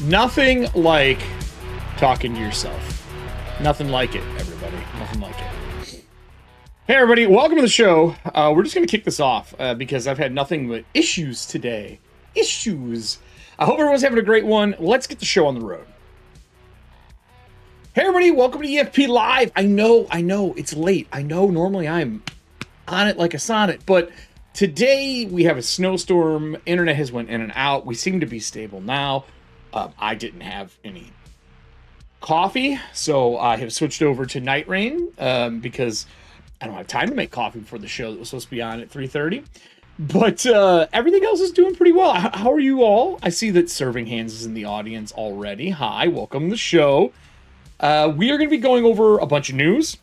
Nothing like talking to yourself. Nothing like it, everybody. Nothing like it. Hey, everybody. Welcome to the show. We're just going to kick this off because I've had nothing but issues today. Issues. I hope everyone's having a great one. Let's get the show on the road. Hey, everybody. Welcome to EFP Live. I know. It's late. I know normally I'm on it like a sonnet, but today we have a snowstorm. Internet has went in and out. We seem to be stable now. I didn't have any coffee, so I have switched over to Night Rain because I don't have time to make coffee for the show that was supposed to be on at 3:30. But everything else is doing pretty well. How are you all? I see that Serving Hands is in the audience already. Hi, welcome to the show. We are going to be going over a bunch of news.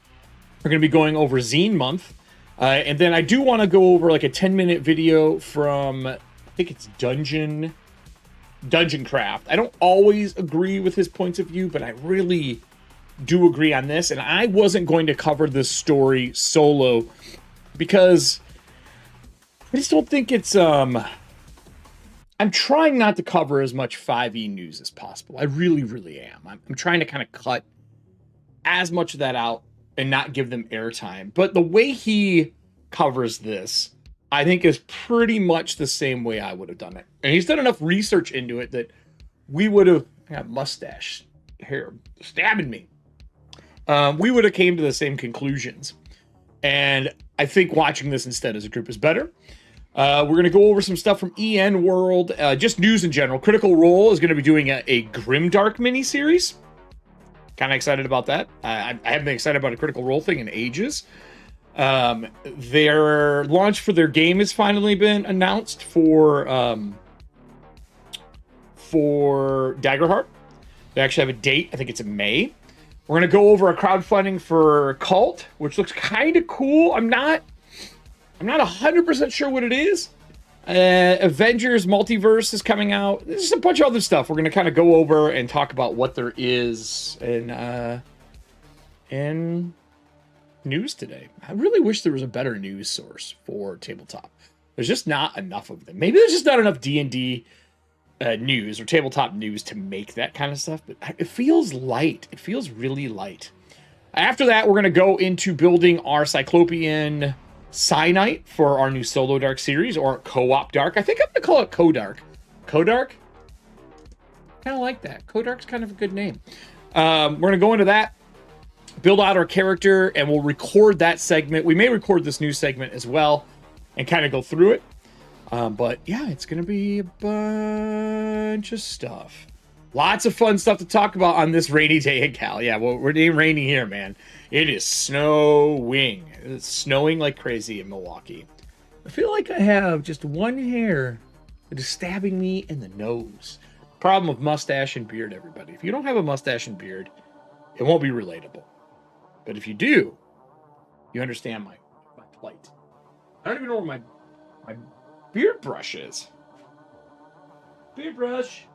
We're going to be going over Zine Month. And then I do want to go over like a 10-minute video from, I think it's Dungeon Craft. I don't always agree with his points of view, but I really do agree on this. And I wasn't going to cover this story solo because I just don't think it's, I'm trying not to cover as much 5e news as possible. I really, really am. I'm trying to kind of cut as much of that out and not give them airtime. But the way he covers this, I think, is pretty much the same way I would have done it. And he's done enough research into it that we would have, I got mustache hair stabbing me. We would have came to the same conclusions. And I think watching this instead as a group is better. We're going to go over some stuff from EN World, just news in general. Critical Role is going to be doing a Grimdark miniseries. Kind of excited about that. I haven't been excited about a Critical Role thing in ages. Their launch for their game has finally been announced for Daggerheart. They actually have a date. I think it's in May. We're going to go over a crowdfunding for Cult, which looks kind of cool. I'm not 100% sure what it is. Avengers Multiverse is coming out. There's just a bunch of other stuff we're going to kind of go over and talk about what there is in news today. I really wish there was a better news source for tabletop. There's just not enough of them. Maybe there's just not enough D&D news or tabletop news to make that kind of stuff, but it feels light. It feels really light. After that, we're going to go into building our Cyclopean Cyanite for our new Solodark series, or Co-op Dark. I think I'm going to call it Codark. Codark? Kind of like that. Codark's kind of a good name. We're going to go into that, build out our character, and we'll record that segment. We may record this new segment as well and kind of go through it. But yeah, it's going to be a bunch of stuff. Lots of fun stuff to talk about on this rainy day in Cal. Yeah, well, we're getting rainy here, man. It is snowing. It's snowing like crazy in Milwaukee. I feel like I have just one hair that is stabbing me in the nose. Problem with mustache and beard, everybody. If you don't have a mustache and beard, it won't be relatable. But if you do, you understand my plight. I don't even know where my beard brush is. Beard brush.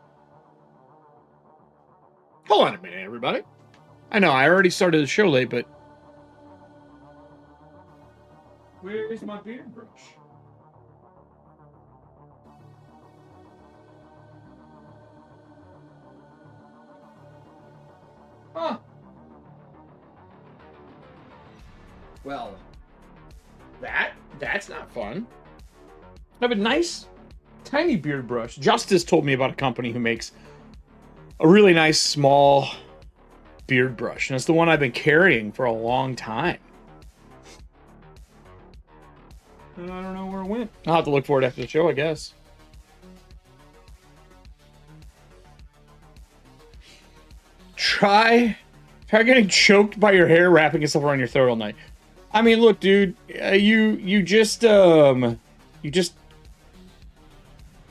Hold on a minute, everybody. I know, I already started the show late, but where is my beard brush? Huh. Well, that's not fun. I have a nice, tiny beard brush. Justice told me about a company who makes a really nice, small beard brush. And it's the one I've been carrying for a long time. And I don't know where it went. I'll have to look for it after the show, I guess. Try getting choked by your hair wrapping yourself around your throat all night. I mean, look, dude, you just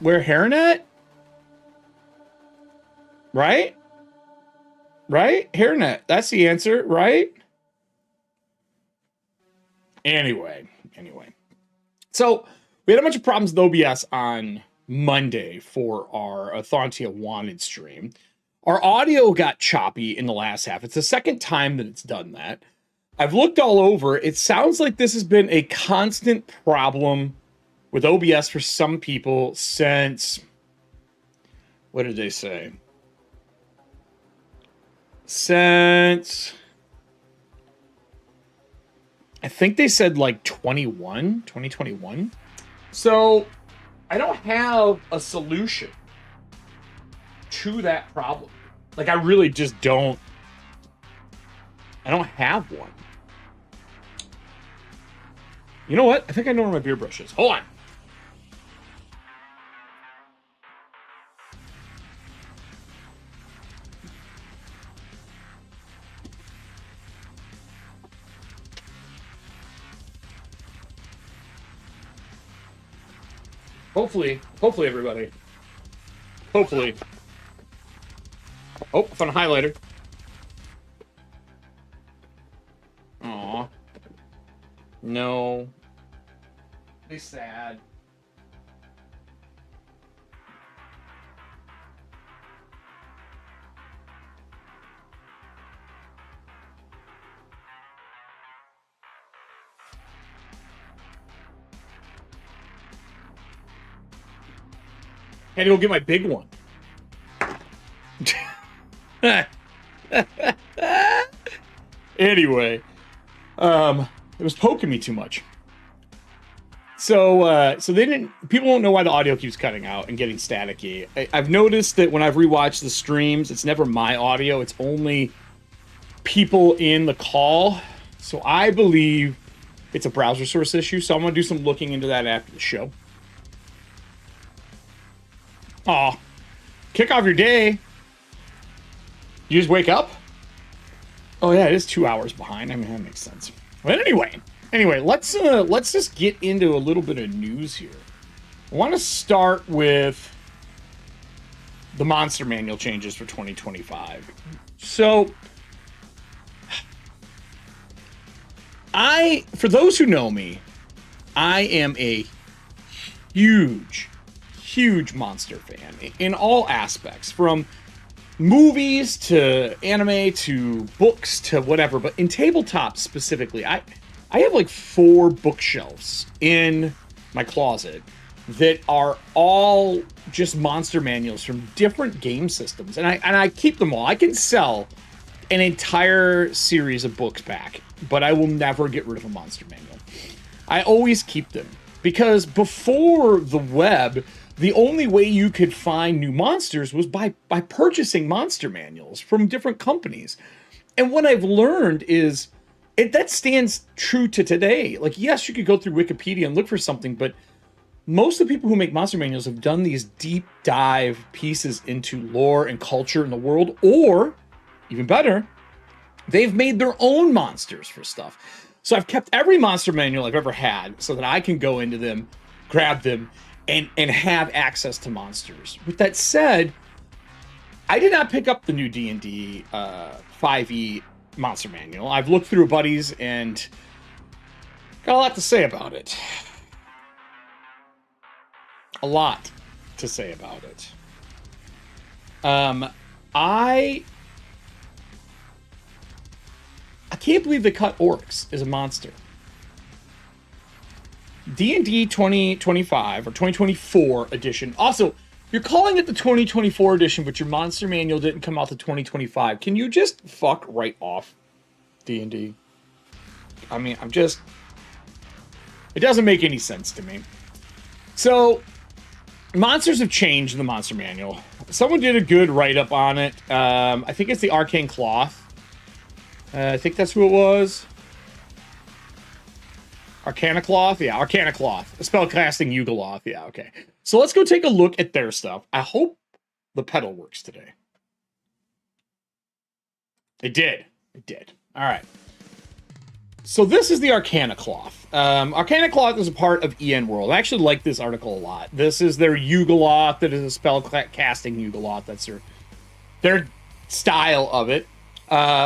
wear hairnet? Right? Hairnet. That's the answer, right? Anyway. So, we had a bunch of problems with OBS on Monday for our ETHAUNTIA Wanted stream. Our audio got choppy in the last half. It's the second time that it's done that. I've looked all over. It sounds like this has been a constant problem with OBS for some people since, what did they say? since I think they said like 2021. So I don't have a solution to that problem. Like, I really just don't. I don't have one. You know what? I think I know where my beer brush is. Hold on. Hopefully, everybody. Hopefully. Oh, I found a highlighter. Aw. No. Be sad. Had to go get my big one. Anyway, it was poking me too much. So they didn't. People don't know why the audio keeps cutting out and getting staticky. I've noticed that when I've rewatched the streams, it's never my audio. It's only people in the call. So I believe it's a browser source issue. So I'm gonna do some looking into that after the show. Aw, kick off your day. You just wake up? Oh yeah, it is 2 hours behind. I mean, that makes sense. But anyway, let's just get into a little bit of news here. I want to start with the Monster Manual changes for 2025. So, for those who know me, I am a huge Monster fan in all aspects, from movies to anime to books to whatever. But in tabletop specifically, I have like 4 bookshelves in my closet that are all just Monster Manuals from different game systems, and I keep them all. I can sell an entire series of books back, but I will never get rid of a Monster Manual. I always keep them because before the web, the only way you could find new monsters was by purchasing Monster Manuals from different companies. And what I've learned is that stands true to today. Like, yes, you could go through Wikipedia and look for something, but most of the people who make Monster Manuals have done these deep dive pieces into lore and culture in the world, or even better, they've made their own monsters for stuff. So I've kept every Monster Manual I've ever had so that I can go into them, grab them, and have access to monsters. With that said, I did not pick up the new D&D 5e Monster Manual. I've looked through a buddy's and got a lot to say about it. A lot to say about it. I can't believe they cut orcs as a monster. D&D 2025 or 2024 edition. Also, you're calling it the 2024 edition, but your Monster Manual didn't come out to 2025. Can you just fuck right off, D&D? I mean, it doesn't make any sense to me. So, monsters have changed in the Monster Manual. Someone did a good write-up on it. I think it's the Arcane Cloth. I think that's who it was. Arcana Cloth? Yeah, Arcana Cloth. Spellcasting Yugoloth. Yeah, okay. So let's go take a look at their stuff. I hope the pedal works today. It did. It did. All right. So this is the Arcana Cloth. Arcana Cloth is a part of EN World. I actually like this article a lot. This is their Yugoloth. That is a spellcasting Yugoloth. That's their style of it.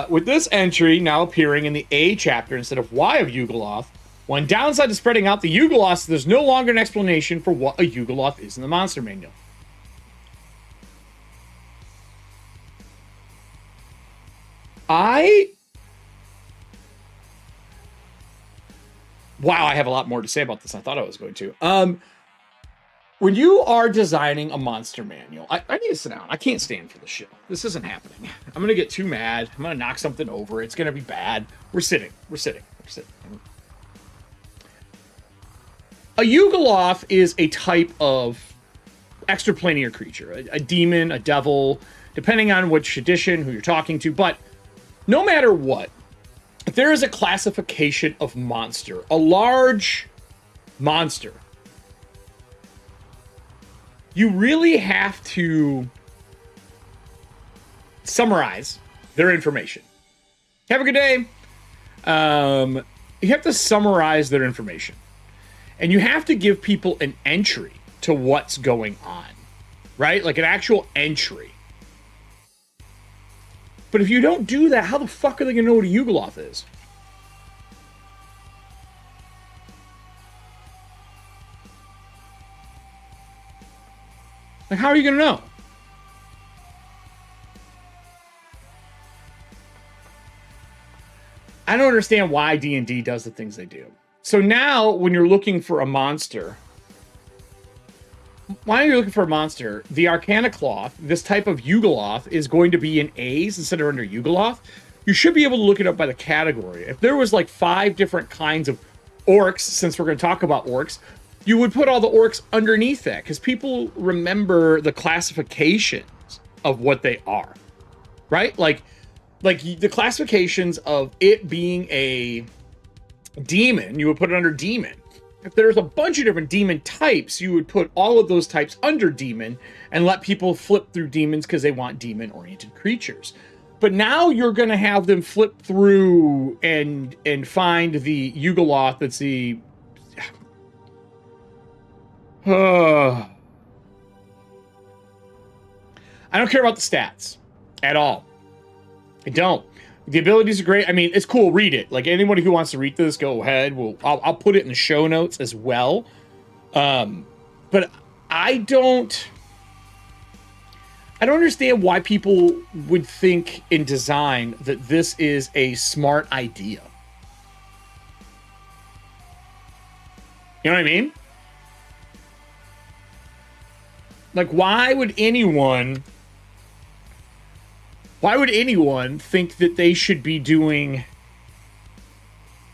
With this entry now appearing in the A chapter instead of Y of Yugoloth, one downside to spreading out the Yugoloths, there's no longer an explanation for what a Yugoloth is in the Monster Manual. Wow, I have a lot more to say about this than I thought I was going to. When you are designing a monster manual, I need to sit down. I can't stand for this shit. This isn't happening. I'm going to get too mad. I'm going to knock something over. It's going to be bad. We're sitting. A Yugoloth is a type of extraplanar creature, a demon, a devil, depending on which edition, who you're talking to. But no matter what, if there is a classification of monster, a large monster, you really have to summarize their information. Have a good day. You have to summarize their information. And you have to give people an entry to what's going on, right? Like an actual entry. But if you don't do that, how the fuck are they going to know what a Yugoloth is? Like, how are you going to know? I don't understand why D&D does the things they do. So now, when you're looking for a monster, the Arcana Cloth, this type of Yugoloth, is going to be in A's instead of under Yugoloth. You should be able to look it up by the category. If there was like 5 different kinds of orcs, since we're going to talk about orcs, you would put all the orcs underneath that, because people remember the classifications of what they are, right? Like the classifications of it being a demon, you would put it under demon. If there's a bunch of different demon types, you would put all of those types under demon and let people flip through demons because they want demon-oriented creatures. But now you're going to have them flip through and find the Yugoloth that's the... I don't care about the stats at all. I don't. The abilities are great. I mean, it's cool. Read it. Like, anybody who wants to read this, go ahead. I'll put it in the show notes as well. But I don't understand why people would think in design that this is a smart idea. You know what I mean? Like, why would anyone think that they should be doing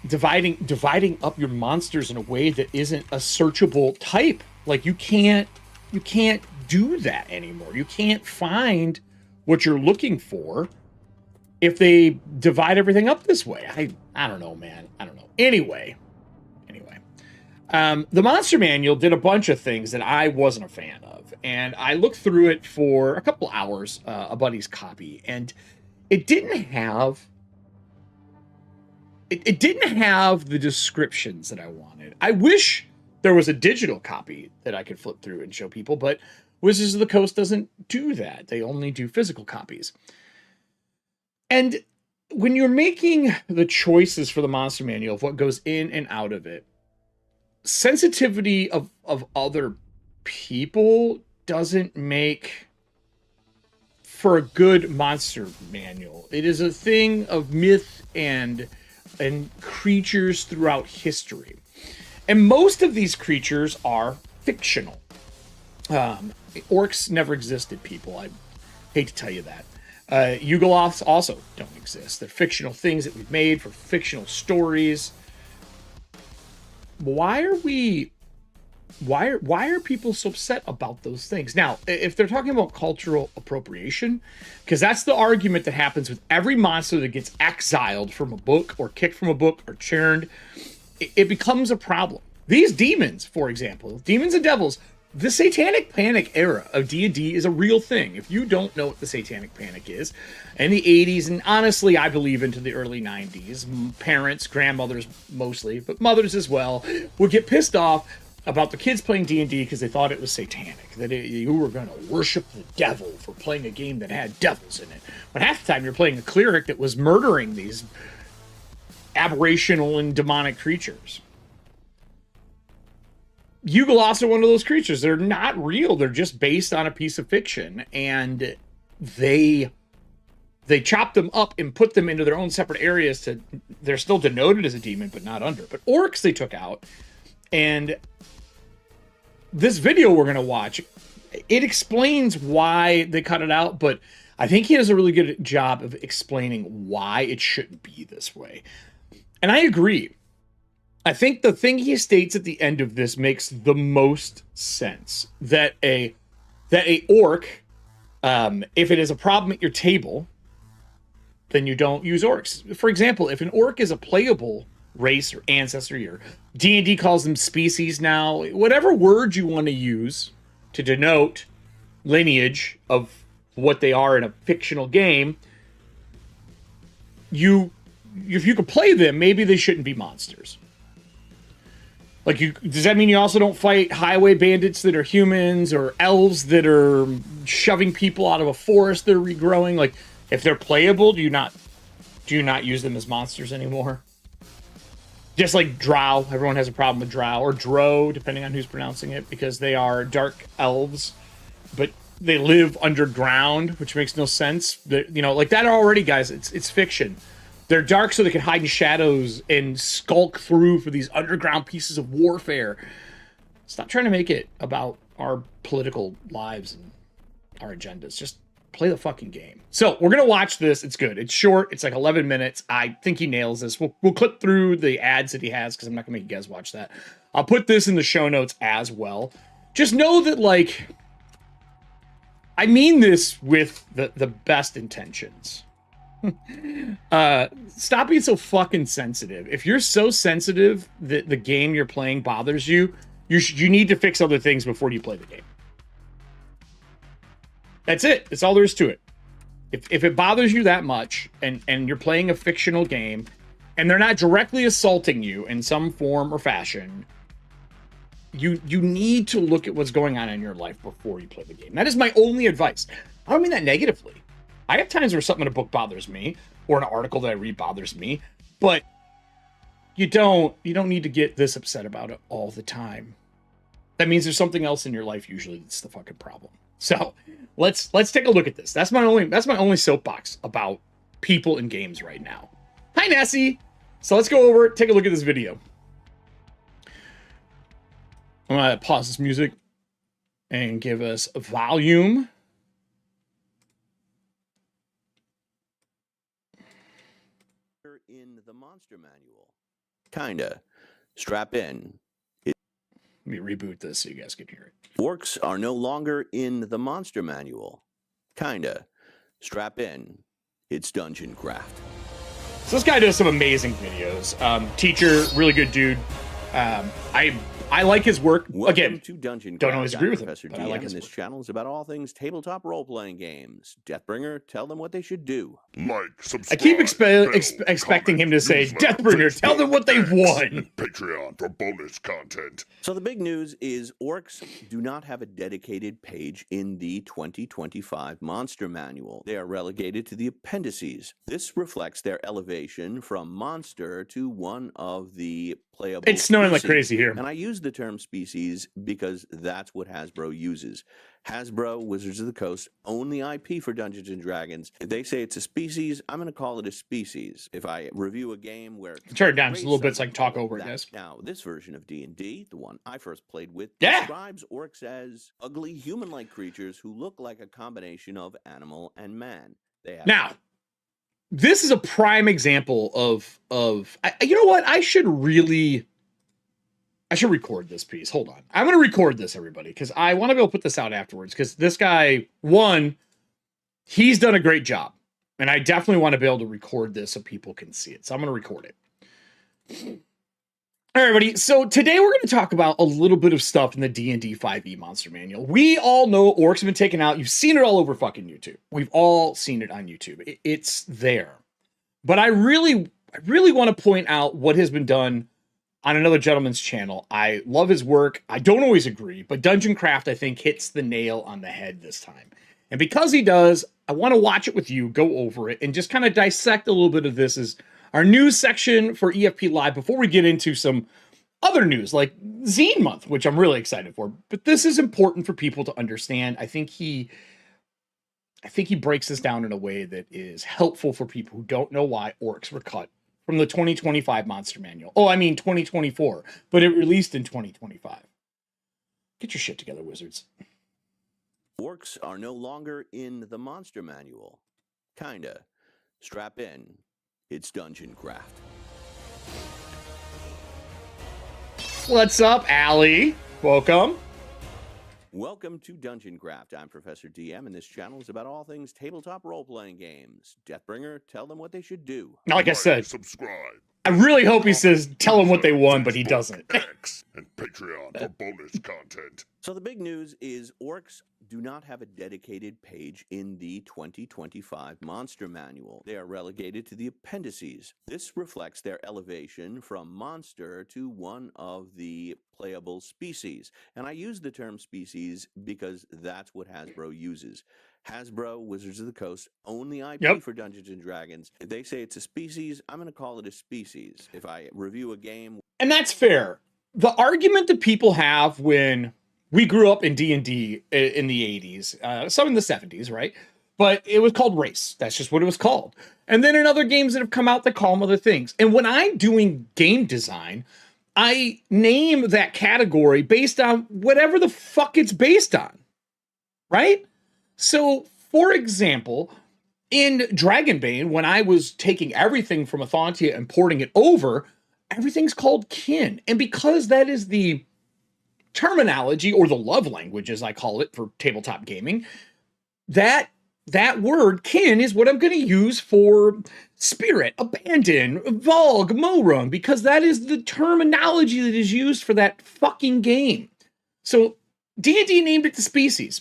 dividing up your monsters in a way that isn't a searchable type? Like, you can't do that anymore. You can't find what you're looking for if they divide everything up this way. I don't know, man. I don't know. Anyway. The Monster Manual did a bunch of things that I wasn't a fan of, and I looked through it for a couple hours, a buddy's copy, and it didn't have the descriptions that I wanted. I wish there was a digital copy that I could flip through and show people, but Wizards of the Coast doesn't do that. They only do physical copies. And when you're making the choices for the Monster Manual of what goes in and out of it, sensitivity of other people doesn't make for a good monster manual. It is a thing of myth and creatures throughout history. And most of these creatures are fictional. Orcs never existed, people. I hate to tell you that. Yugoloths also don't exist. They're fictional things that we've made for fictional stories. Why are people so upset about those things? Now, if they're talking about cultural appropriation, because that's the argument that happens with every monster that gets exiled from a book or kicked from a book or churned, it becomes a problem. These demons, for example, demons and devils, the Satanic Panic era of D&D is a real thing. If you don't know what the Satanic Panic is, in the 80s, and honestly, I believe into the early 90s, parents, grandmothers mostly, but mothers as well, would get pissed off about the kids playing D&D because they thought it was satanic, that you were going to worship the devil for playing a game that had devils in it. But half the time, you're playing a cleric that was murdering these aberrational and demonic creatures. Yugoloths are one of those creatures. They're not real. They're just based on a piece of fiction. And they chop them up and put them into their own separate areas. They're still denoted as a demon, but not under. But orcs they took out. And this video we're going to watch, it explains why they cut it out, but I think he does a really good job of explaining why it shouldn't be this way. And I agree. I think the thing he states at the end of this makes the most sense. That a orc, if it is a problem at your table, then you don't use orcs. For example, if an orc is a playable race or ancestry, or D&D calls them species now, whatever word you want to use to denote lineage of what they are in a fictional game, if you could play them, maybe they shouldn't be monsters. Like, does that mean you also don't fight highway bandits that are humans, or elves that are shoving people out of a forest they're regrowing? Like, if they're playable, do you not use them as monsters anymore? Just like drow, everyone has a problem with drow, or drow, depending on who's pronouncing it, because they are dark elves, but they live underground, which makes no sense. You know, like that already, guys. It's fiction. They're dark so they can hide in shadows and skulk through for these underground pieces of warfare. Stop trying to make it about our political lives and our agendas. Just play the fucking game. So we're going to watch this. It's good. It's short. It's like 11 minutes. I think he nails this. We'll clip through the ads that he has because I'm not going to make you guys watch that. I'll put this in the show notes as well. Just know that, like, I mean this with the best intentions. Stop being so fucking sensitive. If you're so sensitive that the game you're playing bothers you, you need to fix other things before you play the game. That's it. That's all there is to it. If it bothers you that much, and you're playing a fictional game, and they're not directly assaulting you in some form or fashion, you need to look at what's going on in your life before you play the game. That is my only advice. I don't mean that negatively. I have times where something in a book bothers me, or an article that I read bothers me, but you don't need to get this upset about it all the time. That means there's something else in your life usually that's the fucking problem. So let's take a look at this. That's my only soapbox about people in games right now. Hi, Nessie. So let's go over, take a look at this video. I'm gonna pause this music and give us a volume. In the monster manual. Kinda. Strap in. Let me reboot this so you guys can hear it. Orcs are no longer in the monster manual. Kinda. Strap in. It's dungeon craft. So this guy does some amazing videos. Teacher, really good dude. I like his work. Welcome Again, to Dungeon don't Craft. always agree with him, Professor but I like his and this work. channel is about all things tabletop role-playing games. Deathbringer, tell them what they should do. Like, subscribe, I keep bell, expecting him to say, newsletter, Deathbringer, tell them what they've won. Patreon for bonus content. So the big news is orcs do not have a dedicated page in the 2025 Monster Manual. They are relegated to the appendices. This reflects their elevation from monster to one of the playable It's snowing like species. crazy here. And I use the term species because that's what Hasbro uses. Hasbro, Wizards of the Coast, own the IP for Dungeons & Dragons. If they say it's a species, I'm going to call it a species. If I review a game where... Turn it down just a little bit so I can talk over it, that. guys. Now, this version of D&D, the one I first played with, Yeah. describes orcs as ugly human-like creatures who look like a combination of animal and man. They have Now, this is a prime example of you know what? I should record this piece. Hold on. I'm going to record this, everybody, because I want to be able to put this out afterwards, because this guy, one, he's done a great job, and I definitely want to be able to record this so people can see it. So I'm going to record it. All right, everybody. So today we're going to talk about a little bit of stuff in the D&D 5e Monster Manual. We all know orcs have been taken out. You've seen it all over fucking YouTube. We've all seen it on YouTube. It's there. But I really want to point out what has been done on another gentleman's channel. I love his work. I don't always agree, but Dungeon Craft, I think, hits the nail on the head this time. And because he does, I want to watch it with you, go over it, and just kind of dissect a little bit of this as our news section for EFP Live before we get into some other news like Zine Month, which I'm really excited for. But this is important for people to understand. I think he breaks this down in a way that is helpful for people who don't know why orcs were cut from the 2025 Monster Manual. Oh, I mean 2024, but it released in 2025. Get your shit together, wizards. Orcs are no longer in the monster manual. Kinda. Strap in. It's Dungeon Craft. What's up, Allie? Welcome. Welcome to Dungeon Craft. I'm Professor DM, and this channel is about all things tabletop role-playing games. Deathbringer, tell them what they should do. Like I said, subscribe. I really hope he says tell them what they won, but he doesn't. X and Patreon for bonus content. So the big news is orcs do not have a dedicated page in the 2025 Monster Manual. They are relegated to the appendices. This reflects their elevation from monster to one of the playable species. And I use the term species because that's what Hasbro uses. Hasbro, Wizards of the Coast, own the IP for Dungeons & Dragons. If they say it's a species, I'm going to call it a species. If I review a game... And that's fair. The argument that people have when we grew up in D&D in the 80s, some in the 70s, right? But it was called race. That's just what it was called. And then in other games that have come out, they call them other things. And when I'm doing game design, I name that category based on whatever the fuck it's based on, right? So, for example, in Dragonbane, when I was taking everything from ETHAUNTIA and porting it over, everything's called kin. And because that is the terminology, or the love language, as I call it for tabletop gaming, that word kin is what I'm going to use for Spirit, Abandon, Volg, Morung, because that is the terminology that is used for that fucking game. So, D&D named it the species.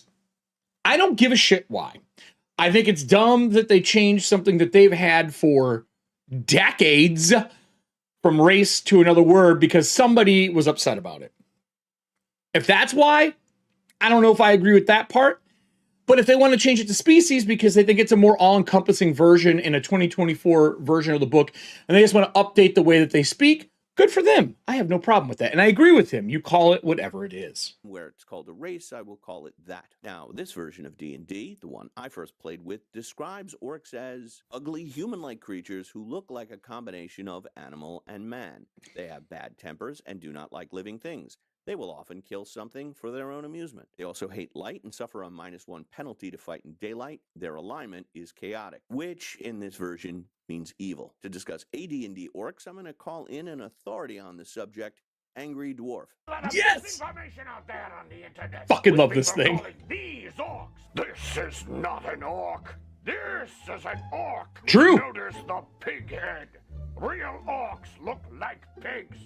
I don't give a shit why. I think it's dumb that they changed something that they've had for decades from race to another word because somebody was upset about it. If that's why, I don't know if I agree with that part. But if they want to change it to species because they think it's a more all-encompassing version in a 2024 version of the book, and they just want to update the way that they speak, good for them. I have no problem with that. And I agree with him. You call it whatever it is. Where it's called a race, I will call it that. Now, this version of D&D, the one I first played with, describes orcs as ugly human-like creatures who look like a combination of animal and man. They have bad tempers and do not like living things. They will often kill something for their own amusement. They also hate light and suffer a -1 penalty to fight in daylight. Their alignment is chaotic, which in this version means evil. To discuss AD&D orcs, I'm going to call in an authority on the subject, Angry Dwarf. Yes! Information out there on the internet. Fucking love this thing. These orcs. This is not an orc. This is an orc. True. Notice the pig head. Real orcs look like pigs.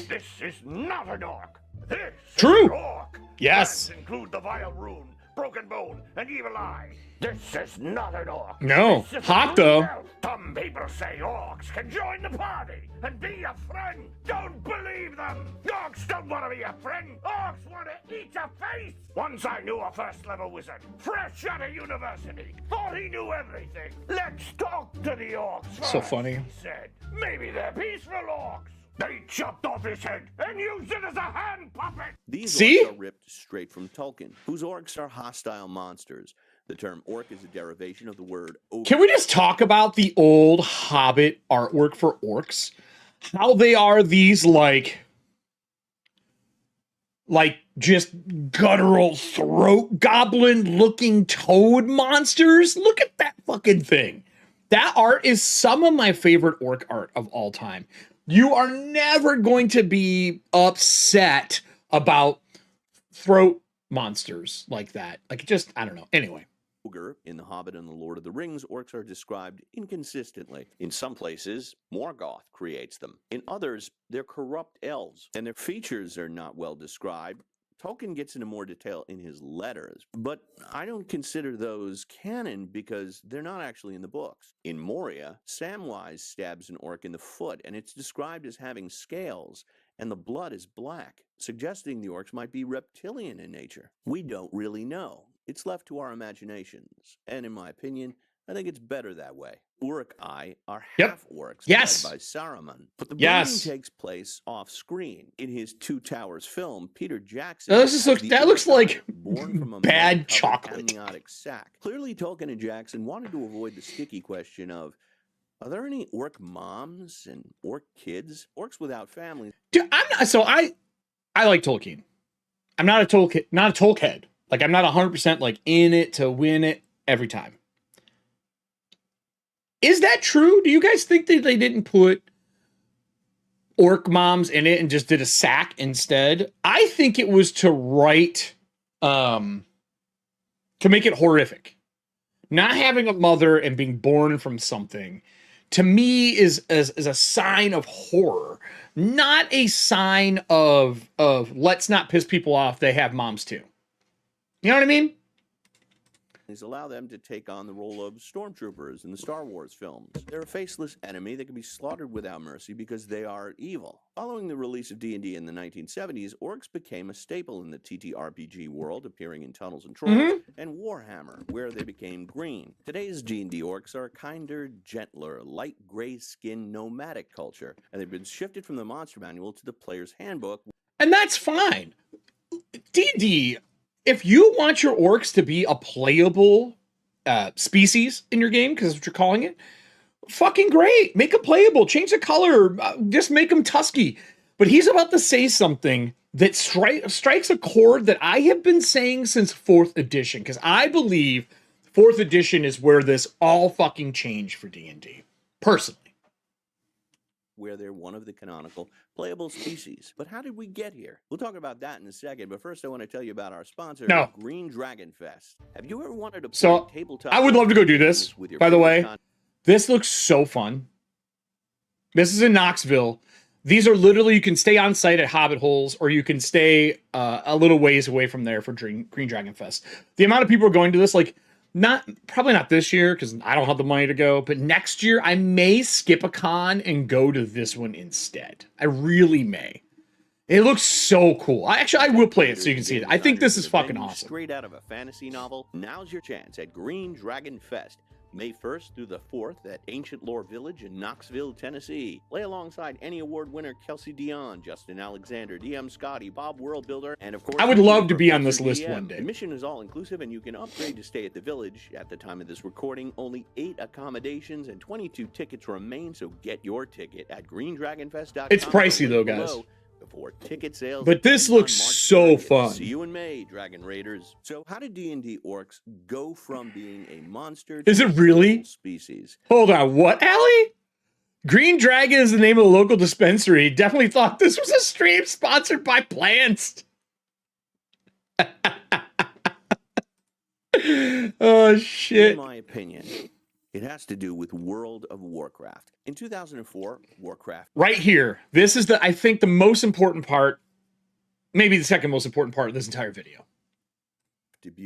This is not an orc. This True. is an orc. Yes. Plans include the vile rune, broken bone, and evil eye. This is not an orc. No. This is Hot, a though. rebel. Some people say orcs can join the party and be a friend. Don't believe them. Orcs don't want to be a friend. Orcs want to eat your face. Once I knew a first-level wizard, fresh out of university. Thought he knew everything. Let's talk to the orcs first, So funny. he said. Maybe they're peaceful orcs. They chopped off his head and used it as a hand puppet. These See? orcs are ripped straight from Tolkien, whose orcs are hostile monsters. The term orc is a derivation of the word ogre. Can we just talk about the old Hobbit artwork for orcs? How they are these, like just guttural throat goblin looking toad monsters? Look at that fucking thing. That art is some of my favorite orc art of all time. You are never going to be upset about throat monsters like that. Like, just, I don't know. Anyway. Ogre. In The Hobbit and The Lord of the Rings, orcs are described inconsistently. In some places, Morgoth creates them. In others, they're corrupt elves, and their features are not well described. Tolkien gets into more detail in his letters, but I don't consider those canon because they're not actually in the books. In Moria, Samwise stabs an orc in the foot, and it's described as having scales, and the blood is black, suggesting the orcs might be reptilian in nature. We don't really know. It's left to our imaginations, and in my opinion, I think it's better that way. Uruk-hai are half-orcs led by Saruman, but the breeding takes place off-screen. In his Two Towers film, Peter Jackson... That looks like born from a bad chocolate. Amniotic sac. Clearly, Tolkien and Jackson wanted to avoid the sticky question of, are there any orc moms and orc kids? Orcs without families. Dude, I like Tolkien. I'm not a Tolkien. Like, I'm not 100% like in it to win it every time. Is that true? Do you guys think that they didn't put orc moms in it and just did a sack instead? I think it was to write, to make it horrific. Not having a mother and being born from something, to me, is a sign of horror, not a sign of let's not piss people off. They have moms too. You know what I mean? Allow them to take on the role of stormtroopers in the Star Wars films. They're a faceless enemy that can be slaughtered without mercy because they are evil. Following the release of D&D in the 1970s, orcs became a staple in the TTRPG world, appearing in Tunnels and Trolls and Warhammer, where they became green. Today's D&D orcs are a kinder, gentler, light gray skin nomadic culture, and they've been shifted from the monster manual to the player's handbook. And that's fine. D&D, if you want your orcs to be a playable species in your game, because that's what you're calling it, fucking great. Make them playable. Change the color. Just make them tusky. But he's about to say something that strikes a chord that I have been saying since 4th edition, because I believe 4th edition is where this all fucking changed for D&D, personally. Where they're one of the canonical playable species. But how did we get here? We'll talk about that in a second, but first I want to tell you about our sponsor, Green Dragon Fest. Have you ever wanted to play tabletop? I would love to go do this, by the way. This looks so fun. This is in Knoxville. These are literally, you can stay on site at Hobbit Holes, or you can stay a little ways away from there for Green Dragon Fest. The amount of people are going to this, like, probably not this year because I don't have the money to go, but next year I may skip a con and go to this one instead. I really may. It looks so cool. I will play it so you can see it. I think this is fucking awesome. Straight out of a fantasy novel. Now's your chance at Green Dragon Fest, May 1st through the 4th at Ancient Lore Village in Knoxville, Tennessee. Play alongside any award winner Kelsey Dion, Justin Alexander, DM Scotty, Bob Worldbuilder, and of course, I would love to be on this list one day. Admission is all inclusive, and you can upgrade to stay at the village. At the time of this recording, only 8 accommodations and 22 tickets remain, so get your ticket at greendragonfest.com. It's pricey though, guys. Before ticket sales, but this looks so fun. See you in May, Dragon Raiders. So how did D&D orcs go from being a monster to a really species? Hold on, what, Allie? Green Dragon is the name of the local dispensary. Definitely thought this was a stream sponsored by plants. Oh shit. In my opinion, it has to do with World of Warcraft. In 2004, Warcraft... Right here. This is, I think, the most important part, maybe the second most important part of this entire video.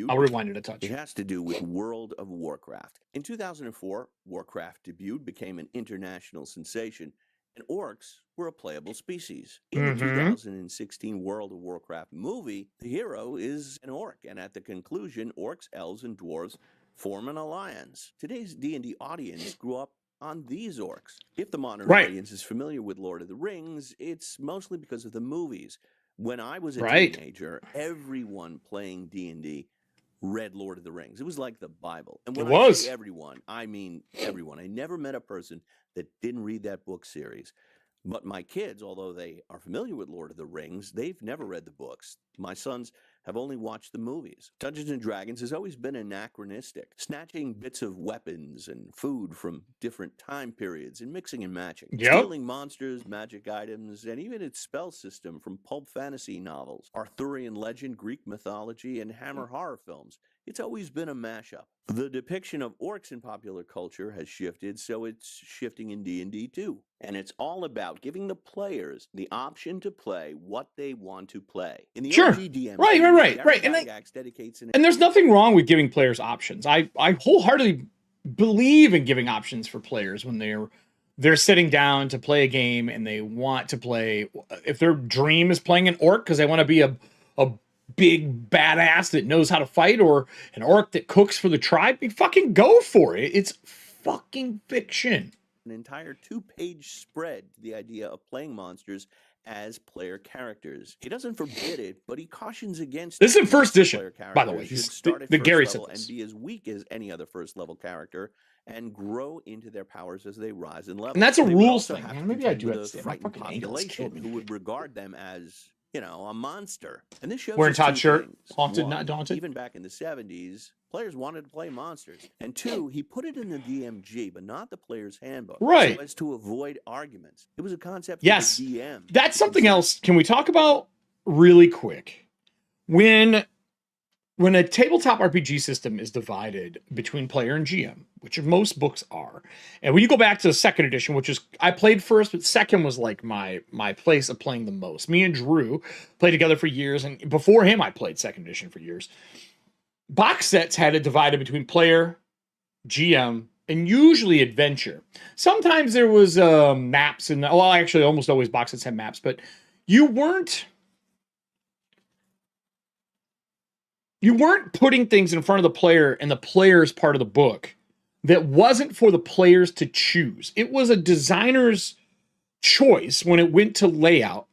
I'll rewind it a touch. It has to do with World of Warcraft. In 2004, Warcraft debuted, became an international sensation, and orcs were a playable species. In the 2016 World of Warcraft movie, the hero is an orc, and at the conclusion, orcs, elves, and dwarves form an alliance. Today's D&D audience grew up on these orcs. If the modern audience is familiar with Lord of the Rings, it's mostly because of the movies. When I was a teenager, everyone playing D&D read Lord of the Rings. It was like the Bible. And when I say everyone, I mean everyone. I never met a person that didn't read that book series. But my kids, although they are familiar with Lord of the Rings, they've never read the books. My sons have only watched the movies. Dungeons & Dragons has always been anachronistic, snatching bits of weapons and food from different time periods and mixing and matching. Stealing monsters, magic items, and even its spell system from pulp fantasy novels, Arthurian legend, Greek mythology, and Hammer horror films. It's always been a mashup. The depiction of orcs in popular culture has shifted, so it's shifting in D&D too. And it's all about giving the players the option to play what they want to play. In the OG DM, right. And there's nothing wrong with giving players options. I wholeheartedly believe in giving options for players when they're sitting down to play a game and they want to play. If their dream is playing an orc because they want to be a big badass that knows how to fight, or an orc that cooks for the tribe, you fucking go for it. It's fucking fiction. An entire 2-page spread to the idea of playing monsters as player characters. He doesn't forbid it, but he cautions against this is in first edition, by the way. The Gary said this. And be as weak as any other first level character and grow into their powers as they rise in level. And that's a rules thing. Man, maybe I do have to frightened population who would regard them as a monster. And this shows Wearing us Todd's two shirt. things. Haunted, One, not daunted. Even back in the 70s, players wanted to play monsters. And two, he put it in the DMG, but not the player's handbook. Right. So as to avoid arguments. It was a concept for Yes. the DM. That's something else. Can we talk about really quick? When a tabletop RPG system is divided between player and GM, which most books are, and when you go back to the second edition, which is I played first, but second was like my place of playing the most. Me and Drew played together for years, and before him, I played second edition for years. Box sets had it divided between player, GM, and usually adventure. Sometimes there was maps, and well, actually, almost always box sets had maps, but you weren't putting things in front of the player and the player's part of the book that wasn't for the players to choose. It was a designer's choice when it went to layout,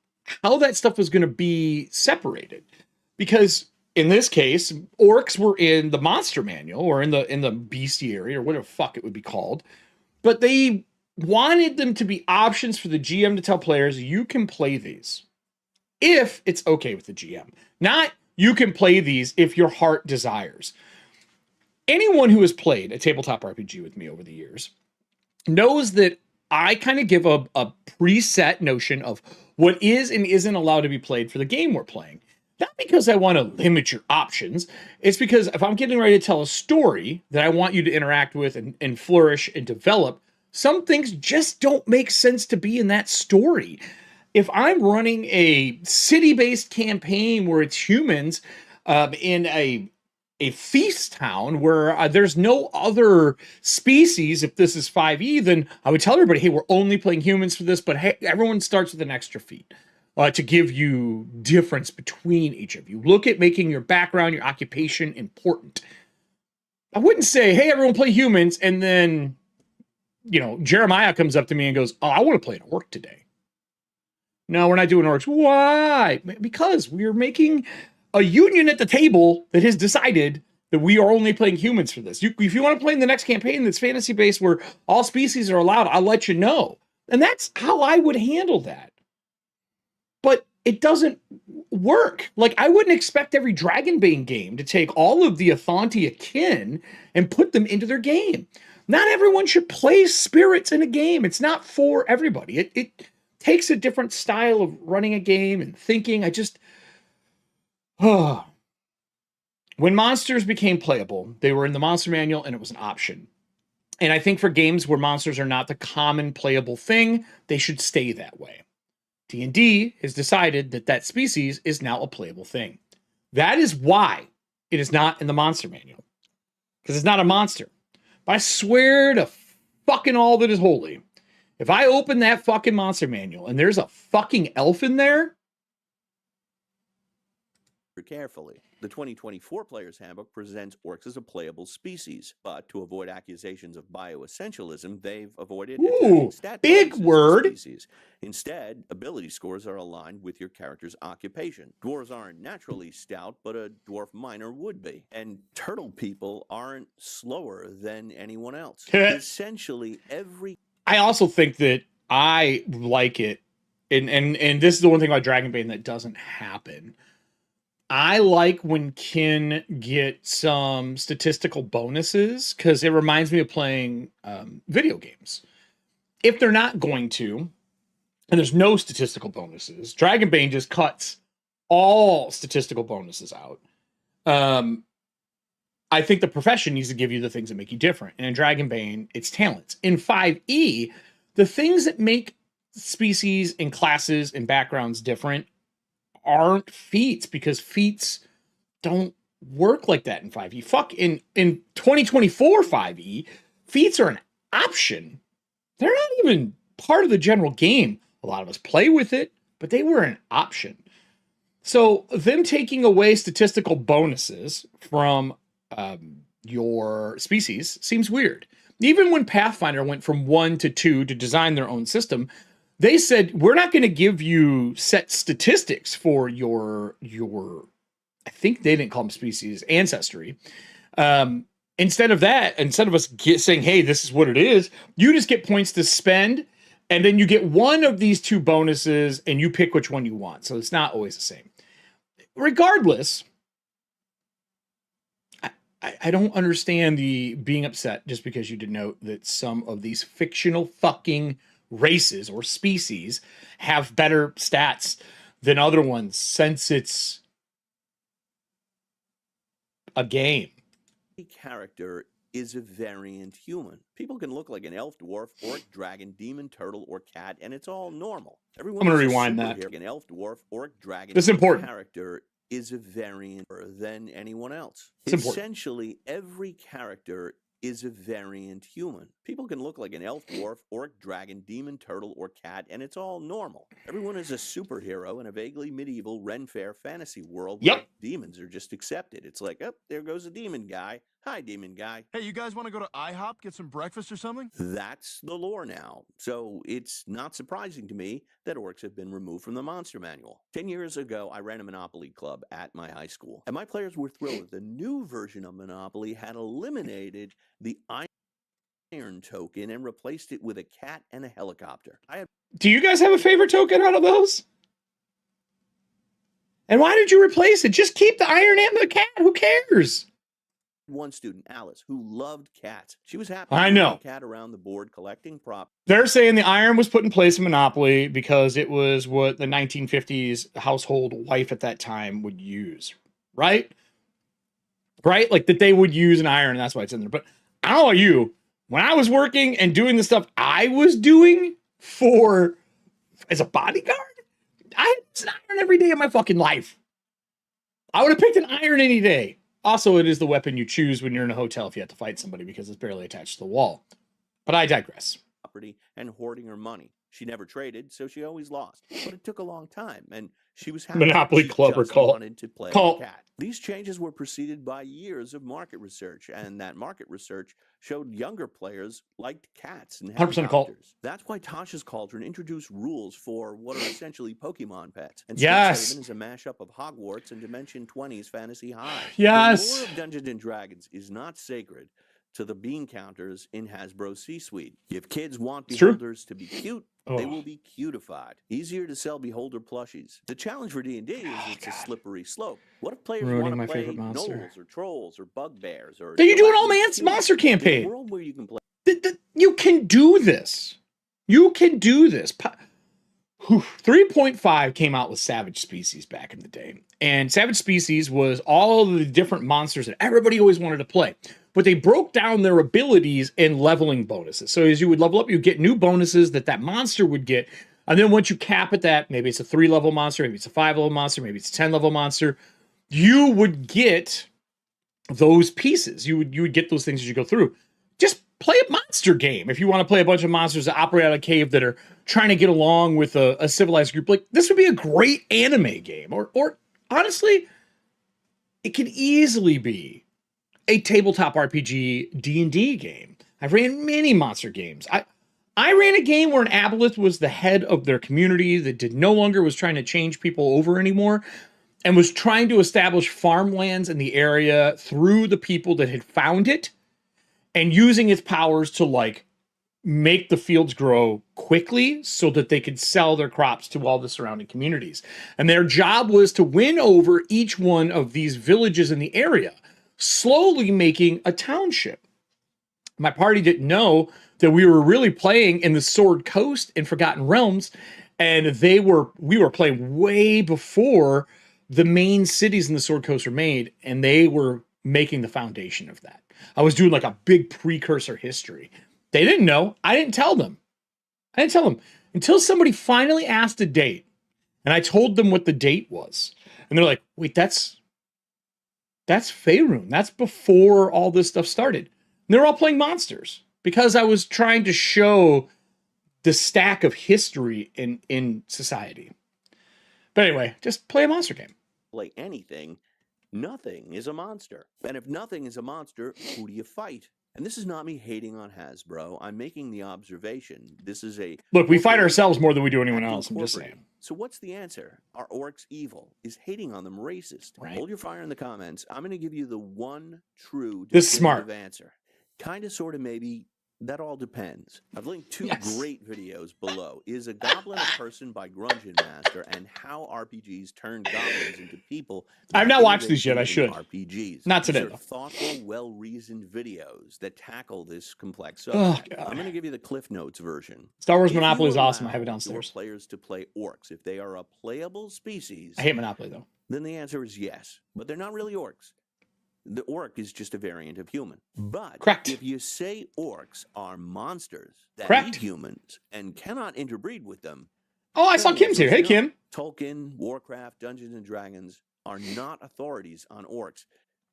how that stuff was going to be separated. Because in this case, orcs were in the monster manual or in the bestiary or whatever the fuck it would be called. But they wanted them to be options for the GM to tell players, you can play these if it's okay with the GM. Not you can play these if your heart desires. Anyone who has played a tabletop RPG with me over the years knows that I kind of give a preset notion of what is and isn't allowed to be played for the game we're playing. Not because I want to limit your options. It's because if I'm getting ready to tell a story that I want you to interact with and flourish and develop, some things just don't make sense to be in that story. If I'm running a city-based campaign where it's humans in a feast town where there's no other species, if this is 5e, then I would tell everybody, hey, we're only playing humans for this, but hey, everyone starts with an extra feat to give you difference between each of you. Look at making your background, your occupation important. I wouldn't say, hey, everyone play humans, and then, Jeremiah comes up to me and goes, oh, I want to play an orc today. No, we're not doing orcs. Why? Because we're making a union at the table that has decided that we are only playing humans for this. If you want to play in the next campaign that's fantasy-based where all species are allowed, I'll let you know. And that's how I would handle that. But it doesn't work. Like, I wouldn't expect every Dragonbane game to take all of the ETHAUNTIA kin and put them into their game. Not everyone should play spirits in a game. It's not for everybody. It takes a different style of running a game and thinking. When monsters became playable, they were in the monster manual and it was an option. And I think for games where monsters are not the common playable thing, they should stay that way. D&D has decided that species is now a playable thing. That is why it is not in the monster manual. Because it's not a monster. But I swear to fucking all that is holy, if I open that fucking monster manual and there's a fucking elf in there, carefully. The 2024 Player's Handbook presents orcs as a playable species, but to avoid accusations of bioessentialism, they've avoided stat big word. Species. Instead, ability scores are aligned with your character's occupation. Dwarves aren't naturally stout, but a dwarf miner would be. And turtle people aren't slower than anyone else. Essentially, I also think that I like it, and this is the one thing about Dragonbane that doesn't happen. I like when kin get some statistical bonuses because it reminds me of playing video games. If they're not going to, and there's no statistical bonuses, Dragonbane just cuts all statistical bonuses out. I think the profession needs to give you the things that make you different. And in Dragonbane, it's talents. In 5e, the things that make species and classes and backgrounds different aren't feats, because feats don't work like that in 5e. Fuck, in 2024 5e, feats are an option. They're not even part of the general game. A lot of us play with it, but they were an option. So them taking away statistical bonuses from your species seems weird. Even when Pathfinder went from 1 to 2 to design their own system, they said, we're not going to give you set statistics for your, I think they didn't call them species, ancestry. Instead of us saying, hey, this is what it is, you just get points to spend And then you get one of these two bonuses and you pick which one you want. So it's not always the same. Regardless, I don't understand the being upset just because you denote that some of these fictional fucking races or species have better stats than other ones since it's a game. Character is a variant human. People can look like an elf, dwarf, orc, dragon, demon, turtle, or cat, and it's all normal. Everyone I'm gonna is a rewind that. superhero. An elf, dwarf, orc, dragon. This is important. Character is a variant than anyone else. It's important. Essentially, every character is a variant human. People can look like an elf, dwarf, orc, dragon, demon, turtle, or cat, and it's all normal. Everyone is a superhero in a vaguely medieval Ren Fair fantasy world where demons are just accepted. It's like, oh, there goes a demon guy. Hi, demon guy. Hey, you guys want to go to IHOP, get some breakfast or something? That's the lore now. So it's not surprising to me that orcs have been removed from the monster manual. 10 years ago, I ran a Monopoly club at my high school, and my players were thrilled that the new version of Monopoly had eliminated the iron token and replaced it with a cat and a helicopter. Do you guys have a favorite token out of those? And why did you replace it? Just keep the iron and the cat. Who cares? One student, Alice, who loved cats. She was happy I know. to cat around the board collecting props. They're saying the iron was put in place in Monopoly because it was what the 1950s household wife at that time would use, right? Right? Like that they would use an iron, and that's why it's in there. But I don't know about you. When I was working and doing the stuff I was doing as a bodyguard, I had an iron every day of my fucking life. I would have picked an iron any day. Also, it is the weapon you choose when you're in a hotel if you have to fight somebody because it's barely attached to the wall. But I digress. Property and hoarding her money. She never traded, so she always lost. But it took a long time, and she was happy. Monopoly She Club or just Cult. wanted to play Cult. cat. These changes were preceded by years of market research, and that market research showed younger players liked cats and 100% Cult. helicopters. That's why Tasha's Cauldron introduced rules for what are essentially Pokemon pets. And Yes. Strixhaven is a mashup of Hogwarts and Dimension 20's Fantasy High. Yes. The lore of Dungeons and Dragons is not sacred to the bean counters in Hasbro's C-suite. If kids want beholders to be cute, they will be cutified. Easier to sell beholder plushies. The challenge for D&D is it's a slippery slope. What if players Ruining my want to play favorite monster. gnolls or trolls or bugbears or... Then you do an all Galactic monster humans? In campaign. a world where you can play... You can do this. You can do this. 3.5 came out with Savage Species back in the day. And Savage Species was all of the different monsters that everybody always wanted to play. But they broke down their abilities in leveling bonuses. So as you would level up, you get new bonuses that monster would get. And then once you cap at that, maybe it's a 3-level monster, maybe it's a 5-level monster, maybe it's a 10-level monster, you would get those pieces. You would get those things as you go through. Just play a monster game. If you want to play a bunch of monsters that operate out of a cave that are trying to get along with a civilized group, like this would be a great anime game. Or honestly, it could easily be a tabletop RPG D&D game. I've ran many monster games. I ran a game where an aboleth was the head of their community that no longer was trying to change people over anymore and was trying to establish farmlands in the area through the people that had found it and using its powers to like make the fields grow quickly so that they could sell their crops to all the surrounding communities. And their job was to win over each one of these villages in the area, slowly making a township. My party didn't know that we were really playing in the Sword Coast and Forgotten Realms, and we were playing way before the main cities in the Sword Coast were made, and they were making the foundation of that. I was doing like a big precursor history. They didn't know. I didn't tell them. Until somebody finally asked a date, and I told them what the date was. And they're like, wait, that's Faerun. That's before all this stuff started. And they're all playing monsters because I was trying to show the stack of history in society. But anyway, just play a monster game. Play anything, nothing is a monster. And if nothing is a monster, who do you fight? And this is not me hating on Hasbro. I'm making the observation. This is a... Look, we fight ourselves more than we do anyone else. I'm just saying. So what's the answer? Are orcs evil? Is hating on them racist? Right. Hold your fire in the comments. I'm going to give you the one true This is smart answer. Kind of, sort of, maybe That all depends. I've linked two Yes. great videos below. Is a Goblin a Person by Grungeon Master and how RPGs turn goblins into people. I've not watched these yet. I should. RPGs. Not today, These are though. thoughtful, well-reasoned videos that tackle this complex Oh, subject. God. I'm going to give you the Cliff Notes version. Star Wars If you Monopoly is awesome. I have it allow downstairs. your players to play orcs if they are a playable species, I hate Monopoly, though. then the answer is yes. But they're not really orcs. The orc is just a variant of human. But Correct. if you say orcs are monsters that Correct. eat humans and cannot interbreed with them, Oh, I saw then Kim's here. Hey, you know, Kim. Tolkien, Warcraft, Dungeons and Dragons are not authorities on orcs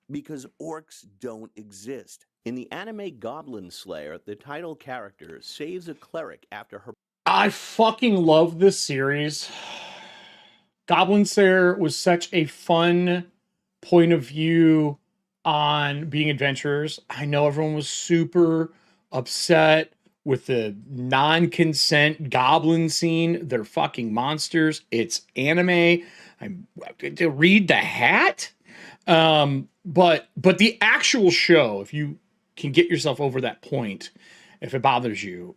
because orcs don't exist. In the anime Goblin Slayer, the title character saves a cleric after her. I fucking love this series. Goblin Slayer was such a fun point of view on being adventurers. I know everyone was super upset with the non-consent goblin scene. They're fucking monsters. It's anime. I'm to read the hat. But the actual show, if you can get yourself over that point, if it bothers you,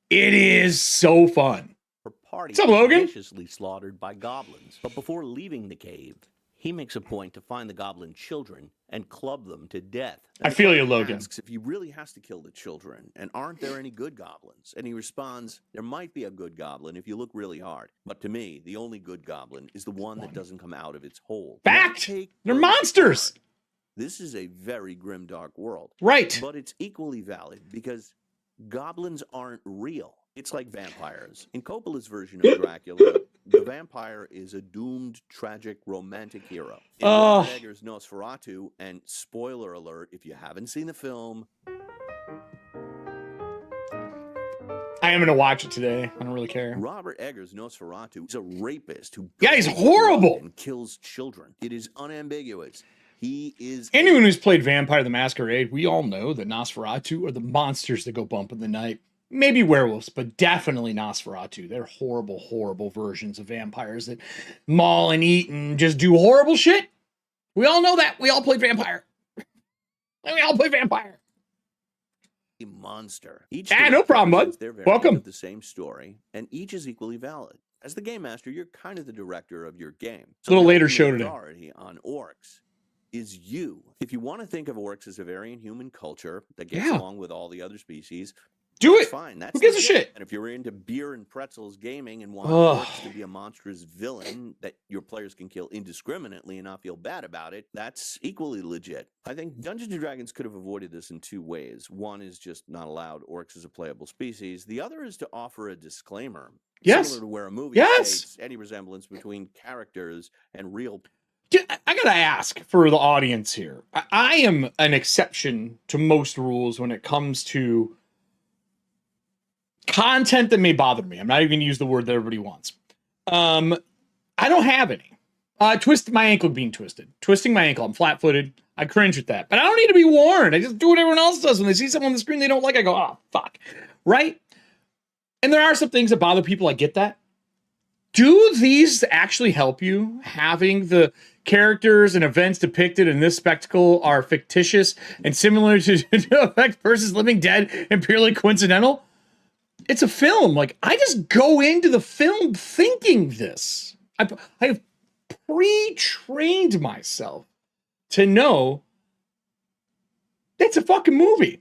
it is so fun. Her party What's up, Logan? is viciously slaughtered by goblins. But before leaving the cave, he makes a point to find the goblin children and club them to death. I feel you, Logan. Asks if he really has to kill the children, and aren't there any good goblins? And he responds, there might be a good goblin if you look really hard. But to me, the only good goblin is the one that doesn't come out of its hole. Fact! Take They're those monsters! apart. This is a very grim, dark world. Right. But it's equally valid because goblins aren't real. It's like vampires. In Coppola's version of Dracula, the vampire is a doomed, tragic, romantic hero. In Robert Eggers' Nosferatu, and spoiler alert if you haven't seen the film, I am going to watch it today. I don't really care. Robert Eggers' Nosferatu is a rapist who Yeah, he's goes horrible. and kills children. It is unambiguous. He is Anyone who's played Vampire the Masquerade, we all know that Nosferatu are the monsters that go bump in the night. Maybe werewolves, but definitely Nosferatu. They're horrible, horrible versions of vampires that maul and eat and just do horrible shit. We all know that. We all played Vampire. We all play Vampire. a monster. Each no problem, bud. their variant Welcome. of the same story, and each is equally valid. As the game master, you're kind of the director of your game. A little the later ultimate show today. Authority on orcs is you. If you want to think of orcs as a variant human culture that gets Yeah. along with all the other species, Do that's it. fine. That's Who gives a legit. shit? And if you're into beer and pretzels gaming and want Ugh. orcs to be a monstrous villain that your players can kill indiscriminately and not feel bad about it, that's equally legit. I think Dungeons & Dragons could have avoided this in two ways. One is just not allowed orcs as a playable species. The other is to offer a disclaimer. Yes. Similar to where a movie Yes. states any resemblance between characters and real Dude, I gotta ask for the audience here. I am an exception to most rules when it comes to content that may bother me. I'm not even gonna use the word that everybody wants. I don't have any. Twist my ankle being twisted. Twisting my ankle. I'm flat-footed. I cringe at that. But I don't need to be warned. I just do what everyone else does. When they see someone on the screen they don't like, I go, oh, fuck. Right? And there are some things that bother people. I get that. Do these actually help you? Having the characters and events depicted in this spectacle are fictitious and similar to affect persons living dead and purely coincidental? It's a film. Like, I just go into the film thinking this. I have pre-trained myself to know it's a fucking movie.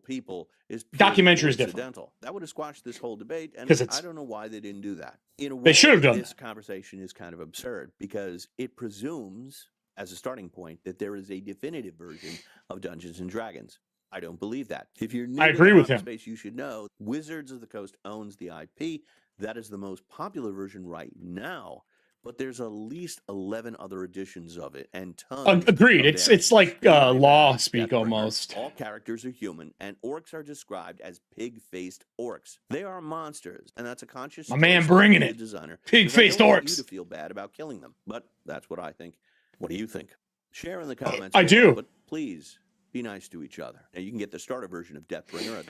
people is Documentary is different. incidental. That would have squashed this whole debate, and 'Cause it's- I don't know why they didn't do that. In a way, They should have done this conversation is kind of absurd because it presumes, as a starting point, that there is a definitive version of Dungeons and Dragons. I don't believe that. If you're new I to agree the with hobby him. space, you should know Wizards of the Coast owns the IP. That is the most popular version right now. But there's at least 11 other editions of it, and tons. Agreed. of It's variants. like My law bad, speak Deathbringer. almost. All characters are human, and orcs are described as pig-faced orcs. They are monsters, and that's a conscious. My man choice by bringing the it. Designer. Pig-faced And I don't want orcs. You to feel bad about killing them, but that's what I think. What do you think? Share in the comments. I below, do. But please be nice to each other. Now you can get the starter version of Deathbringer.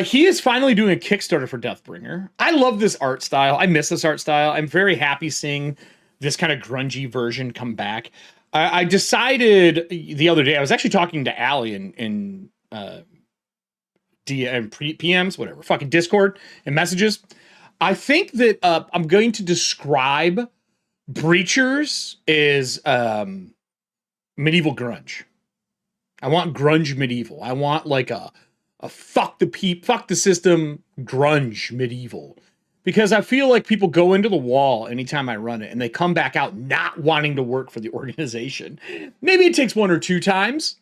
He is finally doing a Kickstarter for Deathbringer. I love this art style. I miss this art style. I'm very happy seeing this kind of grungy version come back. I decided the other day, I was actually talking to Allie in PMs, whatever, fucking Discord and messages. I think that I'm going to describe Breachers as medieval grunge. I want grunge medieval. I want like a fuck the system grunge medieval. Because I feel like people go into the wall anytime I run it and they come back out not wanting to work for the organization. Maybe it takes 1 or 2 times,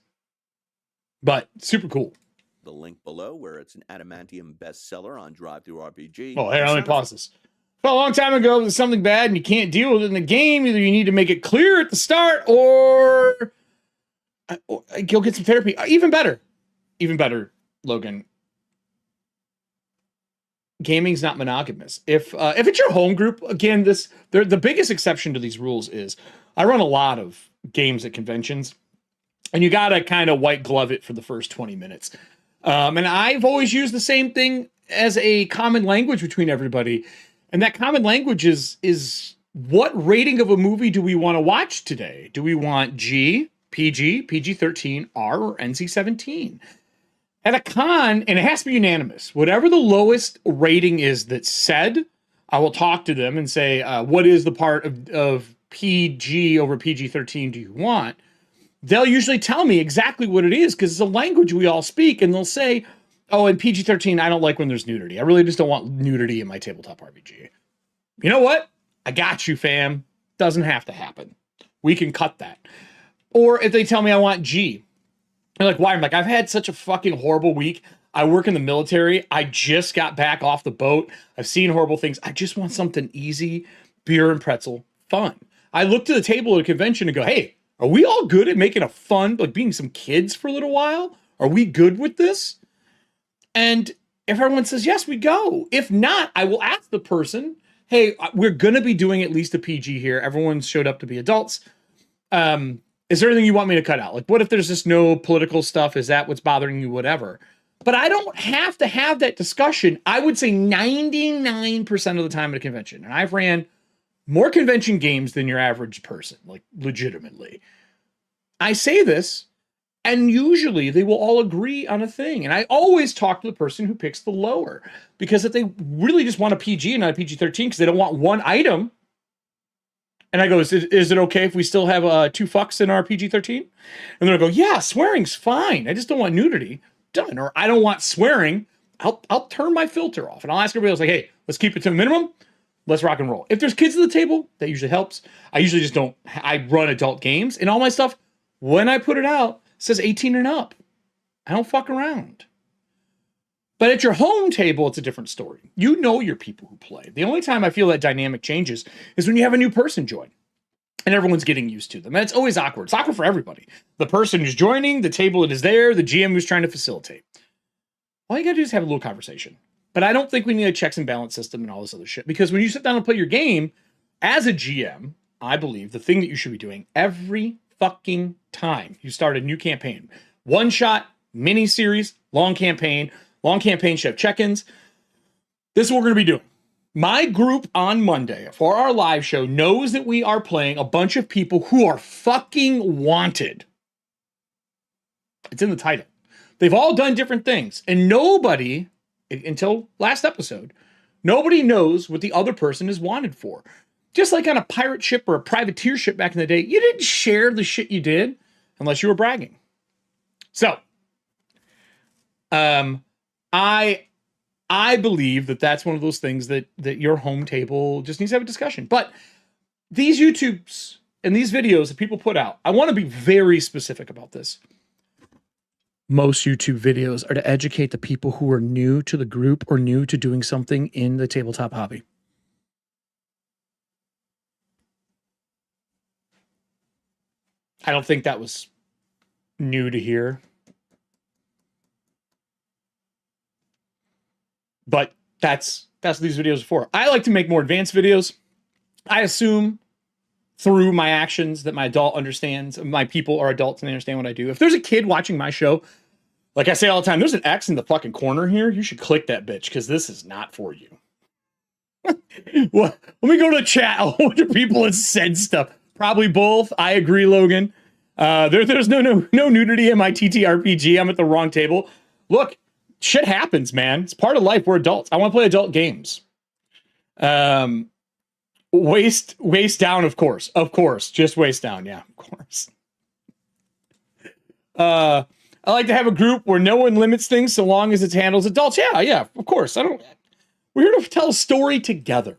but super cool. The link below where it's an adamantium bestseller on DriveThruRPG. Oh, here, let me pause this. Well, a long time ago, there's something bad and you can't deal with it in the game. Either you need to make it clear at the start or go get some therapy. Even better, Logan. Gaming's not monogamous. If it's your home group, again, the biggest exception to these rules is I run a lot of games at conventions, and you gotta kind of white glove it for the first 20 minutes. And I've always used the same thing as a common language between everybody. And that common language is what rating of a movie do we want to watch today? Do we want G, PG, PG-13, R, or NC-17? At a con, and it has to be unanimous, whatever the lowest rating is that's said, I will talk to them and say, what is the part of PG over PG-13 do you want? They'll usually tell me exactly what it is because it's a language we all speak, and they'll say, oh, in PG-13, I don't like when there's nudity. I really just don't want nudity in my tabletop RPG. You know what? I got you, fam. Doesn't have to happen. We can cut that. Or if they tell me I want G, they're like, why? I'm like, I've had such a fucking horrible week. I work in the military. I just got back off the boat. I've seen horrible things. I just want something easy, beer and pretzel, fun. I look to the table at a convention and go, hey, are we all good at making a fun, like being some kids for a little while? Are we good with this? And if everyone says yes, we go. If not, I will ask the person, hey, we're going to be doing at least a PG here. Everyone showed up to be adults. Is there anything you want me to cut out? Like, what if there's just no political stuff? Is that what's bothering you? Whatever. But I don't have to have that discussion. I would say 99% of the time at a convention. And I've ran more convention games than your average person, like legitimately. I say this, and usually they will all agree on a thing. And I always talk to the person who picks the lower, because if they really just want a PG and not a PG-13 because they don't want one item, and I go, is it okay if we still have 2 fucks in our PG-13? And they'll go, yeah, swearing's fine. I just don't want nudity. Done. Or I don't want swearing. I'll turn my filter off, and I'll ask everybody else, like, hey, let's keep it to a minimum. Let's rock and roll. If there's kids at the table, that usually helps. I usually just don't. I run adult games, and all my stuff, when I put it out, says 18 and up. I don't fuck around. But at your home table, it's a different story. You know your people who play. The only time I feel that dynamic changes is when you have a new person join, and everyone's getting used to them. And it's always awkward. It's awkward for everybody. The person who's joining, the table that is there, the GM who's trying to facilitate. All you gotta do is have a little conversation. But I don't think we need a checks and balance system and all this other shit. Because when you sit down and play your game, as a GM, I believe the thing that you should be doing every fucking time you start a new campaign, one shot, mini series, long campaign should have check-ins. This is what we're going to be doing. My group on Monday for our live show knows that we are playing a bunch of people who are fucking wanted. It's in the title. They've all done different things, and nobody, until last episode, nobody knows what the other person is wanted for. Just like on a pirate ship or a privateer ship back in the day, you didn't share the shit you did unless you were bragging. So, I believe that that's one of those things that your home table just needs to have a discussion. But these YouTubes and these videos that people put out, I want to be very specific about this. Most YouTube videos are to educate the people who are new to the group or new to doing something in the tabletop hobby. I don't think that was new to hear. But that's what these videos are for. I like to make more advanced videos. I assume through my actions that my adult understands, my people are adults and they understand what I do. If there's a kid watching my show, like I say all the time, there's an X in the fucking corner here. You should click that bitch because this is not for you. Well, let me go to the chat. A whole bunch of people have said stuff. Probably both. I agree, Logan. There's no nudity in my TTRPG. I'm at the wrong table. Look, shit happens, man. It's part of life. We're adults. I want to play adult games. Waist down, of course. Of course. Just waist down. Yeah, of course. I like to have a group where no one limits things so long as it handles adults. Yeah, of course. We're here to tell a story together.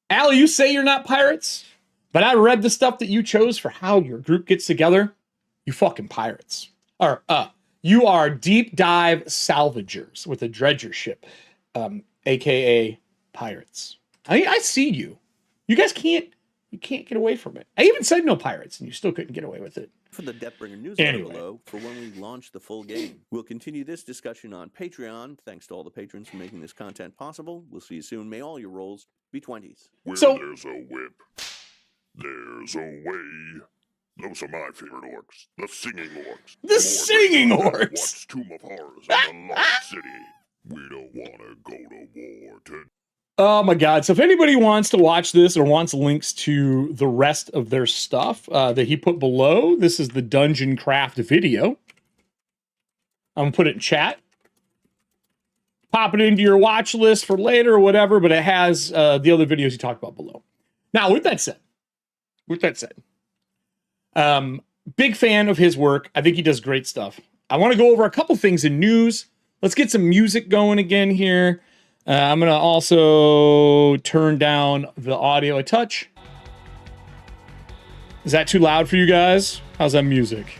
Al, you say you're not pirates, but I read the stuff that you chose for how your group gets together. You fucking pirates. Or, you are deep dive salvagers with a dredger ship, aka pirates. I see you. You guys can't get away from it. I even said no pirates, and you still couldn't get away with it. For the Deathbringer newsletter below for when we launch the full game. We'll continue this discussion on Patreon. Thanks to all the patrons for making this content possible. We'll see you soon. May all your rolls be 20s. Where there's a whip, there's a way. Those are my favorite orcs. The singing orcs. The singing orcs! What's Tomb of Horrors in the Lost City? We don't want to go to war today. Oh my God. So if anybody wants to watch this or wants links to the rest of their stuff that he put below, this is the Dungeon Craft video. I'm going to put it in chat. Pop it into your watch list for later or whatever, but it has the other videos he talked about below. Now, with that said, big fan of his work. I think he does great stuff. I want to go over a couple things in news. Let's get some music going again here. I'm going to also turn down the audio a touch. Is that too loud for you guys? How's that music?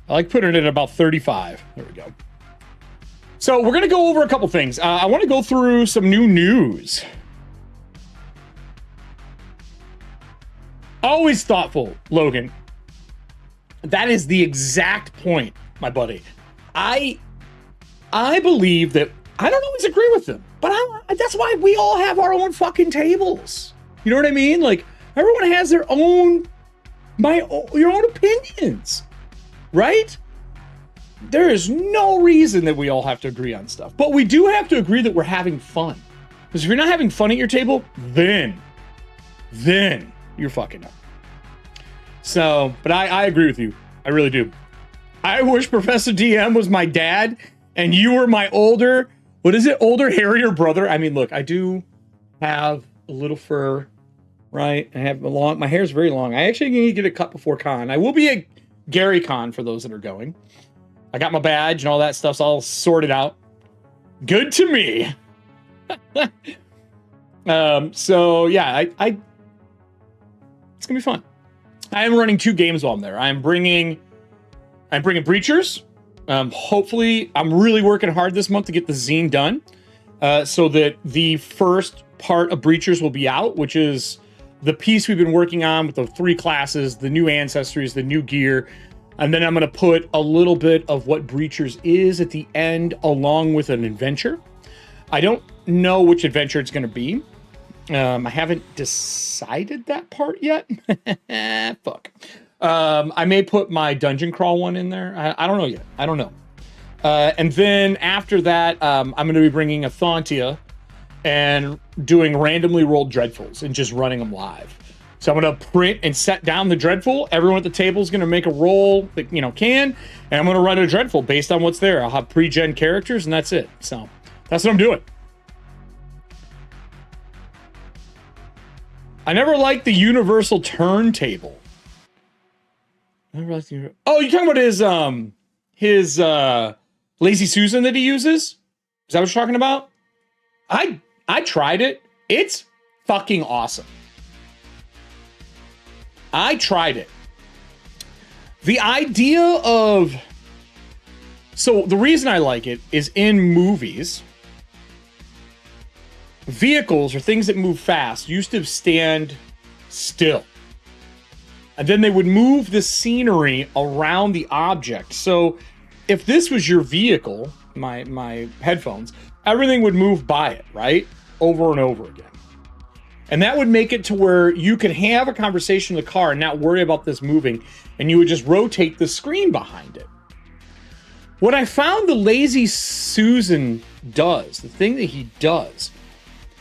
I like putting it at about 35. There we go. So we're going to go over a couple things. I want to go through some new news. Always thoughtful, Logan. That is the exact point, my buddy. I believe that I don't always agree with them, but that's why we all have our own fucking tables. You know what I mean? Like, everyone has their own, your own opinions, right? There is no reason that we all have to agree on stuff, but we do have to agree that we're having fun. Because if you're not having fun at your table, then you're fucking up. So, but I agree with you. I really do. I wish Professor DM was my dad and you were my older hairier brother. I mean, look, I do have a little fur, right? I have my hair's very long. I actually need to get it cut before con. I will be a Gary Con for those that are going. I got my badge and all that stuff's all sorted out. Good to me. So yeah, it's gonna be fun. I am running 2 games while I'm there. I'm bringing Breachers. Hopefully, I'm really working hard this month to get the zine done, so that the first part of Breachers will be out, which is the piece we've been working on with the 3 classes, the new ancestries, the new gear, and then I'm going to put a little bit of what Breachers is at the end, along with an adventure. I don't know which adventure it's going to be. I haven't decided that part yet. Fuck. I may put my dungeon crawl one in there. I don't know yet. I don't know. And then after that, I'm going to be bringing ETHAUNTIA and doing randomly rolled dreadfuls and just running them live. So I'm going to print and set down the dreadful. Everyone at the table is going to make a roll that, can, and I'm going to run a dreadful based on what's there. I'll have pre-gen characters, and that's it. So that's what I'm doing. I never liked the universal turntable. Oh, you're talking about his Lazy Susan that he uses? Is that what you're talking about? I tried it. It's fucking awesome. I tried it. The idea of... So the reason I like it is in movies, vehicles or things that move fast used to stand still. And then they would move the scenery around the object. So if this was your vehicle, my headphones, everything would move by it, right? Over and over again. And that would make it to where you could have a conversation in the car and not worry about this moving, and you would just rotate the screen behind it. What I found the Lazy Susan does, the thing that he does,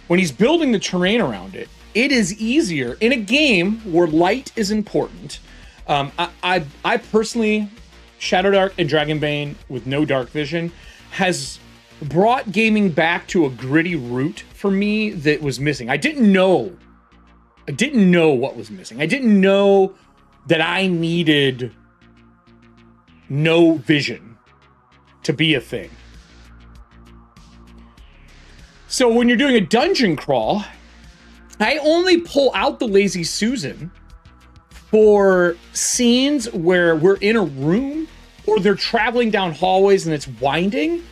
when he's building the terrain around it, it is easier in a game where light is important. I personally, Shadowdark and Dragonbane with no dark vision has brought gaming back to a gritty root for me that was missing. I didn't know what was missing. I didn't know that I needed no vision to be a thing. So when you're doing a dungeon crawl, I only pull out the Lazy Susan for scenes where we're in a room or they're traveling down hallways and it's winding.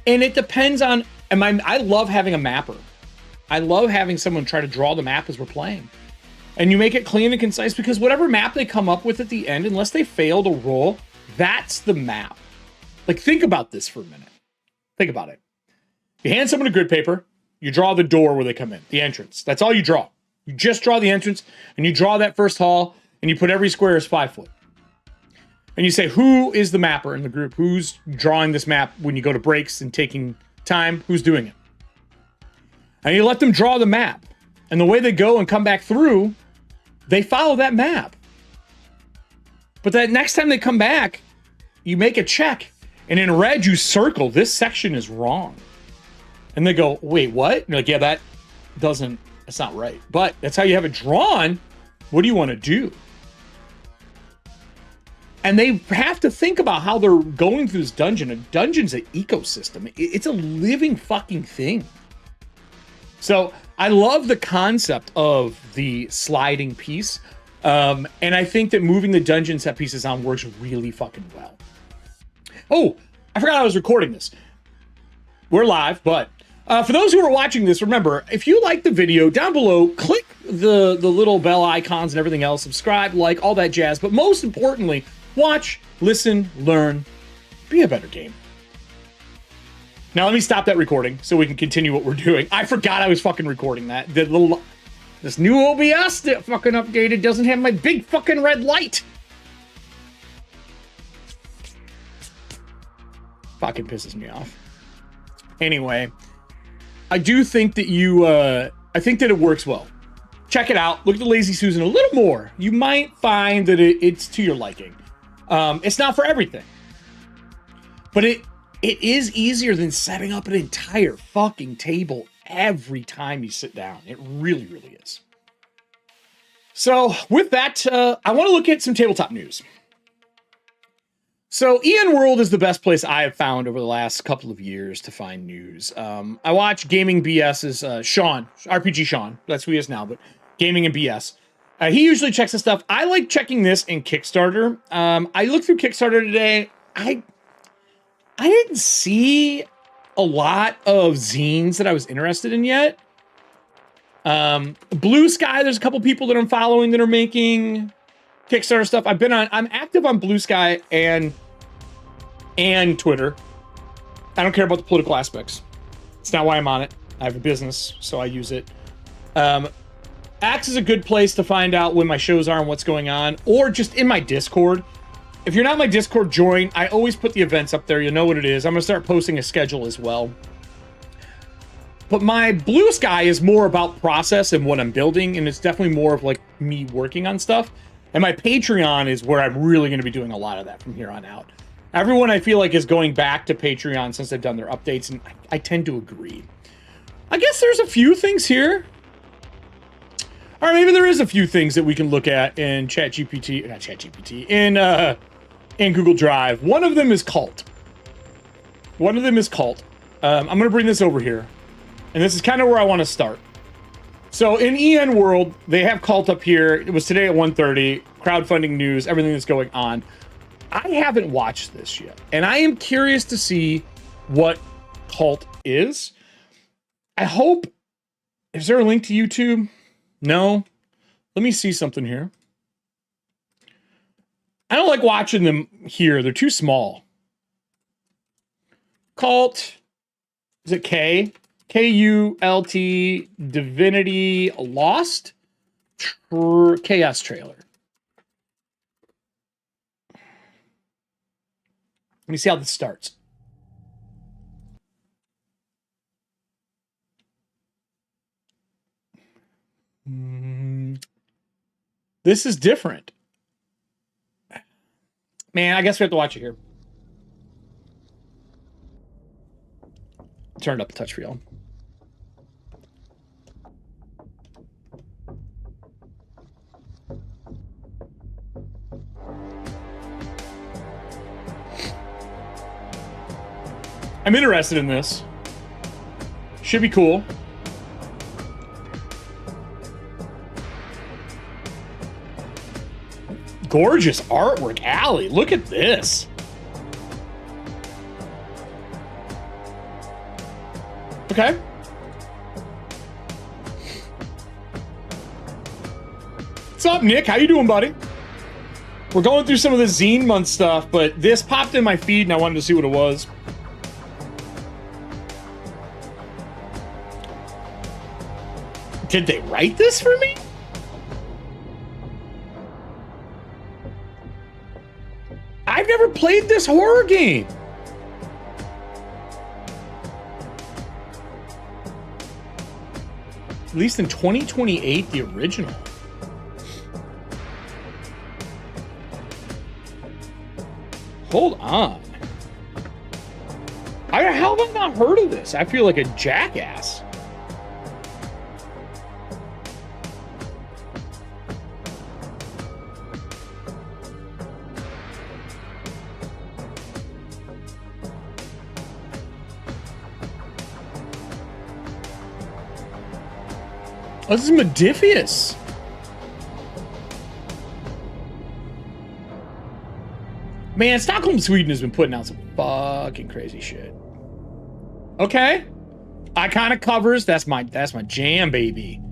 And it depends on, I love having a mapper. I love having someone try to draw the map as we're playing. And you make it clean and concise because whatever map they come up with at the end, unless they fail to roll, that's the map. Like, think about this for a minute. Think about it. You hand someone a grid paper, you draw the door where they come in, the entrance. That's all you draw. You just draw the entrance, and you draw that first hall, and you put every square as 5 foot. And you say, who is the mapper in the group? Who's drawing this map when you go to breaks and taking time? Who's doing it? And you let them draw the map. And the way they go and come back through, they follow that map. But that next time they come back, you make a check. And in red, you circle, this section is wrong. And they go, wait, what? And you're like, yeah, that's not right. But that's how you have it drawn. What do you want to do? And they have to think about how they're going through this dungeon. A dungeon's an ecosystem. It's a living fucking thing. So I love the concept of the sliding piece. And I think that moving the dungeon set pieces on works really fucking well. Oh, I forgot I was recording this. We're live, but for those who are watching this, remember, if you like the video, down below, click the little bell icons and everything else, subscribe, like, all that jazz. But most importantly, watch, listen, learn, be a better game. Now let me stop that recording so we can continue what we're doing. I forgot I was fucking recording that. This new OBS that fucking updated doesn't have my big fucking red light. Fucking pisses me off. Anyway, I do think that I think that it works well. Check it out. Look at the Lazy Susan a little more. You might find that it's to your liking. It's not for everything. But it is easier than setting up an entire fucking table every time you sit down. It really, really is. So with that, I want to look at some tabletop news. So EN World is the best place I have found over the last couple of years to find news. I watch Gaming BS's Sean, RPG Sean. That's who he is now, but Gaming and BS. He usually checks the stuff. I like checking this in Kickstarter. I looked through Kickstarter today. I didn't see a lot of zines that I was interested in yet. Blue Sky, there's a couple people that I'm following that are making Kickstarter stuff. I'm active on Blue Sky and Twitter. I don't care about the political aspects. It's not why I'm on it. I have a business, so I use it. Axe is a good place to find out when my shows are and what's going on, or just in my Discord. If you're not in my Discord, join. I always put the events up there. You know what it is. I'm going to start posting a schedule as well. But my Blue Sky is more about process and what I'm building, and it's definitely more of like me working on stuff. And my Patreon is where I'm really going to be doing a lot of that from here on out. Everyone I feel like is going back to Patreon since they've done their updates, and I tend to agree. I guess there's a few things here. Or maybe there is a few things that we can look at in in Google Drive. One of them is Cult. I'm going to bring this over here. And this is kind of where I want to start. So in EN World, they have Cult up here. It was today at 1:30. Crowdfunding news, everything that's going on. I haven't watched this yet. And I am curious to see what Cult is. I hope... Is there a link to YouTube? No? Let me see something here. I don't like watching them here. They're too small. Cult. Is it K? K-U-L-T. Divinity Lost? Chaos trailer. Let me see how this starts. This is different. Man, I guess we have to watch it here. Turn it up a touch for y'all. I'm interested in this. Should be cool. Gorgeous artwork, Allie. Look at this. Okay. What's up, Nick? How you doing, buddy? We're going through some of the Zine Month stuff, but this popped in my feed and I wanted to see what it was. Did they write this for me? I've never played this horror game. At least in 2028, the original. Hold on. How have I not heard of this? I feel like a jackass. Oh, this is Modifius. Man, Stockholm, Sweden has been putting out some fucking crazy shit. Okay. Iconic covers, that's my jam, baby.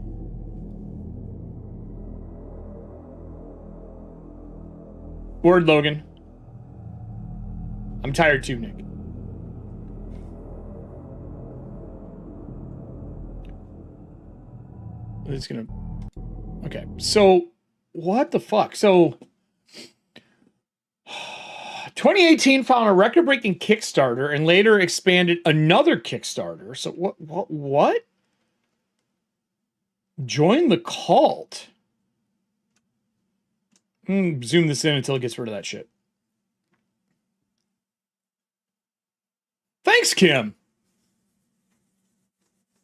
Word, Logan. I'm tired too, Nick. It's gonna... Okay, so... What the fuck? So... 2018 found a record-breaking Kickstarter and later expanded another Kickstarter. So what? Join the cult. Zoom this in until it gets rid of that shit. Thanks, Kim.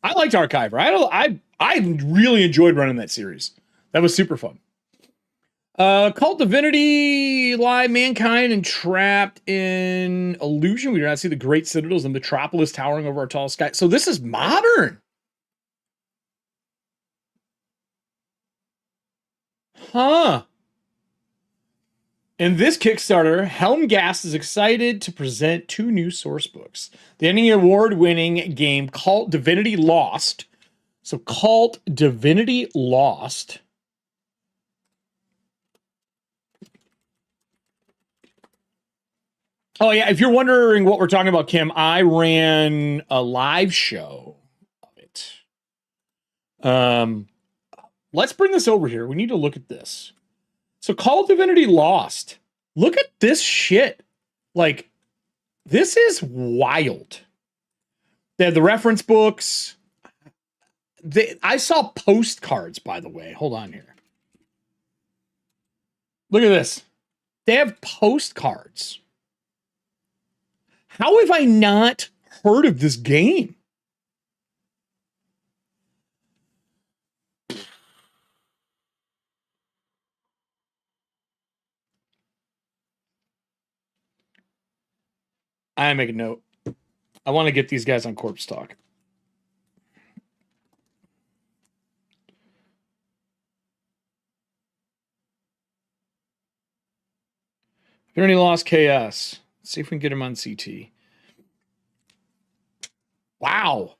I liked Archiver. I really enjoyed running that series. That was super fun. Cult Divinity, Lie, Mankind, and Trapped in Illusion. We do not see the Great Citadels and Metropolis towering over our tall sky. So this is modern. Huh. In this Kickstarter, Helmgast is excited to present 2 new source books. The Emmy Award-winning game Cult Divinity Lost. So Cult Divinity Lost. Oh, yeah, if you're wondering what we're talking about, Kim, I ran a live show of it. Let's bring this over here. We need to look at this. So Call of Divinity Lost. Look at this shit. Like, this is wild. They have the reference books. I saw postcards, by the way. Hold on here. Look at this. They have postcards. How have I not heard of this game? I make a note. I want to get these guys on Corpse Talk. Divinity Lost KS. Let's see if we can get him on CT. Wow.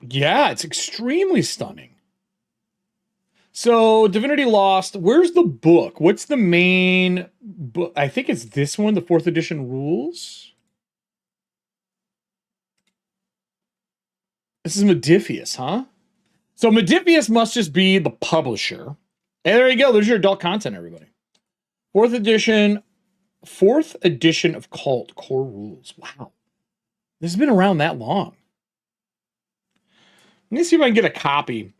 Yeah, it's extremely stunning. So, Divinity Lost, where's the book? What's the main book? I think it's this one, the 4th edition rules. This is Modifius, huh? So, Modifius must just be the publisher. And there you go. There's your adult content, everybody. 4th edition of Cult Core Rules. Wow. This has been around that long. Let me see if I can get a copy.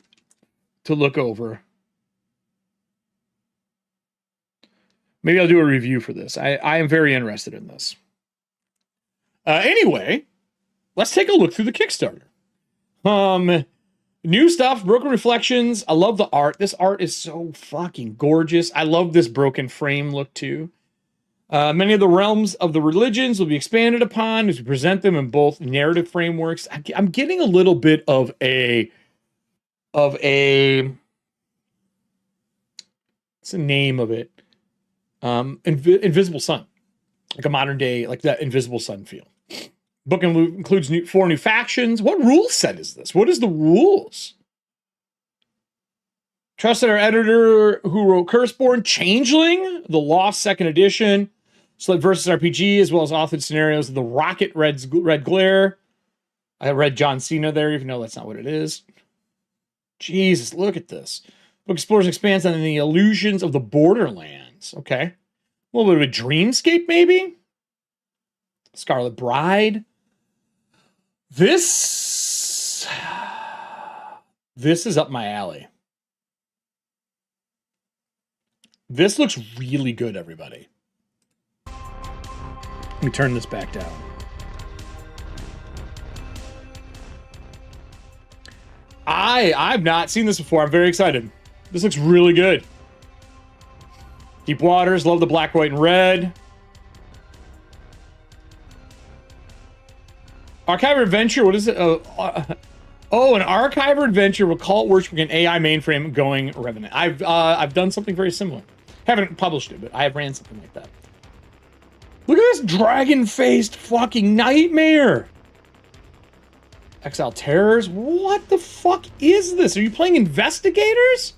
to look over. Maybe I'll do a review for this. I am very interested in this. Anyway, let's take a look through the Kickstarter. New stuff, Broken Reflections. I love the art. This art is so fucking gorgeous. I love this broken frame look too. Many of the realms of the religions will be expanded upon as we present them in both narrative frameworks. I'm getting a little bit of a what's the name of it? Invisible Sun, like a modern day, like that Invisible Sun feel. Book includes 4 new factions. What rule set is this? What is the rules? Trusted our editor who wrote Curseborn, Changeling, The Lost 2nd Edition, Slip versus RPG, as well as authored scenarios of The Rocket Red Glare. I read John Cena there, even though that's not what it is. Jesus, look at this. Book explores and expands on the illusions of the Borderlands. Okay. A little bit of a dreamscape, maybe? Scarlet Bride. This is up my alley. This looks really good, everybody. Let me turn this back down. I've not seen this before. I'm very excited. This looks really good. Deep Waters, love the black, white, and red. Archiver Adventure, what is it? Oh, an Archiver Adventure with cult worshiping an AI mainframe going Revenant. I've done something very similar. Haven't published it, but I have ran something like that. Look at this dragon-faced fucking nightmare. Exile Terrors? What the fuck is this? Are you playing Investigators?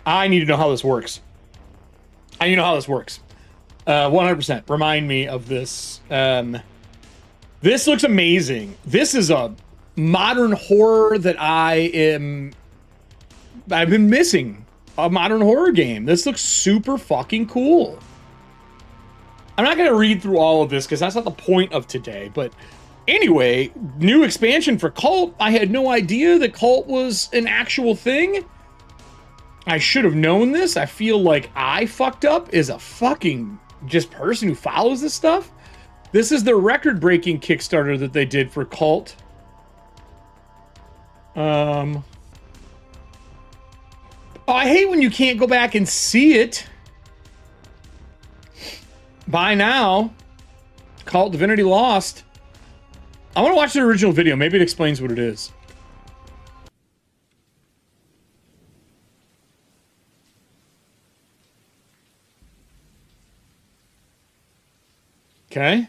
I need to know how this works. I need to know how this works. 100%. Remind me of this. This looks amazing. This is a modern horror that I've been missing. A modern horror game. This looks super fucking cool. I'm not going to read through all of this because that's not the point of today. But anyway, new expansion for Cult. I had no idea that Cult was an actual thing. I should have known this. I feel like I fucked up as a fucking just person who follows this stuff. This is the record-breaking Kickstarter that they did for Cult. Oh, I hate when you can't go back and see it. Buy now. Cult Divinity Lost. I want to watch the original video. Maybe it explains what it is. Okay.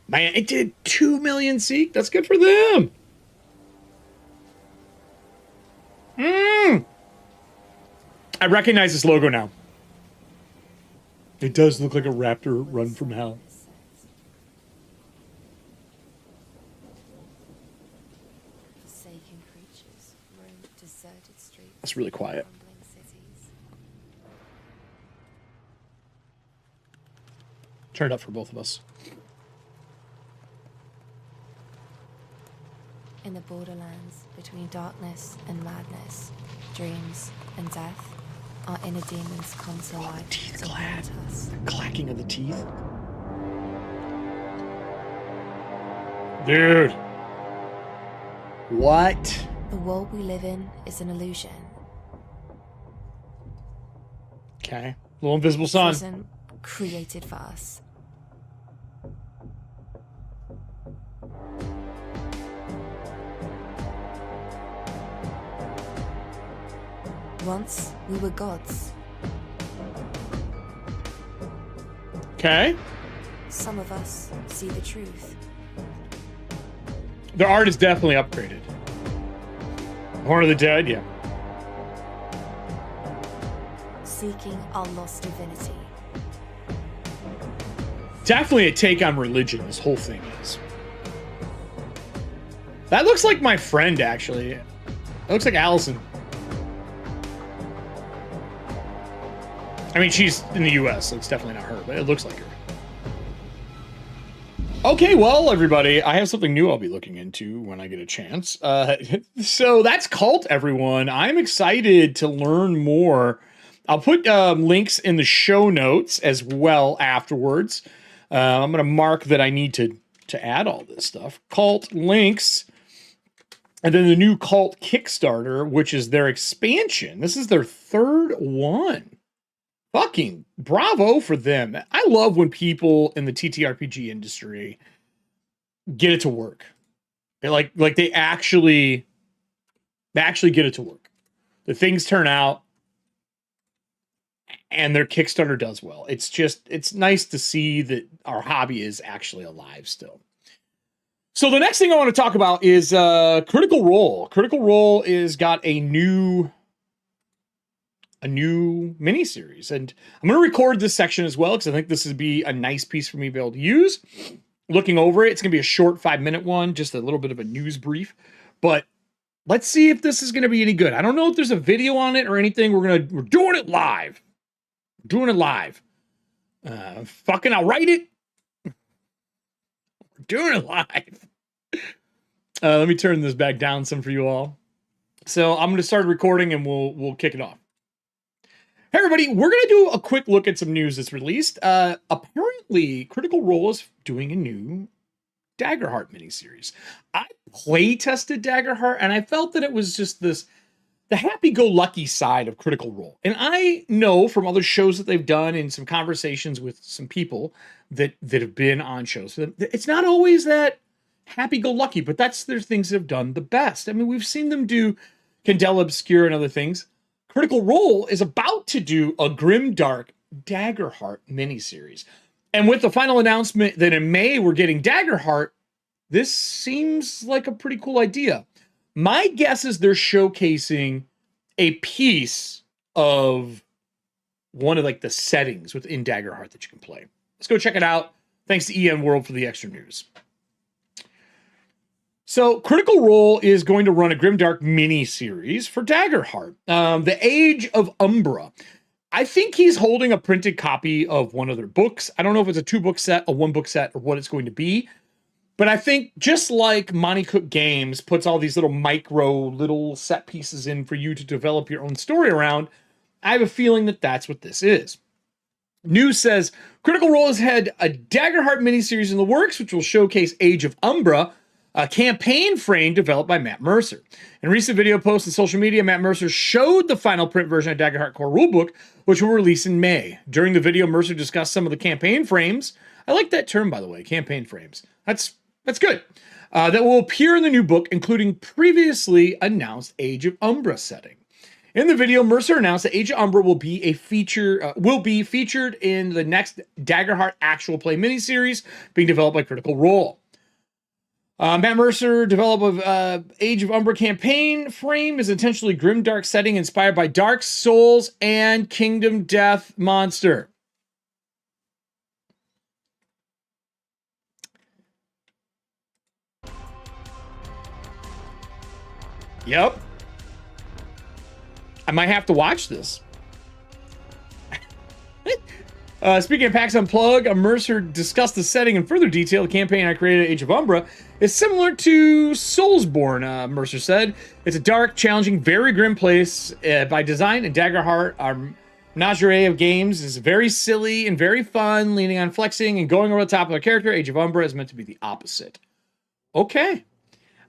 Man, it did 2 million seek. That's good for them. I recognize this logo now. It does look like a raptor run from hell. Forsaken creatures roam deserted streets. That's really quiet. Turn it up for both of us. In the borderlands between darkness and madness, dreams and death, our inner demons come to life to haunt us. The clacking of the teeth. Dude. What? The world we live in is an illusion. Okay. Little invisible sun. Prison created for us. Once we were gods. Okay. Some of us see the truth. Their art is definitely upgraded. Horn of the Dead, yeah. Seeking our lost divinity. Definitely a take on religion, this whole thing is. That looks like my friend, actually. That looks like Allison. I mean, she's in the US, so it's definitely not her, but it looks like her. Okay, well, everybody, I have something new I'll be looking into when I get a chance. So that's Cult, everyone. I'm excited to learn more. I'll put links in the show notes as well afterwards. I'm going to mark that I need to add all this stuff. Cult links. And then the new Cult Kickstarter, which is their expansion. This is their third one. Fucking bravo for them. I love when people in the TTRPG industry get it to work. They actually get it to work. The things turn out and their Kickstarter does well. It's nice to see that our hobby is actually alive still. So the next thing I want to talk about is Critical Role. Critical Role is got a new miniseries, and I'm going to record this section as well because I think this would be a nice piece for me to be able to use. Looking over it, it's going to be a short 5-minute one, just a little bit of a news brief, but let's see if this is going to be any good. I don't know if there's a video on it or anything. We're doing it live. Fucking, I'll write it. We're doing it live. Let me turn this back down some for you all. So I'm going to start recording and we'll kick it off. Hey everybody, we're going to do a quick look at some news that's released. Apparently, Critical Role is doing a new Daggerheart miniseries. I play tested Daggerheart, and I felt that it was just the happy-go-lucky side of Critical Role. And I know from other shows that they've done and some conversations with some people that have been on shows, it's not always that happy-go-lucky, but that's their things that have done the best. I mean, we've seen them do Candela Obscura and other things. Critical Role is about to do a grimdark Daggerheart miniseries. And with the final announcement that in May we're getting Daggerheart, this seems like a pretty cool idea. My guess is they're showcasing a piece of one of the settings within Daggerheart that you can play. Let's go check it out. Thanks to EN World for the extra news. So, Critical Role is going to run a grimdark mini-series for Daggerheart. The Age of Umbra. I think he's holding a printed copy of one of their books. I don't know if it's a 2-book set, a 1-book set, or what it's going to be. But I think just like Monty Cook Games puts all these little set pieces in for you to develop your own story around, I have a feeling that that's what this is. News says, Critical Role has had a Daggerheart miniseries in the works, which will showcase Age of Umbra, a campaign frame developed by Matt Mercer. In a recent video post on social media, Matt Mercer showed the final print version of Daggerheart Core Rulebook, which will release in May. During the video, Mercer discussed some of the campaign frames. I like that term, by the way, campaign frames. That's good. That will appear in the new book, including previously announced Age of Umbra setting. In the video, Mercer announced that Age of Umbra will be featured in the next Daggerheart actual play miniseries being developed by Critical Role. Matt Mercer developed a Age of Umbra campaign frame is intentionally grimdark setting inspired by Dark Souls and Kingdom Death Monster. Yep. I might have to watch this. Speaking of PAX Unplugged, Mercer discussed the setting in further detail. The campaign I created, Age of Umbra, is similar to Soulsborne, Mercer said. It's a dark, challenging, very grim place by design, and Daggerheart, our menagerie of games, is very silly and very fun, leaning on flexing and going over the top of a character. Age of Umbra is meant to be the opposite. Okay.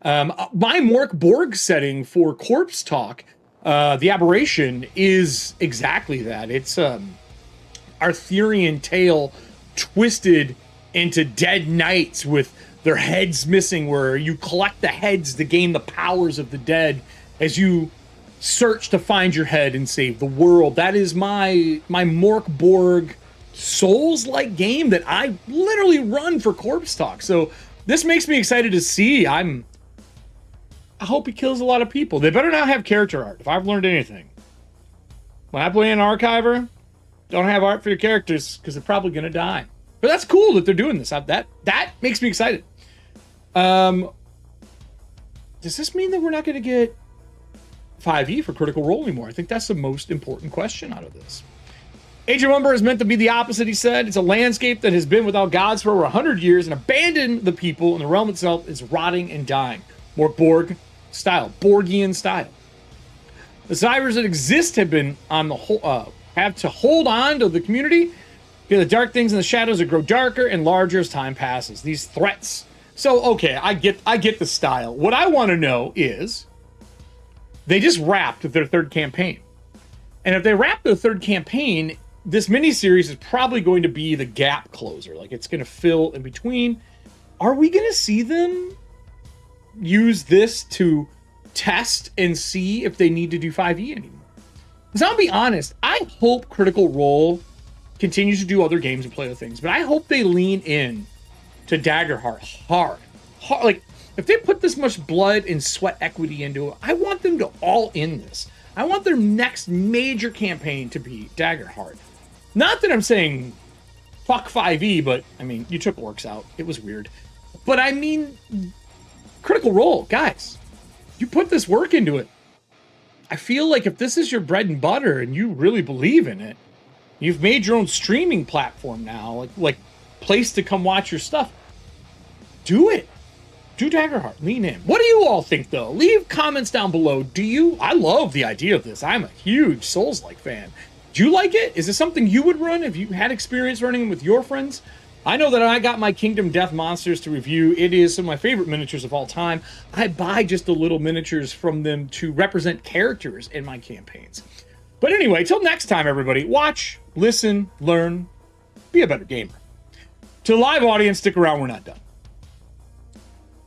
My Mork Borg setting for Corpse Talk, the Aberration, is exactly that. It's Arthurian tale twisted into dead knights with their heads missing, where you collect the heads to gain the powers of the dead as you search to find your head and save the world. That is my Mork Borg Souls-like game that I literally run for Corpse Talk. So this makes me excited to see. I hope he kills a lot of people. They better not have character art, if I've learned anything. When I play an Archiver, don't have art for your characters, because they're probably going to die. But that's cool that they're doing this. That makes me excited. Does this mean that we're not going to get 5e for Critical Role anymore? I think that's the most important question out of this. Age of Umber is meant to be the opposite, he said. It's a landscape that has been without gods for over 100 years and abandoned the people, and the realm itself is rotting and dying. More Borg style, Borgian style. The survivors that exist have been on the whole, have to hold on to the community because the dark things in the shadows that grow darker and larger as time passes. These threats. So, okay, I get the style. What I want to know is they just wrapped their third campaign. And if they wrap their third campaign, this miniseries is probably going to be the gap closer. Like, it's going to fill in between. Are we going to see them use this to test and see if they need to do 5e anymore? Because I'll be honest, I hope Critical Role continues to do other games and play other things, but I hope they lean in to Daggerheart hard. Like, if they put this much blood and sweat equity into it, I want them to all in this. I want their next major campaign to be Daggerheart. Not that I'm saying fuck 5e, but I mean, you took orcs out. It was weird. But I mean, Critical Role, guys, you put this work into it. I feel like if this is your bread and butter and you really believe in it, you've made your own streaming platform now, like place to come watch your stuff. Do it. Do Daggerheart. Lean in. What do you all think, though? Leave comments down below. I love the idea of this. I'm a huge Souls-like fan. Do you like it? Is it something you would run if you had experience running them with your friends? I know that I got my Kingdom Death Monsters to review. It is some of my favorite miniatures of all time. I buy just the little miniatures from them to represent characters in my campaigns. But anyway, till next time, everybody, watch, listen, learn, be a better gamer. To the live audience, stick around. We're not done.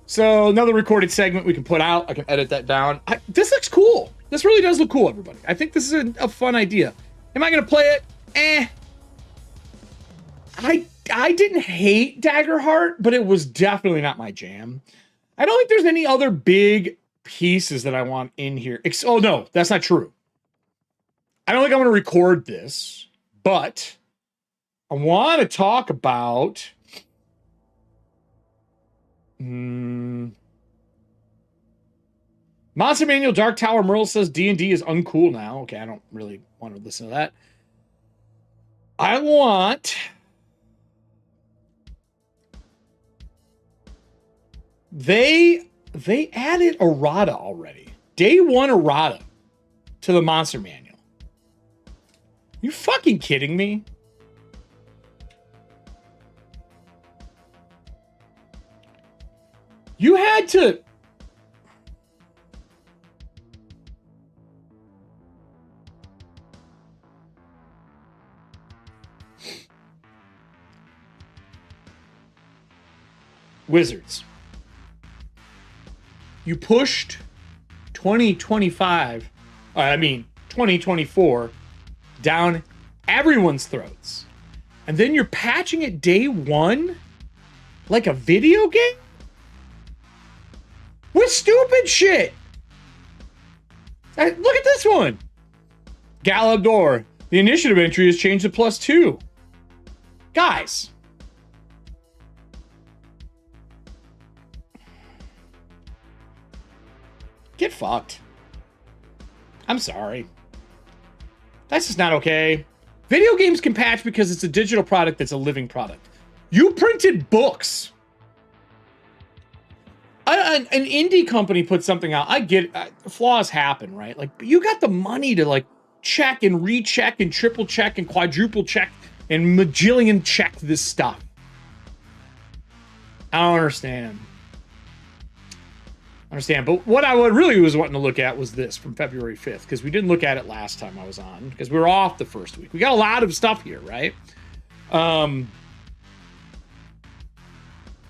So another recorded segment we can put out. I can edit that down. This looks cool. This really does look cool, everybody. I think this is a fun idea. Am I going to play it? I didn't hate Daggerheart, but it was definitely not my jam. I don't think there's any other big pieces that I want in here. Oh, no, that's not true. I don't think I'm going to record this, but I want to talk about... Monster Manual Dark Tower Merle says D&D is uncool now. Okay, I don't really want to listen to that. I want... They added errata already. Day 1 errata to the Monster Manual. You fucking kidding me? You had to... Wizards. You pushed 2024 down everyone's throats. And then you're patching it day 1 like a video game? With stupid shit. Look at this one. Galabdor. The initiative entry has changed to +2. Guys. Get fucked. I'm sorry. That's just not okay. Video games can patch because it's a digital product that's a living product. You printed books. An indie company put something out. I get it. Flaws happen, right? Like, but you got the money to like check and recheck and triple check and quadruple check and majillion check this stuff. I don't understand. But what I really was wanting to look at was this from February 5th, because we didn't look at it last time I was on, because we were off the first week. We got a lot of stuff here, right? But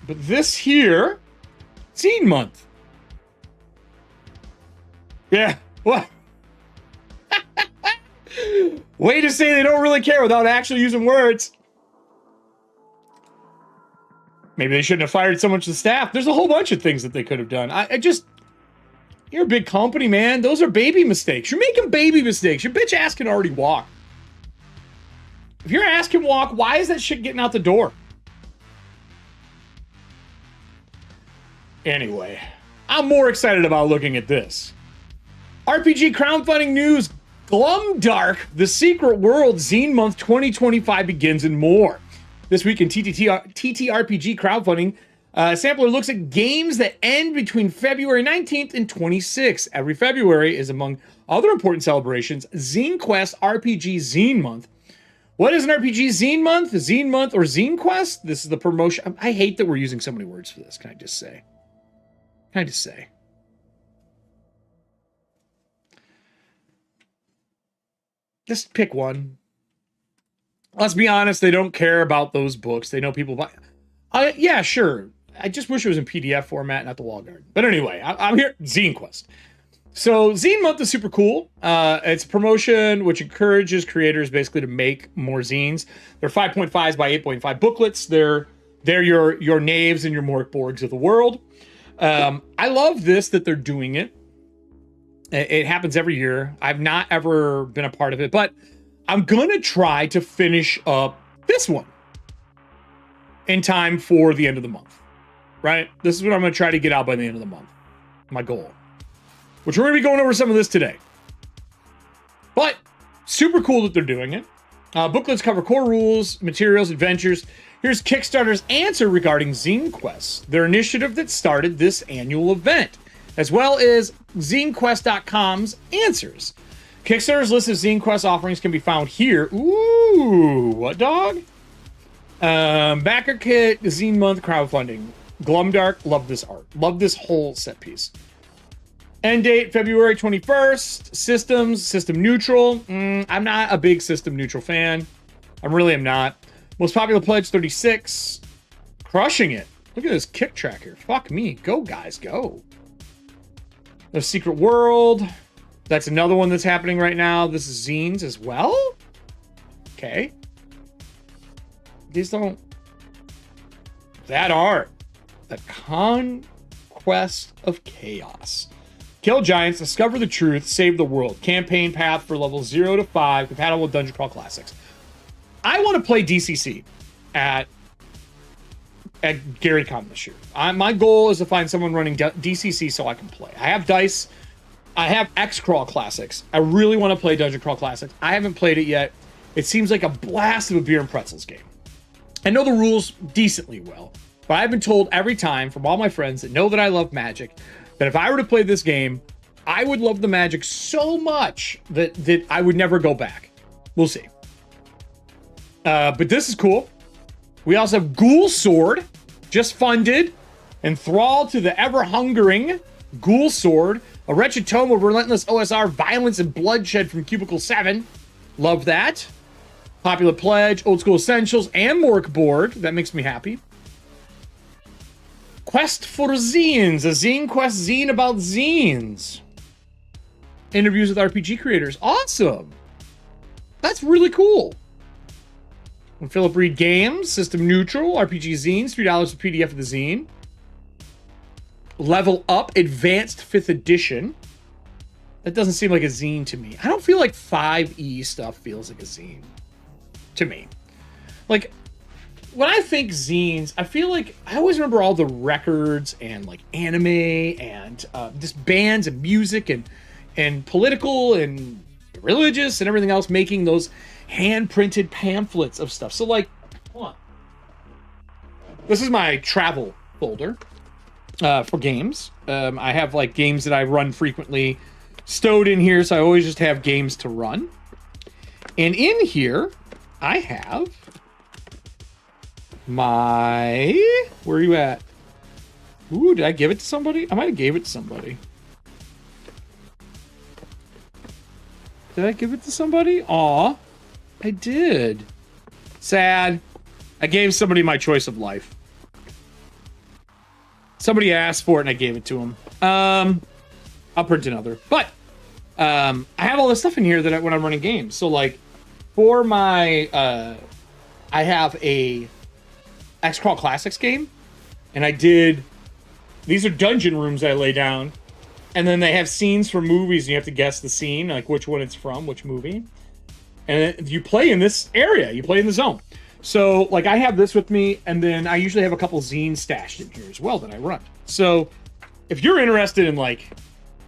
this here, Scene Month. Yeah, what? Way to say they don't really care without actually using words. Maybe they shouldn't have fired so much of the staff. There's a whole bunch of things that they could have done. You're a big company, man. Those are baby mistakes. You're making baby mistakes. Your bitch ass can already walk. If your ass can walk, why is that shit getting out the door? Anyway, I'm more excited about looking at this. RPG crowdfunding news Glumdark, The Secret World Zine Month 2025 begins and more. This week in TTRPG crowdfunding, Sampler looks at games that end between February 19th and 26th. Every February is, among other important celebrations, Zine Quest RPG Zine Month. What is an RPG Zine Month? Zine Month or Zine Quest? This is the promotion. I hate that we're using so many words for this. Can I just say? Just pick one. Let's be honest, they don't care about those books. They know people buy. Yeah, sure. I just wish it was in PDF format, not the wall garden. But anyway, I'm here. Zine Quest. So Zine Month is super cool. It's a promotion which encourages creators basically to make more zines. They're 5.5s by 8.5 booklets. They're your Knaves and your Morkborgs of the world. I love this that they're doing it. It happens every year. I've not ever been a part of it, but I'm going to try to finish up this one in time for the end of the month, right? This is what I'm going to try to get out by the end of the month. My goal, which we're going to be going over some of this today. But super cool that they're doing it. Booklets cover core rules, materials, adventures. Here's Kickstarter's answer regarding Zine Quest, their initiative that started this annual event, as well as ZineQuest.com's answers. Kickstarter's list of Zine Quest offerings can be found here. Ooh, what dog? Backer kit, Zine Month crowdfunding. Glumdark, love this art. Love this whole set piece. End date, February 21st. Systems, system neutral. I'm not a big system neutral fan. I really am not. Most popular pledge, 36. Crushing it. Look at this kick track here. Fuck me. Go, guys, go. The Secret World. That's another one that's happening right now. This is zines as well. Okay. These don't... That art. The Conquest of Chaos. Kill giants, discover the truth, save the world. Campaign path for levels 0 to 5, compatible with Dungeon Crawl Classics. I want to play DCC at GaryCon this year. My goal is to find someone running DCC so I can play. I have dice. I have X-Crawl Classics. I really want to play Dungeon Crawl Classics. I haven't played it yet. It seems like a blast of a beer and pretzels game. I know the rules decently well, but I've been told every time from all my friends that know that I love Magic that if I were to play this game, I would love the Magic so much that I would never go back. We'll see. But this is cool. We also have Ghoul Sword, just funded. Enthralled to the ever-hungering Ghoul Sword. A wretched tome of relentless OSR violence and bloodshed from Cubicle 7. Love that. Popular pledge, old school essentials, and Morkborg. That makes me happy. Quest for Zines, a Zine Quest zine about zines. Interviews with RPG creators. Awesome. That's really cool. From Philip Reed Games, system neutral, RPG zines, $3 for PDF of the zine. Level Up Advanced 5th Edition. That doesn't seem like a zine to me. I don't feel like 5e stuff feels like a zine to me. Like, when I think zines, I feel like I always remember all the records and like anime and just bands and music and political and religious and everything else making those hand-printed pamphlets of stuff. So like, hold on. This is my travel folder for games. I have like games that I run frequently stowed in here, so I always just have games to run. And in here, I have my... Where are you at? Ooh, did I give it to somebody? I might have gave it to somebody. Did I give it to somebody? Aw, I did. Sad. I gave somebody my choice of life. Somebody asked for it and I gave it to them. I'll print another. But I have all this stuff in here that when I'm running games. So like for my I have a X-Crawl Classics game, and I did, these are dungeon rooms I lay down, and then they have scenes from movies and you have to guess the scene, like which one it's from, which movie. And you play in this area, you play in the zone. So like I have this with me, and then I usually have a couple zines stashed in here as well that I run. So if you're interested in like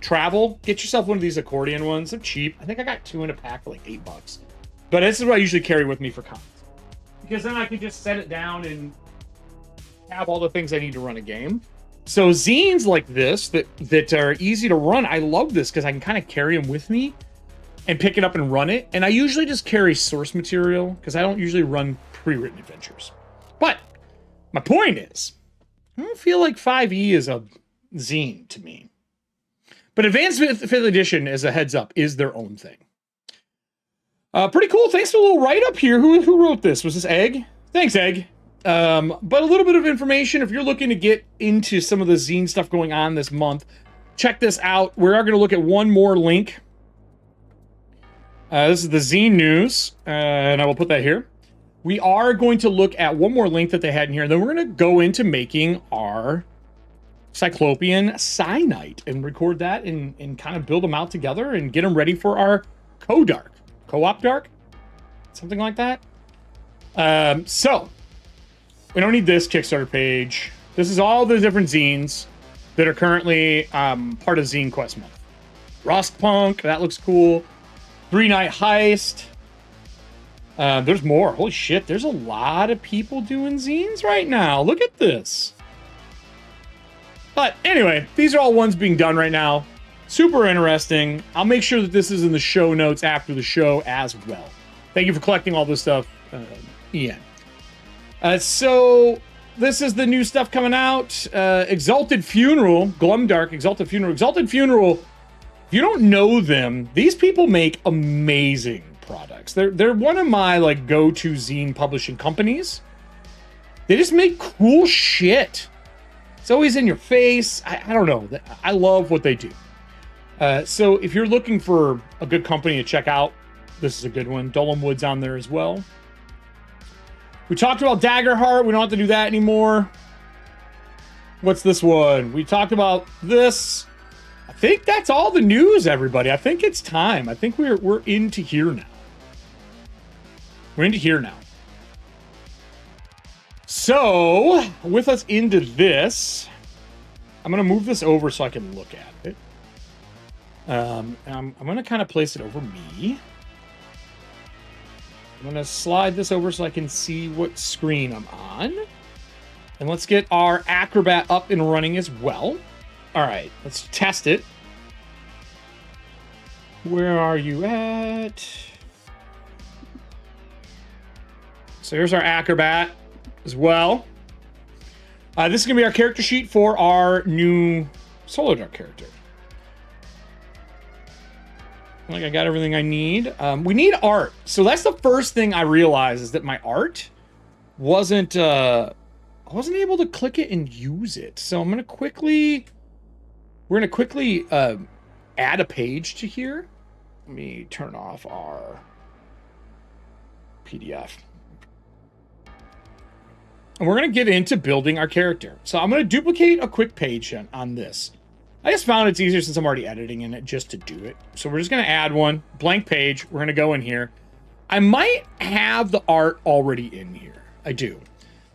travel, get yourself one of these accordion ones. They're cheap. I think I got 2 in a pack for like $8. But this is what I usually carry with me for comics. Because then I can just set it down and have all the things I need to run a game. So zines like this that are easy to run, I love this because I can kind of carry them with me and pick it up and run it. And I usually just carry source material because I don't usually run pre-written adventures. But my point is, I don't feel like 5e is a zine to me. But Advanced 5th Edition, as a heads up, is their own thing. Pretty cool. Thanks for a little write-up here. Who wrote this? Was this Egg? Thanks, Egg. But a little bit of information, if you're looking to get into some of the zine stuff going on this month, check this out. We are going to look at one more link. This is the zine news, and I will put that here. We are going to look at one more link that they had in here, and then we're going to go into making our Cyclopean Cyanite and record that and kind of build them out together and get them ready for our co-dark. Co-op dark? Something like that. So, we don't need this Kickstarter page. This is all the different zines that are currently part of Zine Quest Month. Rustpunk, that looks cool. 3-Night Heist. There's more. Holy shit, there's a lot of people doing zines right now. Look at this. But anyway, these are all ones being done right now. Super interesting. I'll make sure that this is in the show notes after the show as well. Thank you for collecting all this stuff, Ian. So this is the new stuff coming out. Exalted Funeral, Glumdark, Exalted Funeral. Exalted Funeral, if you don't know them, these people make amazing products. They're one of my like go-to zine publishing companies. They just make cool shit. It's always in your face. I don't know. I love what they do. So if you're looking for a good company to check out, this is a good one. Dullum Wood's on there as well. We talked about Daggerheart. We don't have to do that anymore. What's this one? We talked about this. I think that's all the news, everybody. I think it's time. I think we're into here now. We're into here now. So, with us into this, I'm going to move this over so I can look at it. I'm going to kind of place it over me. I'm going to slide this over so I can see what screen I'm on. And let's get our Acrobat up and running as well. All right, let's test it. Where are you at? So here's our Acrobat as well. This is going to be our character sheet for our new Solodark character. I think I got everything I need. We need art. So that's the first thing I realized is that my art wasn't... I wasn't able to click it and use it. So I'm going to quickly... We're going to quickly add a page to here. Let me turn off our PDF. And we're going to get into building our character. So I'm going to duplicate a quick page on this. I just found it's easier since I'm already editing in it just to do it. So we're just going to add one. Blank page. We're going to go in here. I might have the art already in here. I do.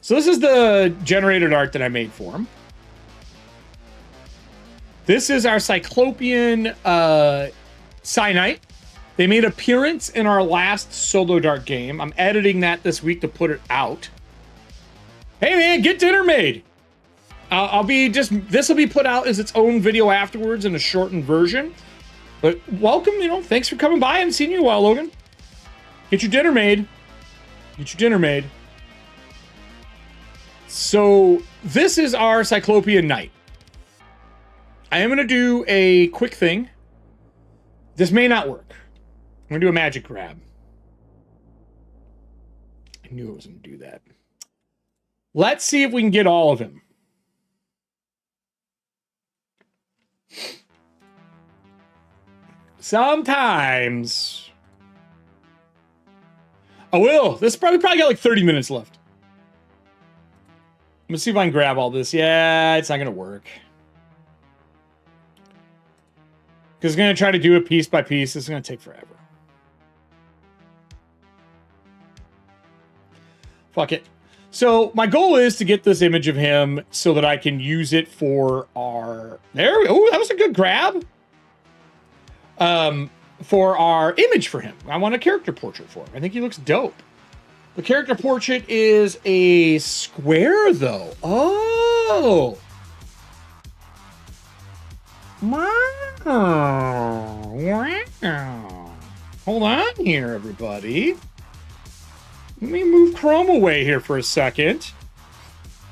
So this is the generated art that I made for him. This is our Cyclopean Cyanite. They made an appearance in our last Solodark game. I'm editing that this week to put it out. Hey man, get dinner made. This will be put out as its own video afterwards in a shortened version. But welcome, thanks for coming by. I haven't seen you in a while, Logan. Get your dinner made. Get your dinner made. So this is our Cyclopean Knight. I am going to do a quick thing. This may not work. I'm going to do a magic grab. I knew I was going to do that. Let's see if we can get all of him. Sometimes. I will. This probably got like 30 minutes left. I'm going to see if I can grab all this. Yeah, it's not going to work. Because it's going to try to do it piece by piece. It's going to take forever. Fuck it. So my goal is to get this image of him so that I can use it for our... There we go. Ooh, that was a good grab. for our image for him. I want a character portrait for him. I think he looks dope. The character portrait is a square, though. Oh. Wow. Hold on here, everybody. Let me move Chrome away here for a second.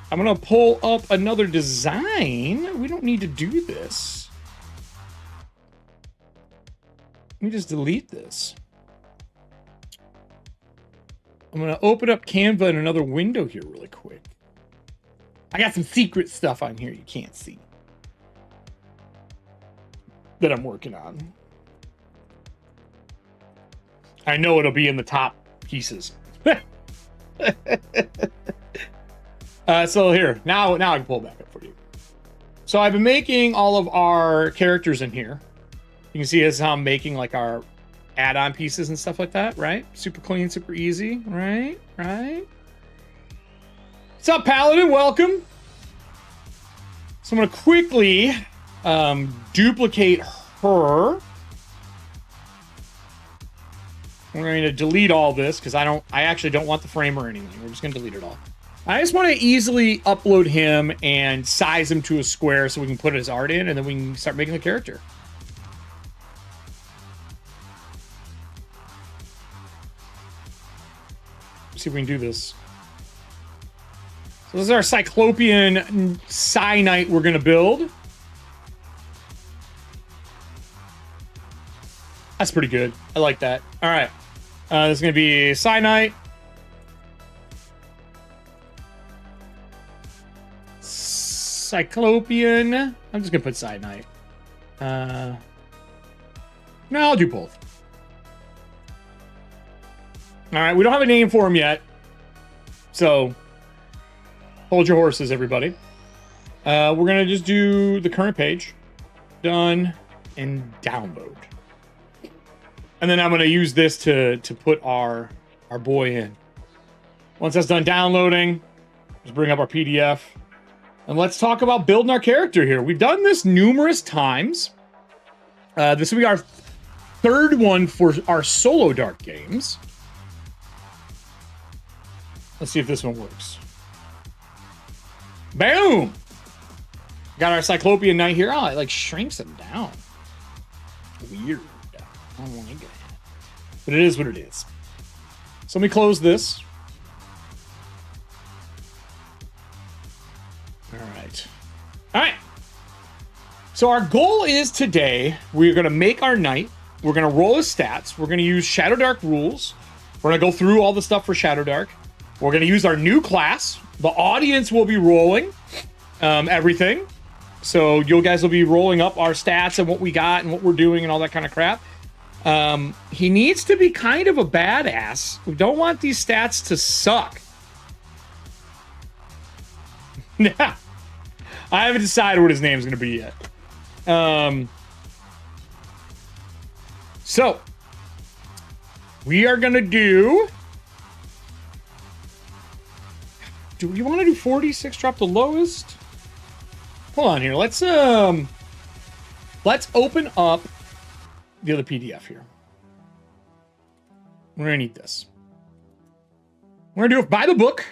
I'm going to pull up another design. We don't need to do this. Let me just delete this. I'm going to open up Canva in another window here really quick. I got some secret stuff on here you can't see that I'm working on. I know it'll be in the top pieces. So here, now I can pull it back up for you. So I've been making all of our characters in here. You can see this is how I'm making like our add-on pieces and stuff like that, right? Super clean, super easy, right? Right? What's up, Paladin? Welcome. So I'm going to quickly duplicate her. We're going to delete all this because I actually don't want the frame or anything. We're just going to delete it all. I just want to easily upload him and size him to a square so we can put his art in and then we can start making the character. Let's see if we can do this. So this is our Cyclopean Psy Knight we're going to build. That's pretty good. I like that. All right. This is going to be Psy Knight. Cyclopean. I'm just going to put Psy Knight. No, I'll do both. All right. We don't have a name for him yet. So hold your horses, everybody. We're going to just do the current page. Done. And download. And then I'm going to use this to put our boy in. Once that's done downloading, just bring up our PDF. And let's talk about building our character here. We've done this numerous times. This will be our third one for our Solodark games. Let's see if this one works. Boom! Got our Cyclopean Knight here. Oh, it like shrinks him down. Weird. I don't want to get it. But it is what it is. So let me close this. All right. So our goal is today, we're going to make our knight. We're going to roll his stats. We're going to use Shadowdark rules. We're going to go through all the stuff for Shadowdark. We're going to use our new class. The audience will be rolling everything. So you guys will be rolling up our stats and what we got and what we're doing and all that kind of crap. He needs to be kind of a badass. We don't want these stats to suck. Yeah. I haven't decided what his name's going to be yet. So we are going to do we want to do 46 drop the lowest? Hold on here. Let's open up the other PDF here. We're going to need this. We're going to do it by the book.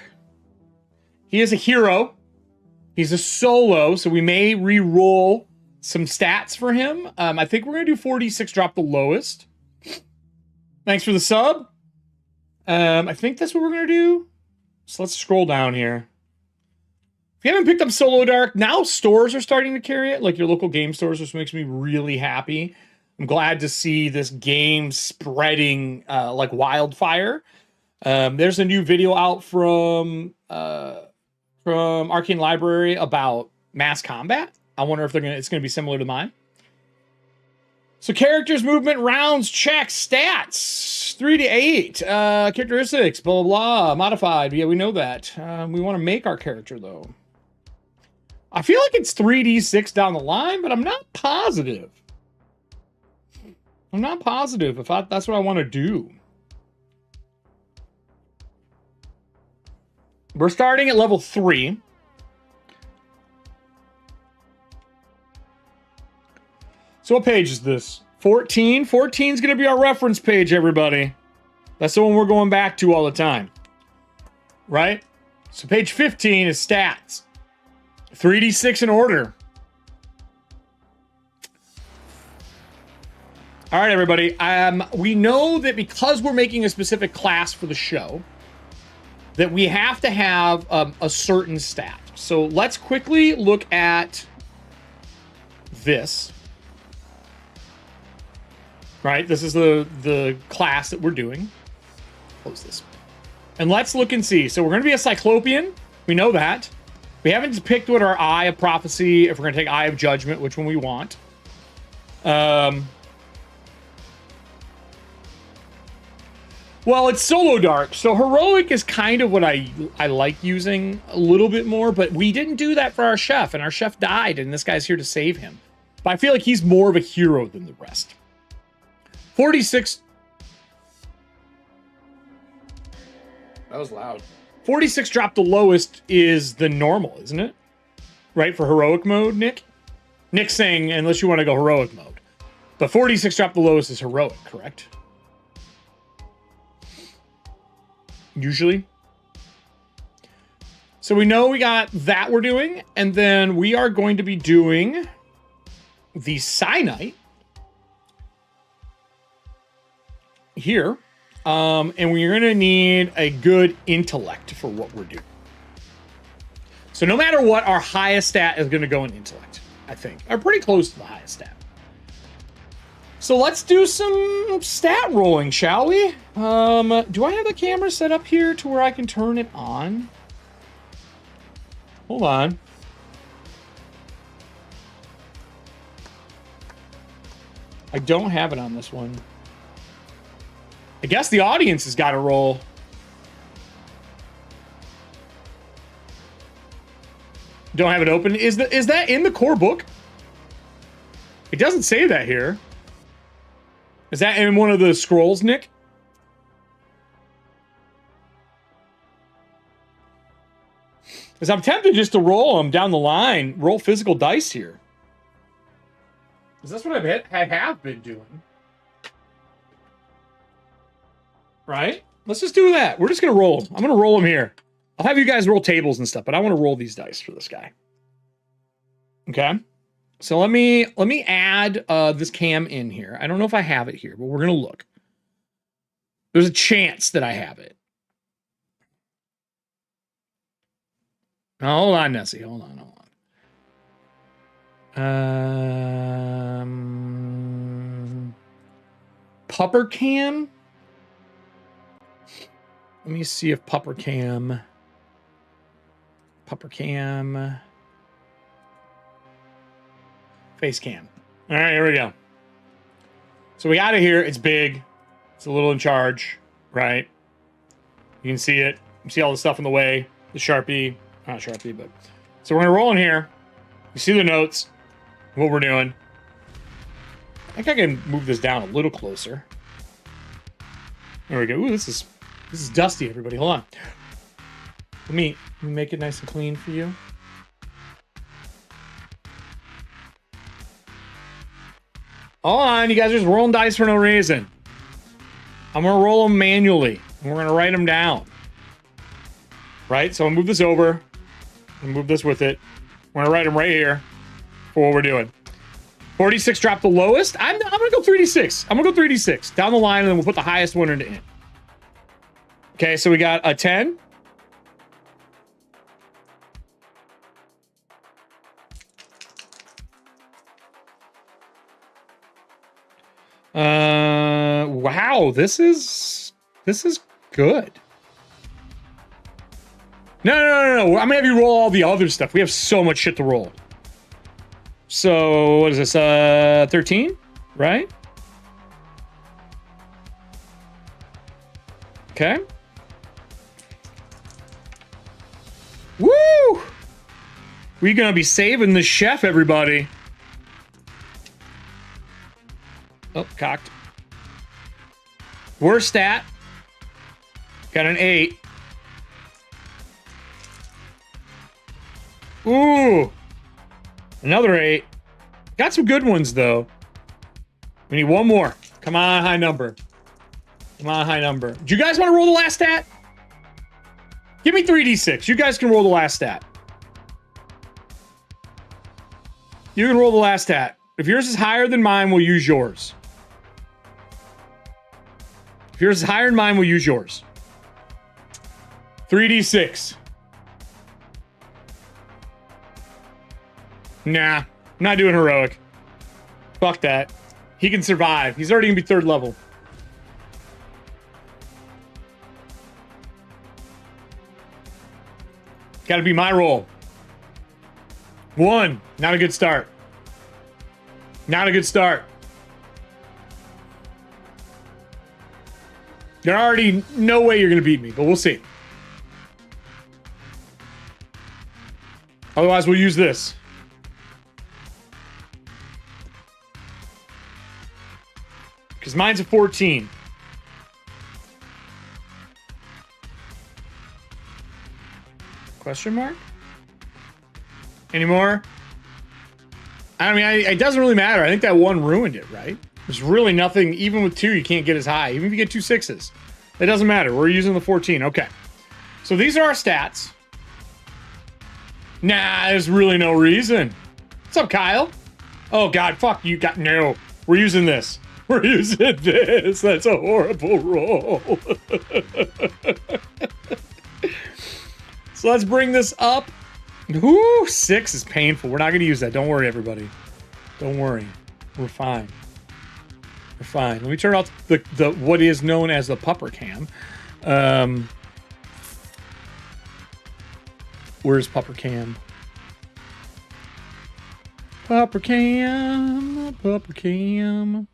He is a hero. He's a solo, so we may re-roll some stats for him. I think we're going to do 46 drop the lowest. Thanks for the sub. I think that's what we're going to do. So let's scroll down here. If you haven't picked up Solodark, now stores are starting to carry it, like your local game stores, which makes me really happy. I'm glad to see this game spreading like wildfire. There's a new video out from Arcane Library about mass combat. I wonder if it's gonna be similar to mine. So characters, movement, rounds, checks, stats, 3 to 8, characteristics, blah, blah, blah, modified. Yeah, we know that. We want to make our character, though. I feel like it's 3d6 down the line, but I'm not positive. I'm not positive if that's what I want to do. We're starting at level 3. So what page is this? 14. 14 is going to be our reference page, everybody. That's the one we're going back to all the time. Right? So page 15 is stats. 3d6 in order. All right, everybody. We know that because we're making a specific class for the show, that we have to have a certain stat. So let's quickly look at this. Right? This is the class that we're doing. Close this. And let's look and see. So we're going to be a Cyclopean. We know that. We haven't picked what our Eye of Prophecy, if we're going to take Eye of Judgment, which one we want. Well, it's Solodark. So Heroic is kind of what I like using a little bit more, but we didn't do that for our chef, and our chef died, and this guy's here to save him. But I feel like he's more of a hero than the rest. 46. That was loud. 46 dropped the lowest is the normal, isn't it? Right, for heroic mode, Nick? Nick's saying, unless you want to go heroic mode. But 46 dropped the lowest is heroic, correct? Usually. So we know we got that we're doing, and then we are going to be doing the Cyanite here. And we're going to need a good intellect for what we're doing. So no matter what, our highest stat is going to go in intellect, I think. Or pretty close to the highest stat. So let's do some stat rolling, shall we? Do I have the camera set up here to where I can turn it on? Hold on. I don't have it on this one. I guess the audience has got to roll. Don't have it open. Is that in the core book? It doesn't say that here. Is that in one of the scrolls, Nick? Because I'm tempted just to roll them down the line. Roll physical dice here. Because that's what I have been doing. Right? Let's just do that. We're just going to roll them. I'm going to roll them here. I'll have you guys roll tables and stuff, but I want to roll these dice for this guy. Okay? So let me add this cam in here. I don't know if I have it here, but we're going to look. There's a chance that I have it. Oh, hold on, Nessie. Hold on. Pupper cam? Let me see if Pupper cam... Face cam. All right, here we go. So we got it here. It's big. It's a little in charge, right? You can see it. You see all the stuff in the way. The Sharpie. Not Sharpie, but... So we're going to roll in here. You see the notes. What we're doing. I think I can move this down a little closer. There we go. Ooh, this is dusty, everybody. Hold on. Let me make it nice and clean for you. Hold on, you guys are just rolling dice for no reason. I'm going to roll them manually. And we're going to write them down. Right? So I'll move this over. And move this with it. We're going to write them right here for what we're doing. 46 dropped the lowest. I'm going to go 3d6. I'm going to go 3d6. Down the line, and then we'll put the highest one into in. Okay, so we got a 10. Wow, this is good. No. I'm gonna have you roll all the other stuff. We have so much shit to roll. So what is this? 13, right? Okay. Woo! We're gonna be saving the chef, everybody. Oh, cocked. Worst stat. Got an 8. Ooh. Another 8. Got some good ones, though. We need one more. Come on, high number. Come on, high number. Do you guys want to roll the last stat? Give me 3d6. You guys can roll the last stat. You can roll the last stat. If yours is higher than mine, we'll use yours. If yours is higher than mine, we'll use yours. 3d6. Nah, I'm not doing heroic. Fuck that. He can survive. He's already gonna be 3rd level. Gotta be my roll. 1. Not a good start. Not a good start. There's already no way you're gonna beat me, but we'll see. Otherwise, we'll use this. Because mine's a 14. Question mark? Any more? I mean, it doesn't really matter. I think that 1 ruined it, right? There's really nothing. Even with 2, you can't get as high. Even if you get 2 6s. It doesn't matter. We're using the 14. Okay. So these are our stats. Nah, there's really no reason. What's up, Kyle? Oh, God. Fuck you. No. We're using this. We're using this. That's a horrible roll. So let's bring this up. Ooh, 6 is painful. We're not going to use that. Don't worry, everybody. Don't worry. We're fine. We're fine. Let me turn off the what is known as the pupper cam. Where's pupper cam? Pupper cam. Pupper cam.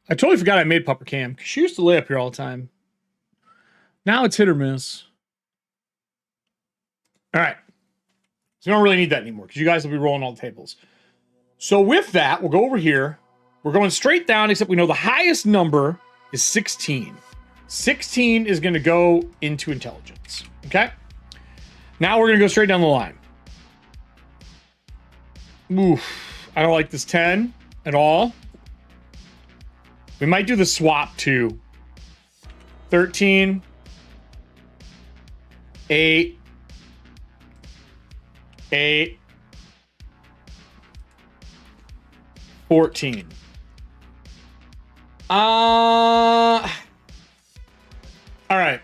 I totally forgot I made pupper cam. She used to lay up here all the time. Now it's hit or miss. All right. So you don't really need that anymore because you guys will be rolling all the tables. So with that, we'll go over here. We're going straight down, except we know the highest number is 16. 16 is going to go into intelligence. Okay? Now we're going to go straight down the line. Oof. I don't like this 10 at all. We might do the swap too. 13. 8. 8. 14. All right.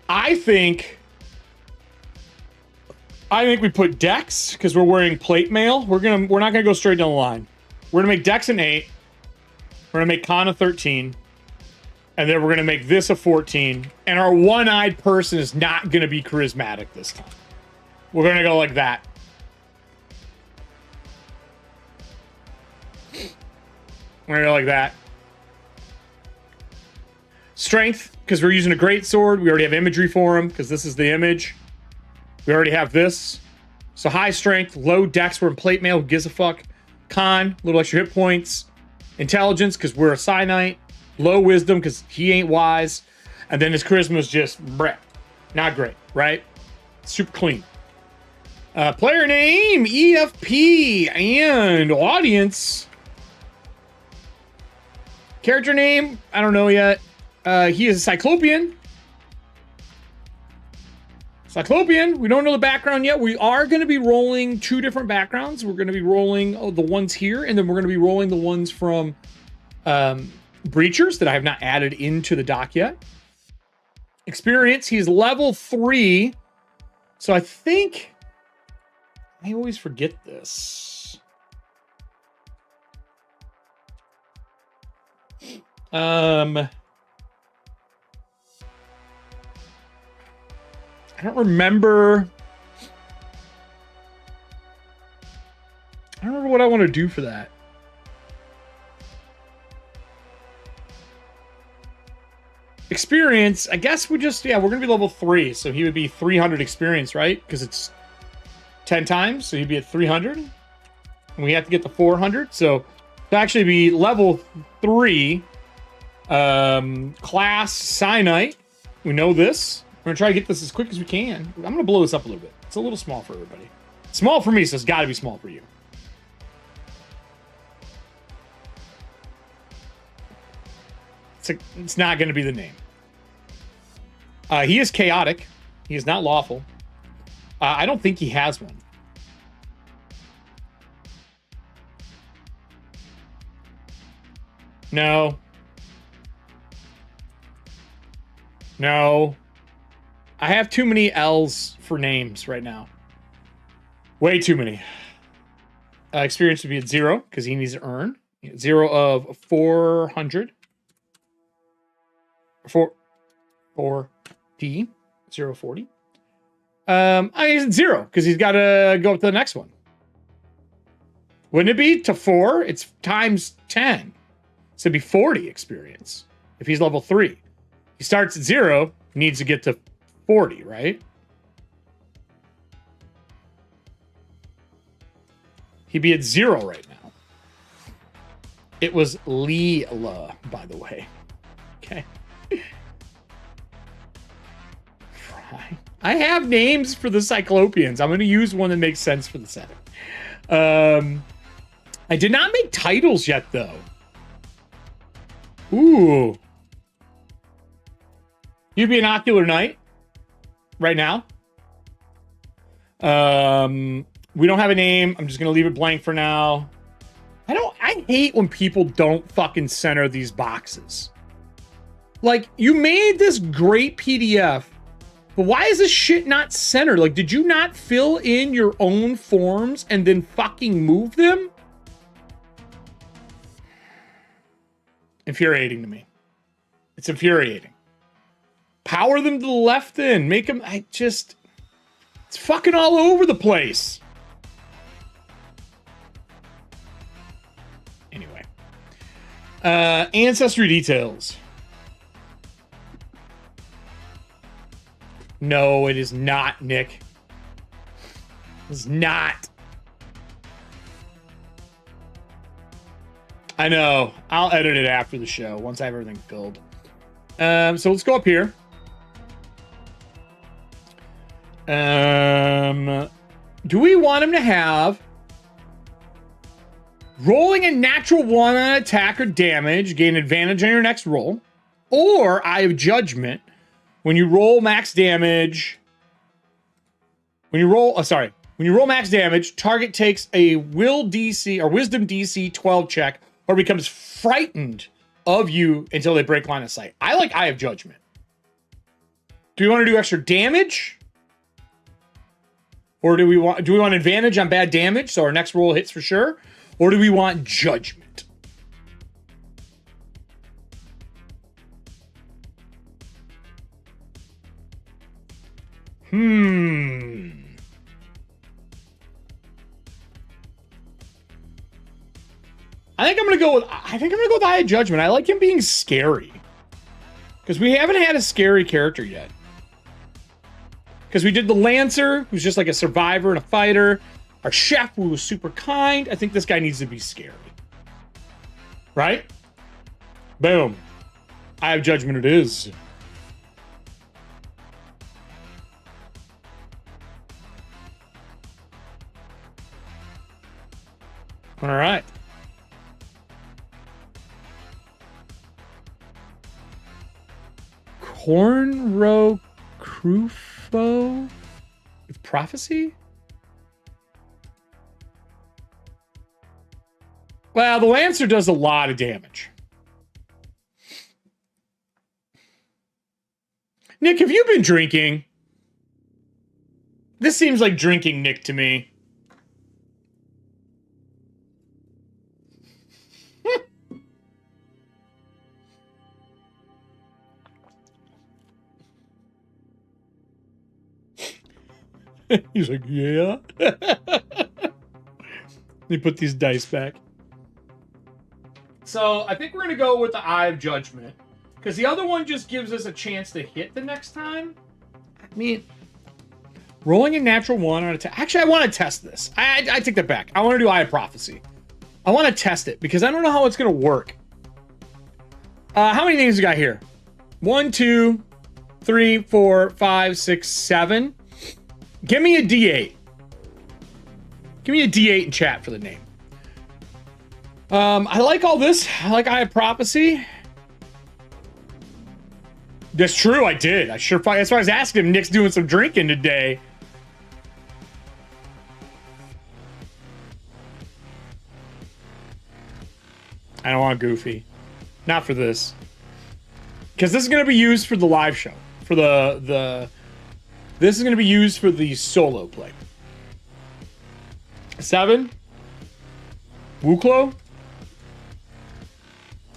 I think we put Dex because we're wearing plate mail. We're not gonna go straight down the line. We're gonna make Dex an 8. We're gonna make Con a 13. And then we're gonna make this a 14. And our one-eyed person is not gonna be charismatic this time. We're gonna go like that. We're gonna go like that. Strength, because we're using a great sword. We already have imagery for him, because this is the image. We already have this. So high strength, low dex, we're in plate mail, who gives a fuck. Con, little extra hit points. Intelligence, because we're a Cyanite. Low wisdom, because he ain't wise. And then his charisma is just bleh. Not great, right? Super clean. Player name, EFP, and audience. Character name, I don't know yet. He is a Cyclopean. Cyclopean, we don't know the background yet. We are going to be rolling 2 different backgrounds. We're going to be rolling the ones here, and then we're going to be rolling the ones from Breachers that I have not added into the doc yet. Experience, he's level 3. So I think... I always forget this. I don't remember. I don't remember what I want to do for that. Experience, I guess we just, yeah, we're going to be level 3. So he would be 300 experience, right? Because it's 10 times. So he'd be at 300. And we have to get to 400. So to actually be level 3, class Cyanite. We know this. We're going to try to get this as quick as we can. I'm going to blow this up a little bit. It's a little small for everybody. Small for me, so it's got to be small for you. It's not going to be the name. He is chaotic. He is not lawful. I don't think he has one. No. No. I have too many L's for names right now. Way too many. Experience would be at 0 because he needs to earn 0 of 400. 4D 040. He's at 0 because he's got to go up to the next one. Wouldn't it be to 4? It's times 10. So it'd be 40 experience if he's level 3. He starts at 0, needs to get to 40, right? He'd be at 0 right now. It was Leela, by the way. Okay. I have names for the Cyclopeans. I'm going to use one that makes sense for the setting. I did not make titles yet, though. Ooh. You'd be an Ocular Knight right now. We don't have a name. I'm just going to leave it blank for now. I hate when people don't fucking center these boxes. Like, you made this great PDF, but why is this shit not centered? Like, did you not fill in your own forms and then fucking move them? Infuriating to me. It's infuriating. Power them to the left then. Make them... it's fucking all over the place. Anyway. Ancestry details. No, it is not, Nick. It's not. I know. I'll edit it after the show once I have everything filled. So let's go up here. Do we want him to have rolling a natural 1 on attack or damage, gain advantage on your next roll, or Eye of Judgment? When you roll max damage, when you roll max damage, target takes a will DC or wisdom DC 12 check or becomes frightened of you until they break line of sight. I like Eye of Judgment. Do we want to do extra damage? Or do we want advantage on bad damage so our next roll hits for sure? Or do we want judgment? I think I'm gonna go with Eye of Judgment. I like him being scary. Because we haven't had a scary character yet. Because we did the Lancer, who's just like a survivor and a fighter. Our chef, who was super kind. I think this guy needs to be scary. Right? Boom. Eye of Judgment it is. All right. Cornrow Crufo with prophecy? Well, the Lancer does a lot of damage. Nick, have you been drinking? This seems like drinking Nick to me. He's like, yeah. They put these dice back. So I think we're going to go with the Eye of Judgment. Because the other one just gives us a chance to hit the next time. I mean, rolling a natural 1 on attack. Actually, I want to test this. I take that back. I want to do Eye of Prophecy. I want to test it because I don't know how it's going to work. How many names we got here? 1, 2, 3, 4, 5, 6, 7. Give me a D8. Give me a D8 in chat for the name. I like all this. I like Eye of Prophecy. That's true, I did. That's why I was asking him. Nick's doing some drinking today. I don't want Goofy. Not for this. Because this is going to be used for the live show. For this is going to be used for the solo play. 7. Wooklo.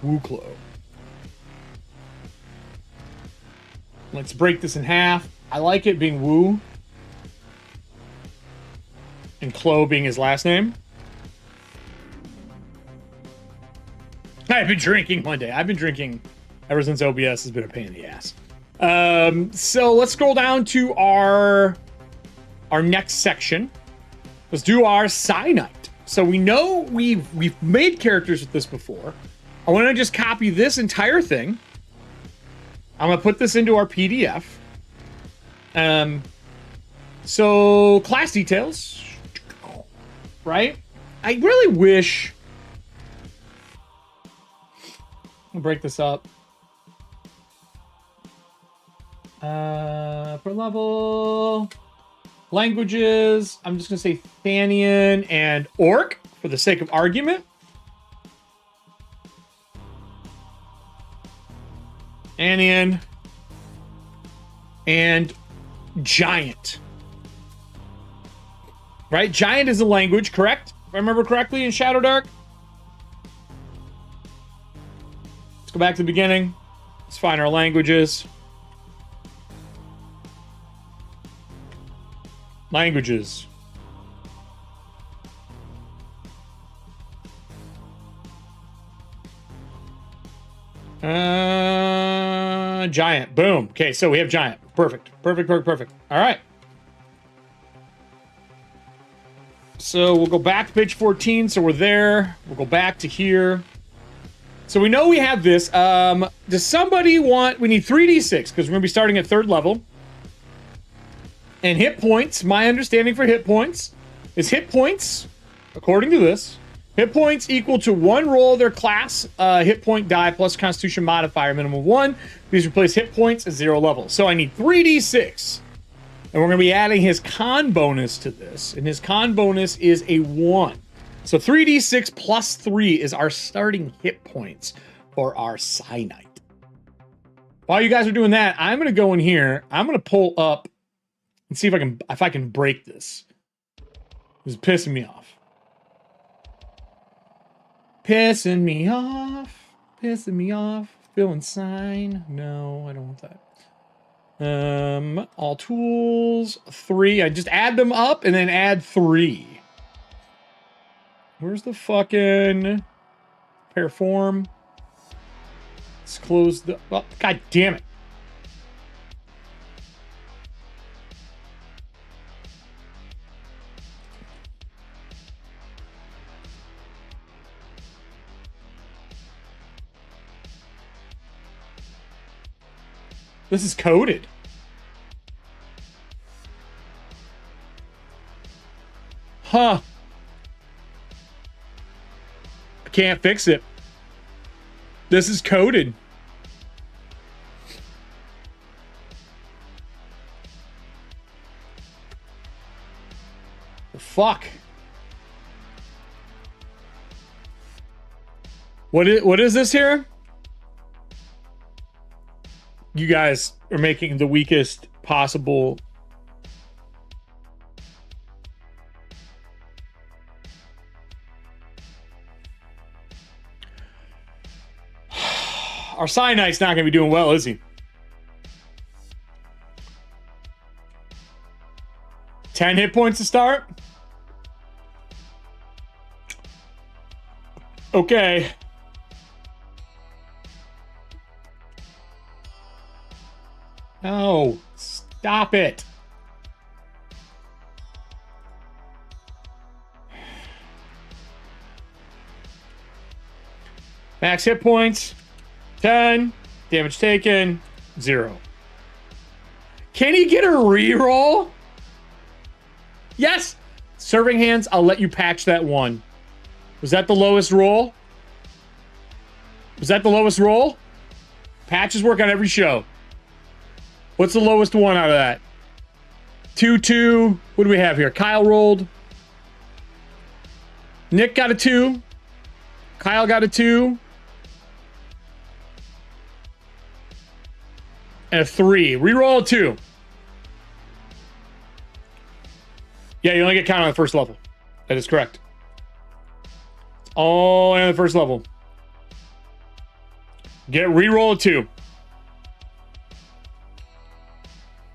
Wooklo. Let's break this in half. I like it being Woo. And Klo being his last name. I've been drinking one day. I've been drinking ever since OBS has been a pain in the ass. So let's scroll down to our next section. Let's do our Cyanite. So we know we've made characters with this before. I want to just copy this entire thing. I'm gonna put this into our PDF. So class details, right? I really wish. I'll break this up. Per level, languages. I'm just gonna say Thanian and Orc for the sake of argument. Thanian and Giant. Right? Giant is a language, correct? If I remember correctly in Shadowdark. Let's go back to the beginning. Let's find our languages. Languages. Giant. Boom. Okay, so we have Giant. Perfect. Perfect. All right. So we'll go back to page 14. So we're there. We'll go back to here. So we know we have this. Does somebody want... We need 3d6 because we're going to be starting at 3rd level. And hit points. My understanding for hit points is hit points, according to this, hit points equal to 1 roll of their class hit point die plus Constitution modifier, minimum of 1. These replace hit points at 0 level. So I need 3d6. And we're going to be adding his con bonus to this. And his con bonus is a 1. So 3d6 plus 3 is our starting hit points for our Cyanite. While you guys are doing that, I'm going to go in here. I'm going to pull up and see if I can break this. This is pissing me off. Pissing me off. Pissing me off. Feeling sign. No, I don't want that. All tools. 3. I just add them up and then add 3. Where's the fucking pair form? Let's close the... Oh, God damn it. This is coded. Huh. I can't fix it. This is coded. Fuck. What is this here? You guys are making the weakest possible. Our Cyanite's not going to be doing well, is he? 10 hit points to start. Okay. No, stop it. Max hit points, 10. Damage taken, 0. Can he get a reroll? Yes. Serving hands, I'll let you patch that 1. Was that the lowest roll? Was that the lowest roll? Patches work on every show. What's the lowest one out of that? 2, 2. What do we have here? Kyle rolled. Nick got a 2. Kyle got a 2. And a 3. Reroll a 2. Yeah, you only get counted on the first level. That is correct. It's all on the first level. Get reroll a 2.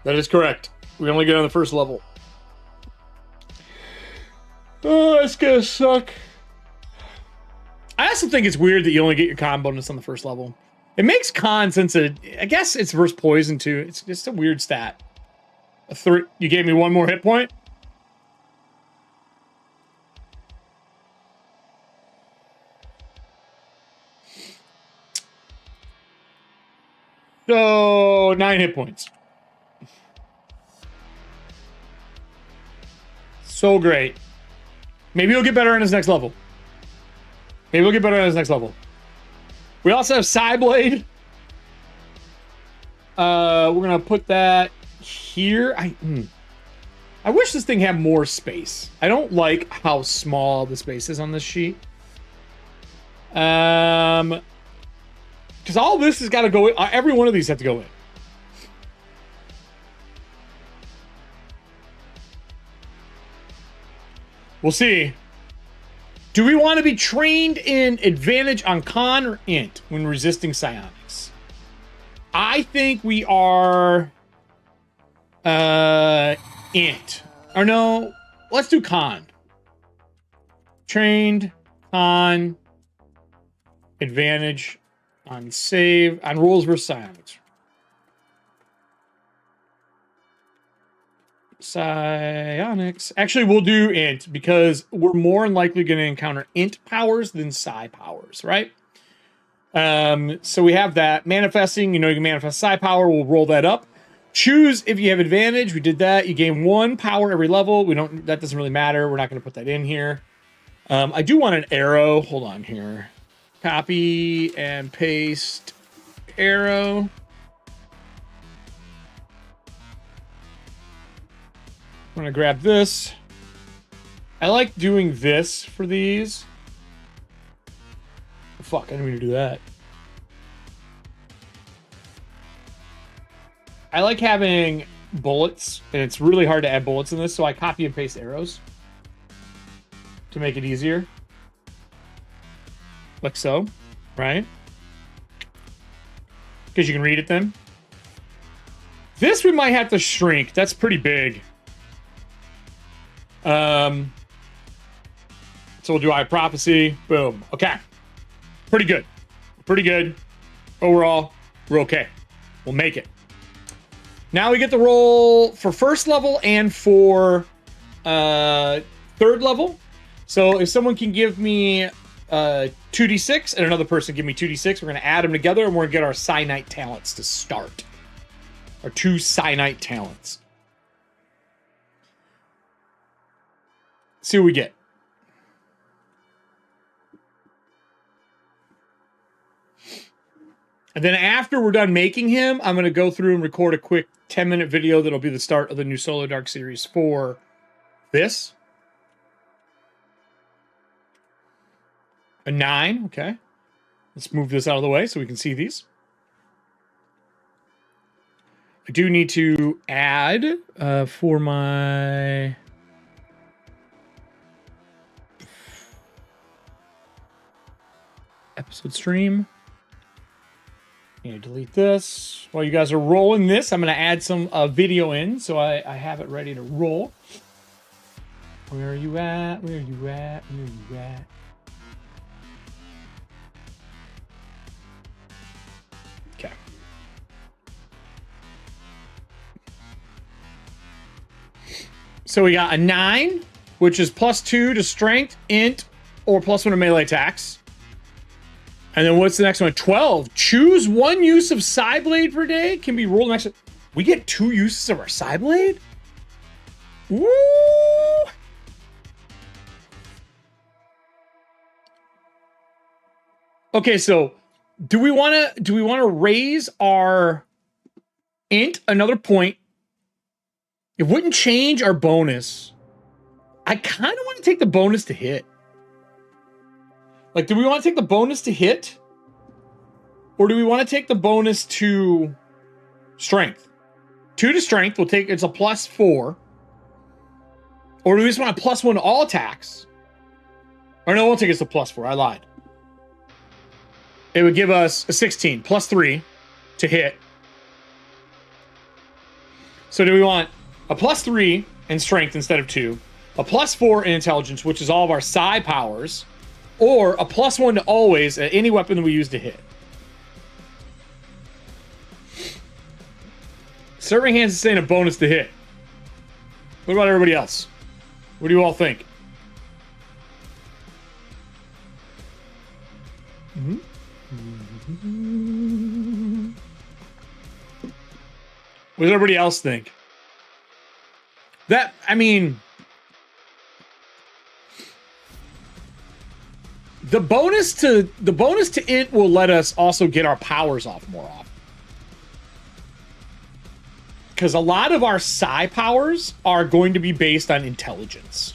That is correct. We only get on the first level. Oh, that's gonna suck. I also think it's weird that you only get your con bonus on the first level. It makes con since I guess it's versus poison too. It's just a weird stat. A 3. You gave me 1 more hit point. So 9 hit points. So great. Maybe he'll get better on his next level. Maybe he'll get better on his next level. We also have Psyblade. We're gonna put that here. I wish this thing had more space. I don't like how small the space is on this sheet. Because all this has got to go in. Every one of these have to go in. We'll see. Do we want to be trained in advantage on con or int when resisting psionics? I think we are int. Or no, let's do con. Trained, con, advantage on save, on rolls versus psionics. Psionics. Actually, we'll do int because we're more than likely going to encounter int powers than psi powers, right? So we have that. Manifesting, you know, you can manifest psi power. We'll roll that up. Choose if you have advantage. We did that. You gain 1 power every level. That doesn't really matter. We're not going to put that in here. I do want an arrow. Hold on here. Copy and paste arrow. I'm going to grab this. I like doing this for these. Fuck, I didn't mean to do that. I like having bullets, and it's really hard to add bullets in this, so I copy and paste arrows to make it easier. Like so, right? Because you can read it then. This we might have to shrink. That's pretty big. So we'll do Eye Prophecy. Boom. Okay. Pretty good. Pretty good. Overall, we're okay. We'll make it. Now we get the roll for first level and for third level. So if someone can give me 2d6 and another person give me 2d6, we're going to add them together and we're going to get our Cyanite talents to start. Our 2 Cyanite talents. See what we get. And then after we're done making him, I'm going to go through and record a quick 10-minute video that'll be the start of the new Solodark series for this. A 9, okay. Let's move this out of the way so we can see these. I do need to add for my... episode stream. Yeah, delete this. While you guys are rolling this, I'm going to add some video in so I have it ready to roll. Where are you at? Where are you at? Where are you at? Okay. So we got a 9, which is +2 to strength, int, or +1 to melee attacks. And then what's the next one? 12. Choose 1 use of Psyblade per day. Can be rolled next. We get 2 uses of our Psyblade? Woo! Okay, so do we want to raise our int, another point. It wouldn't change our bonus. I kind of want to take the bonus to hit. Like, do we want to take the bonus to hit? Or do we want to take the bonus to strength? 2 to strength, we'll take, it's a +4. Or do we just want a +1 to all attacks? Or no, we'll take it to +4, I lied. It would give us a 16, +3 to hit. So do we want a +3 in strength instead of 2, a +4 in intelligence, which is all of our psi powers, or a +1 to always at any weapon that we use to hit? Serving Hands is saying a bonus to hit. What about everybody else? What do you all think? What does everybody else think? That, I mean, the bonus to int will let us also get our powers off more often. Because a lot of our psi powers are going to be based on intelligence.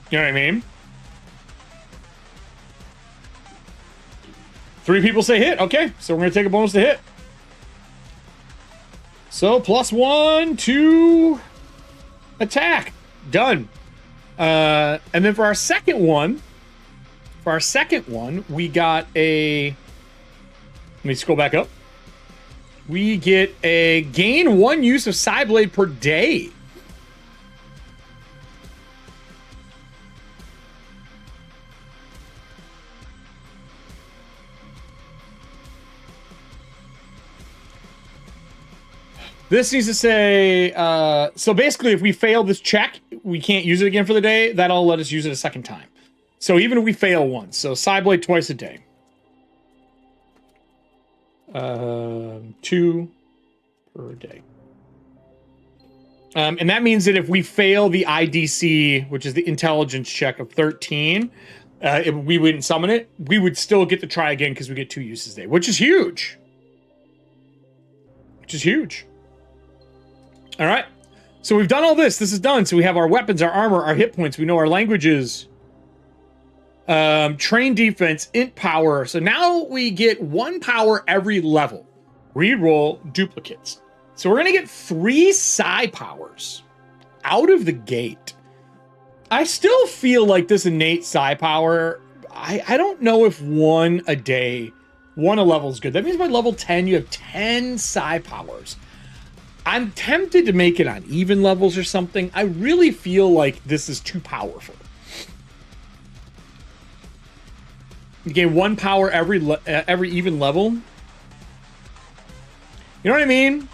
You know what I mean? 3 people say hit. Okay, so we're going to take a bonus to hit. So +1 to attack. Done. And then for our second one, we got a... Let me scroll back up. We get a gain 1 use of Psi Blade per day. This needs to say, so basically if we fail this check, we can't use it again for the day. That'll let us use it a second time. So even if we fail once, so Psi Blade twice a day. 2 per day. And that means that if we fail the IDC, which is the intelligence check of 13, if we wouldn't summon it, we would still get to try again because we get 2 uses a day, which is huge. All right. So we've done all this. This is done. So we have our weapons, our armor, our hit points. We know our languages. Train defense, int power. So now we get 1 power every level. Reroll duplicates. So we're going to get 3 psi powers out of the gate. I still feel like this innate psi power, I don't know if 1 a day, 1 a level is good. That means by level 10, you have 10 psi powers. I'm tempted to make it on even levels or something. I really feel like this is too powerful. You gain 1 power every even level. You know what I mean?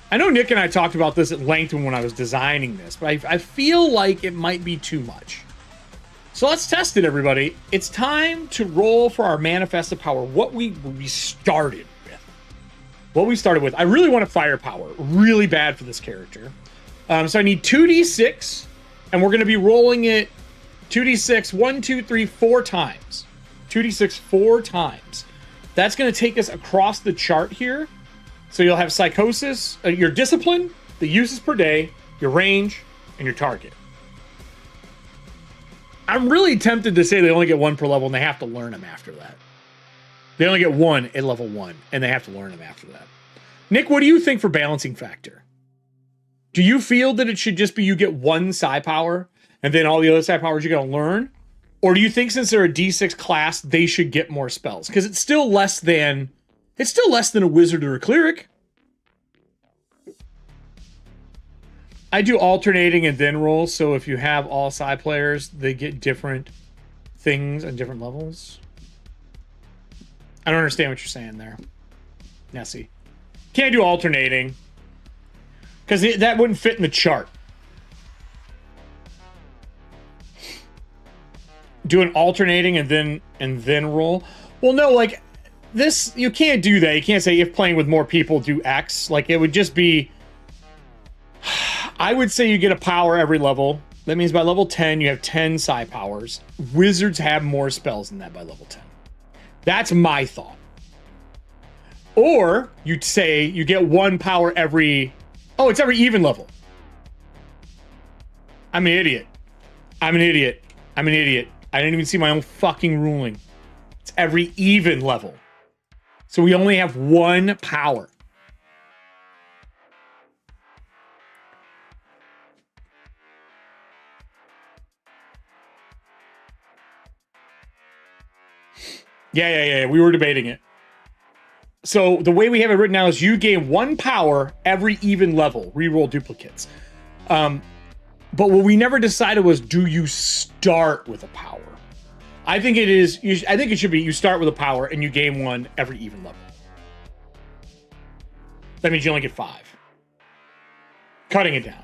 I know Nick and I talked about this at length when I was designing this, but I feel like it might be too much. So let's test it, everybody. It's time to roll for our manifested power. What we started with. I really want a firepower. Really bad for this character. So I need 2d6, and we're going to be rolling it 2d6, 1, 2, 3, 4 times. 2d6 4 times. That's going to take us across the chart here. So you'll have psychosis, your discipline, the uses per day, your range, and your target. I'm really tempted to say they only get 1 per level and they have to learn them after that. They only get 1 at level 1 and they have to learn them after that. Nick, what do you think for balancing factor? Do you feel that it should just be you get 1 psi power and then all the other psi powers you're going to learn? Or do you think since they're a D6 class, they should get more spells? Because it's still less than a wizard or a cleric. I do alternating and then roll, so if you have all psi players, they get different things on different levels. I don't understand what you're saying there, Nessie. Can't do alternating because that wouldn't fit in the chart. Do an alternating and then roll. Well, no, like this, you can't do that. You can't say if playing with more people, do X. Like it would just be. I would say you get a power every level. That means by level 10, you have 10 psi powers. Wizards have more spells than that by level 10. That's my thought. Or you'd say you get 1 power every... Oh, it's every even level. I'm an idiot. I'm an idiot. I'm an idiot. I didn't even see my own fucking ruling. It's every even level. So we only have 1 power. Yeah. We were debating it. So the way we have it written now is you gain 1 power every even level. Reroll duplicates. But what we never decided was, do you start with a power? I think it is. I think it should be you start with a power and you gain 1 every even level. That means you only get 5. Cutting it down.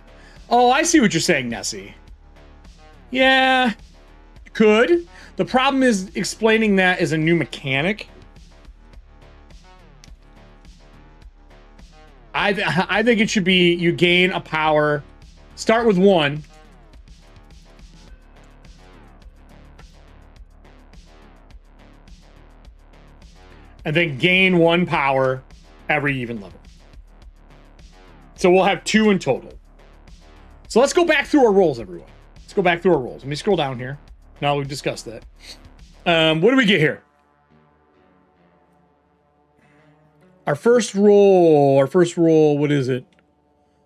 Oh, I see what you're saying, Nessie. Yeah, could. The problem is explaining that as a new mechanic. I think it should be you gain a power, start with 1. And then gain 1 power every even level. So we'll have 2 in total. So let's go back through our rolls, everyone. Let's go back through our rolls. Let me scroll down here. Now we've discussed that. What do we get here? Our first roll, what is it?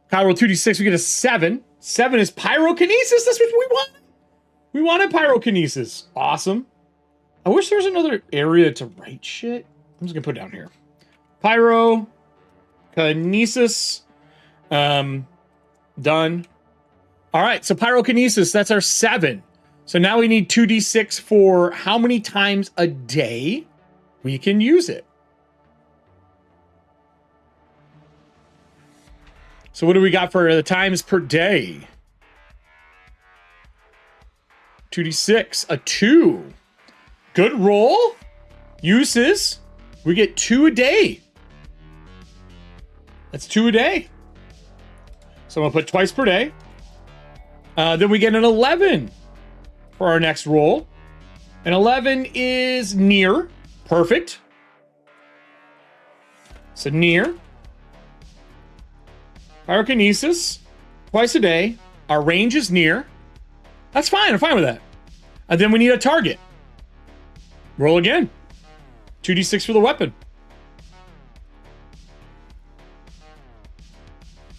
Kyle roll 2d6, we get a 7. 7 is pyrokinesis. That's what we want. We wanted pyrokinesis. Awesome. I wish there was another area to write shit. I'm just gonna put it down here. Pyrokinesis. Done. All right, so pyrokinesis, that's our 7. So now we need 2d6 for how many times a day we can use it. So what do we got for the times per day? 2d6, a 2. Good roll. Uses, we get 2 a day. That's 2 a day. So I'm gonna put twice per day. Then we get an 11 for our next roll. An 11 is near. Perfect. So near. Pyrokinesis, twice a day. Our range is near. That's fine. I'm fine with that. And then we need a target. Roll again. 2d6 for the weapon.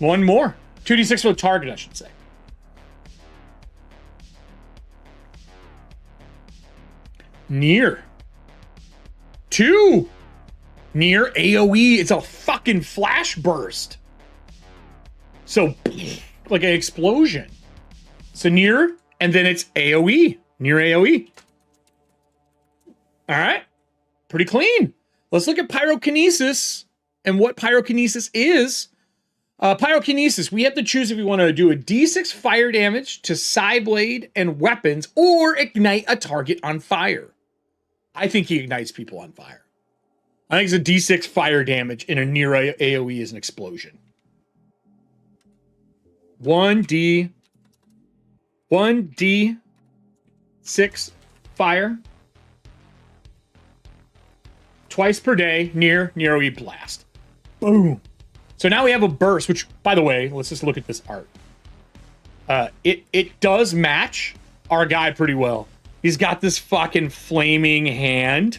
1 more. 2d6 for the target, I should say. Near. 2. Near AoE. It's a fucking flash burst. So, like an explosion. So near, and then it's AoE. Near AoE. All right. Pretty clean. Let's look at pyrokinesis and what pyrokinesis is. Pyrokinesis, we have to choose if we want to do a d6 fire damage to side blade and weapons or ignite a target on fire. I think he ignites people on fire. I think it's a d6 fire damage in a near AoE is an explosion. 1d6 fire. Twice per day, near AoE blast. Boom. So now we have a burst, which, by the way, let's just look at this art. It does match our guy pretty well. He's got this fucking flaming hand.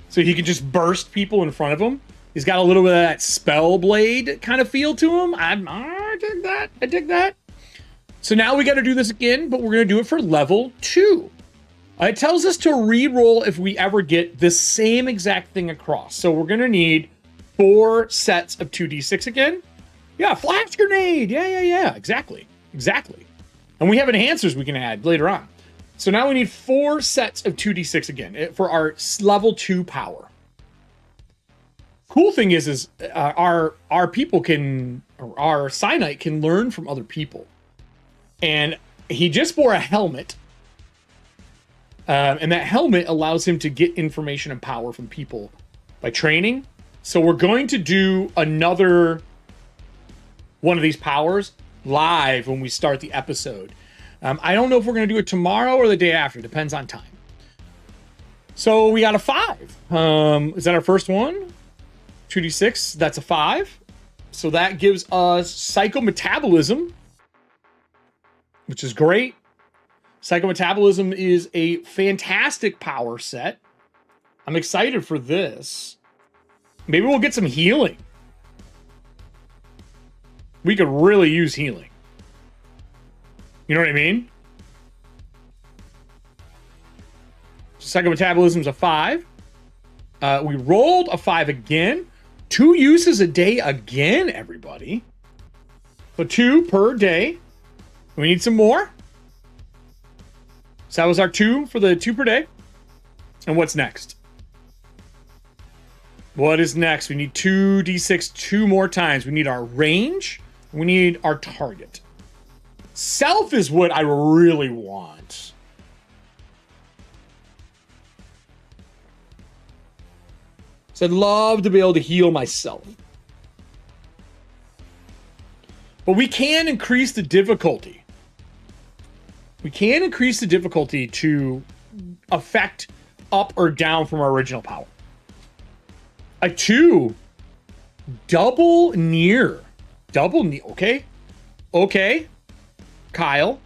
So he can just burst people in front of him. He's got a little bit of that spell blade kind of feel to him. I dig that. I dig that. So now we got to do this again, but we're going to do it for level 2. It tells us to re-roll if we ever get the same exact thing across. So we're going to need 4 sets of 2d6 again. Yeah, flash grenade. Yeah. Exactly. And we have enhancers we can add later on. So now we need 4 sets of 2d6 again for our level 2 power. Cool thing is our people can, or our Cyanite can learn from other people. And he just wore a helmet. And that helmet allows him to get information and power from people by training. So we're going to do another one of these powers live when we start the episode. I don't know if we're going to do it tomorrow or the day after. Depends on time. So we got a 5. Is that our first one? 2d6, that's a 5. So that gives us psychometabolism, which is great. Psychometabolism is a fantastic power set. I'm excited for this. Maybe we'll get some healing. We could really use healing. You know what I mean? Psychometabolism's a 5. We rolled a 5 again. 2 uses a day again, everybody. So 2 per day. We need some more. So that was our 2 for the 2 per day. And what's next? What is next? We need 2d6 2 more times. We need our range. We need our target. Self is what I really want. So I'd love to be able to heal myself. But we can increase the difficulty. We can increase the difficulty to affect up or down from our original power. A 2. Double near. Double near. Okay. Okay. Kyle.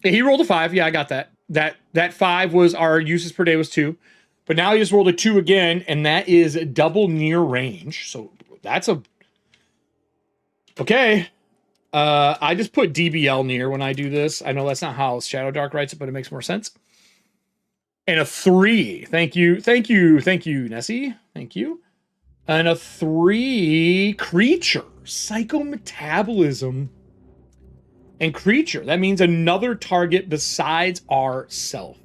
Yeah, he rolled a 5. Yeah, I got that. That 5 was our uses per day was 2. But now he just rolled a 2 again, and that is double near range. So that's a... Okay. I just put DBL near when I do this. I know that's not how Shadowdark writes it, but it makes more sense. And a 3. Thank you. Thank you. Thank you, Nessie. Thank you. And a 3 creature. Psychometabolism. And creature. That means another target besides ourself.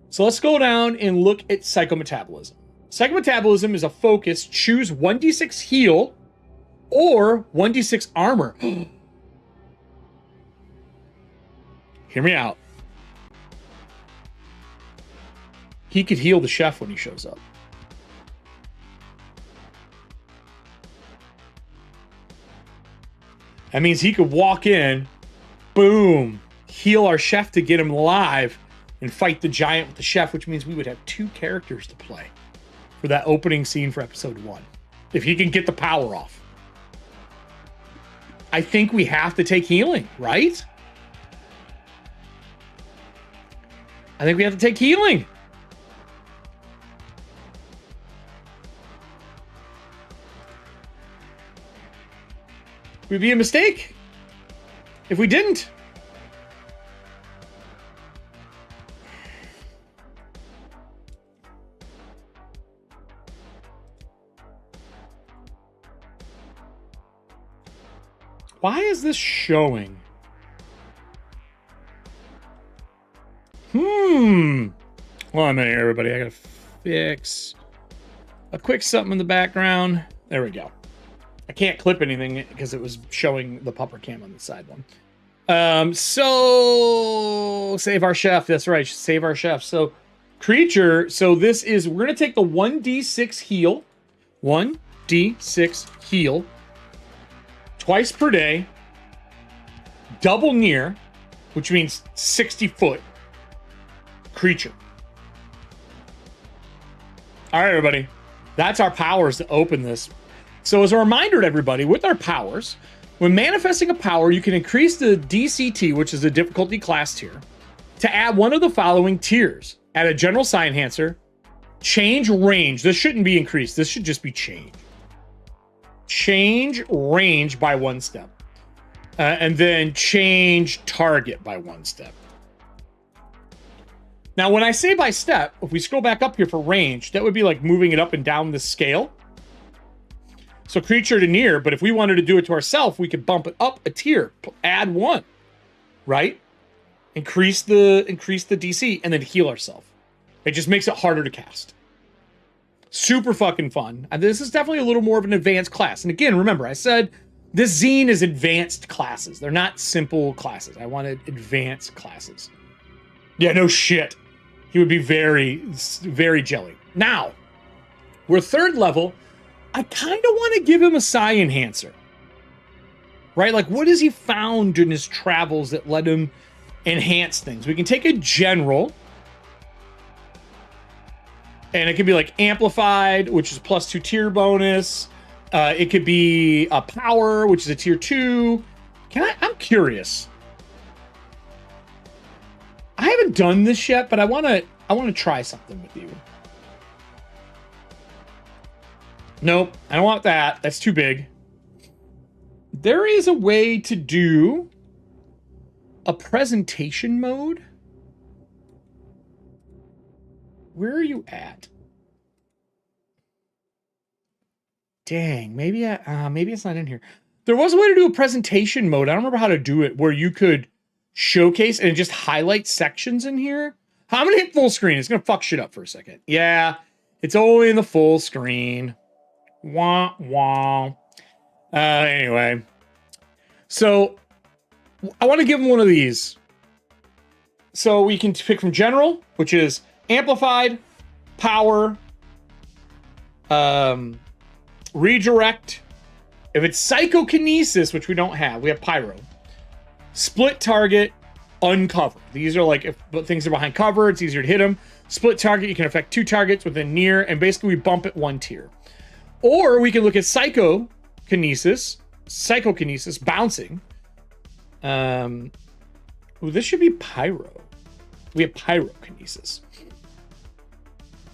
So let's go down and look at psychometabolism. Psychometabolism is a focus. Choose 1d6 heal or 1d6 armor. Hear me out. He could heal the chef when he shows up. That means he could walk in, boom, heal our chef to get him alive, and fight the giant with the chef, which means we would have 2 characters to play for that opening scene for episode 1. If he can get the power off. I think we have to take healing, right? I think we have to take healing. It would be a mistake if we didn't. Why is this showing? Well, I'm in here, everybody. I gotta fix a quick something in the background. There we go. I can't clip anything because it was showing the pupper cam on the side one. So save our chef. That's right. Save our chef. So creature. So this is, we're going to take the 1d6 heal. 1d6 heal. Twice per day. Double near, which means 60 foot creature. All right, everybody. That's our powers to open this. So as a reminder to everybody, with our powers, when manifesting a power, you can increase the DCT, which is the difficulty class tier, to add one of the following tiers. Add a general psi enhancer, change range. This shouldn't be increased. This should just be change. Change range by 1 step. And then change target by 1 step. Now, when I say by step, if we scroll back up here for range, that would be like moving it up and down the scale. So creature to near, but if we wanted to do it to ourselves, we could bump it up a tier, add 1, right? Increase the DC and then heal ourselves. It just makes it harder to cast. Super fucking fun. And this is definitely a little more of an advanced class. And again, remember, I said this zine is advanced classes. They're not simple classes. I wanted advanced classes. Yeah, no shit. He would be very, very jelly. Now, we're 3rd level. I kind of want to give him a psi enhancer. Right? Like, what has he found in his travels that let him enhance things. We can take a general, and it could be like amplified, which is +2 tier bonus. It could be a power, which is a tier 2. I'm curious. I haven't done this yet, but I want to try something with you. Nope, I don't want that. That's too big. There is a way to do a presentation mode. Where are you at? Dang, maybe it's not in here. There was a way to do a presentation mode. I don't remember how to do it, where you could showcase and just highlight sections in here. I'm gonna hit full screen. It's gonna fuck shit up for a second. Yeah, it's only in the full screen. Wah, wah. Anyway. So, I want to give them one of these. So, we can pick from general, which is amplified, power, redirect. If it's psychokinesis, which we don't have, we have pyro. Split target, uncover. These are like, if things are behind cover, it's easier to hit them. Split target, you can affect 2 targets within near, and basically we bump it 1 tier. Or we can look at psychokinesis, bouncing. Ooh, this should be pyro. We have pyrokinesis.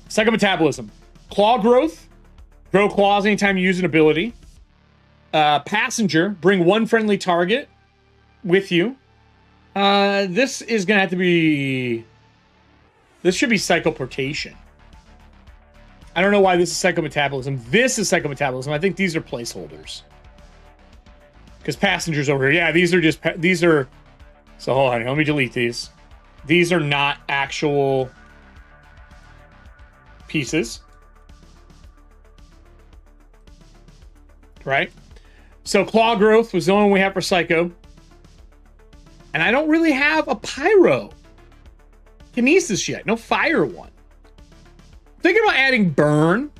Psychometabolism. Claw growth. Grow claws anytime you use an ability. Passenger. Bring 1 friendly target with you. This is going to have to be... This should be psychoportation. I don't know why this is psychometabolism. This is psychometabolism. I think these are placeholders. Because passengers over here. Yeah, these are just... These are... So hold on. Let me delete these. These are not actual pieces. Right? So claw growth was the only one we have for psycho. And I don't really have a pyro kinesis yet. No fire one. Thinking about adding burn.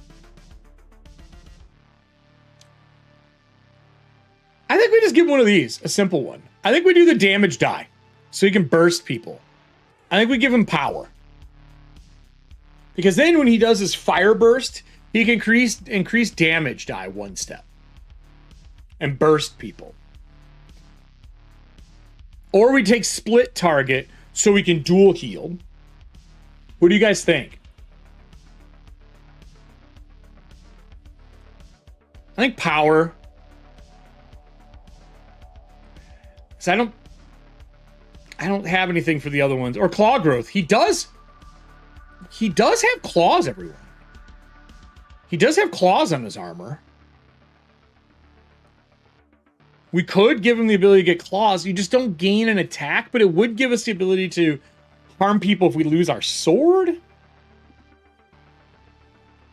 I think we just give one of these, a simple one. I think we do the damage die, so he can burst people. I think we give him power. Because then when he does his fire burst, he can increase damage die 1 step. And burst people. Or we take split target, so we can dual heal. What do you guys think? I think power. Because I don't have anything for the other ones. Or claw growth. He does have claws, everyone. He does have claws on his armor. We could give him the ability to get claws. You just don't gain an attack, but it would give us the ability to harm people if we lose our sword.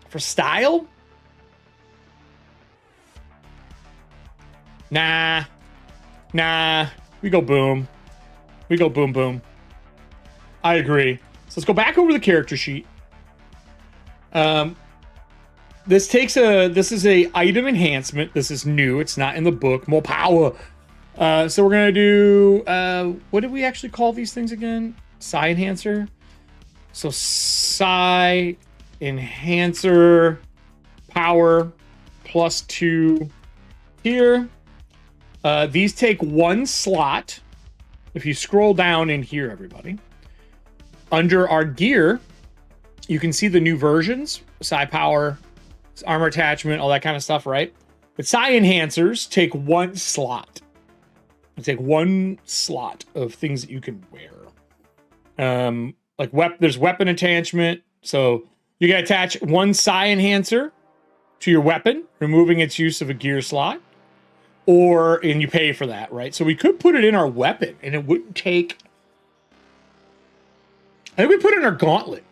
For style? Nah. We go boom. We go boom boom. I agree. So let's go back over the character sheet. This is a item enhancement. This is new. It's not in the book. More power. So we're gonna do what did we actually call these things again? Psi enhancer. So psi enhancer power +2 here. These take 1 slot. If you scroll down in here, everybody, under our gear, you can see the new versions. Psi power, armor attachment, all that kind of stuff, right? But psi enhancers take 1 slot. They take 1 slot of things that you can wear. Like there's weapon attachment. So you can attach 1 psi enhancer to your weapon, removing its use of a gear slot. And you pay for that, right? So we could put it in our weapon and it wouldn't take... I think we put it in our gauntlet.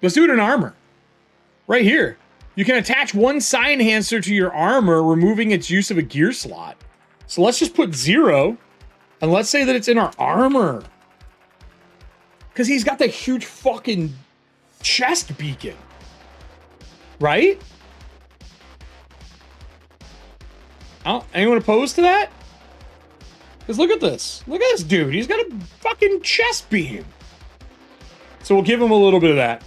Let's do it in armor. Right here. You can attach 1 psi enhancer to your armor, removing its use of a gear slot. So let's just put 0, and let's say that it's in our armor. Because he's got that huge fucking chest beacon. Right? Oh, anyone opposed to that? Because look at this. Look at this dude. He's got a fucking chest beam. So we'll give him a little bit of that.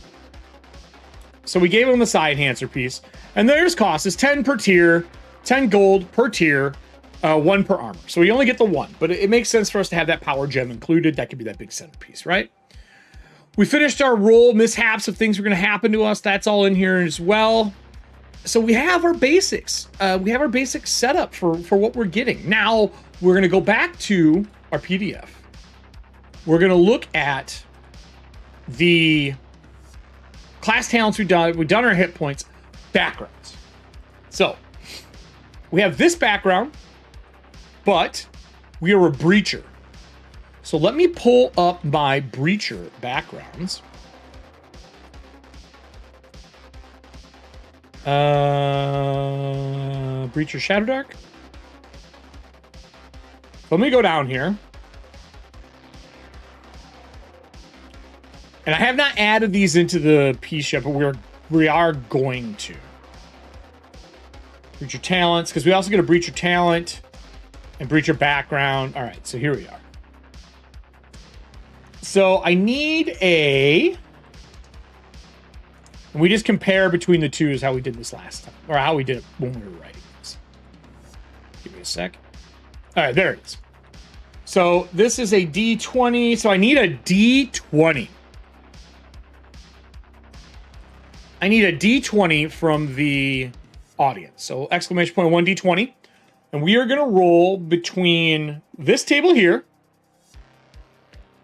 So we gave him the side enhancer piece. And there's cost. It's 10 per tier, 10 gold per tier, 1 per armor. So we only get the 1. But it makes sense for us to have that power gem included. That could be that big centerpiece, right? We finished our roll mishaps of things were going to happen to us. That's all in here as well. So we have our basics. We have our basic setup for what we're getting. Now we're going to go back to our PDF. We're going to look at the class talents we've done. We've done our hit points, backgrounds. So we have this background, but we are a breacher. So let me pull up my breacher backgrounds. Breacher Shadowdark. Let me go down here. And I have not added these into the piece yet, but we are going to. Breacher talents, because we also get a breacher talent and breacher background. All right, so here we are. So I need a... And we just compare between the two is how we did this last time. Or how we did it when we were writing this. Give me a sec. All right, there it is. So this is a D20. So I need a D20. I need a D20 from the audience. So exclamation point 1 D20. And we are going to roll between this table here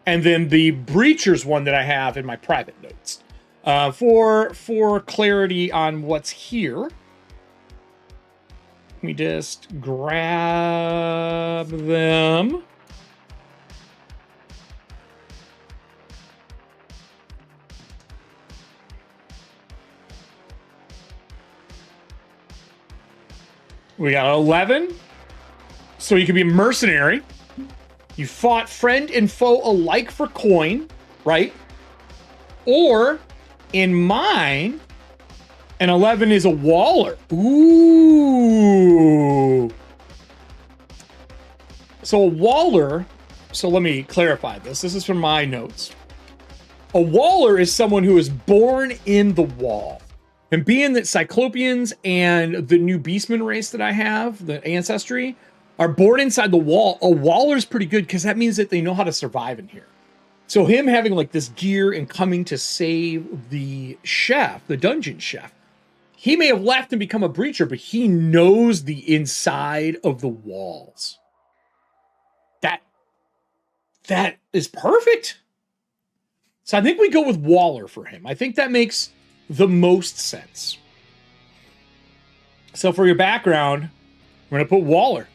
and then the breachers one that I have in my private notes. For clarity on what's here, let me just grab them. We got 11. So you can be a mercenary. You fought friend and foe alike for coin, right? Or in mine, an 11 is a waller. Ooh. So a waller, so let me clarify this. This is from my notes. A waller is someone who is born in the wall. And being that Cyclopeans and the new Beastman race that I have, the Ancestry, are born inside the wall, a waller's pretty good because that means that they know how to survive in here. So him having like this gear and coming to save the chef, the dungeon chef, he may have left and become a breacher, but he knows the inside of the walls. That is perfect. So I think we go with Waller for him. I think that makes the most sense. So for your background, we're going to put Waller.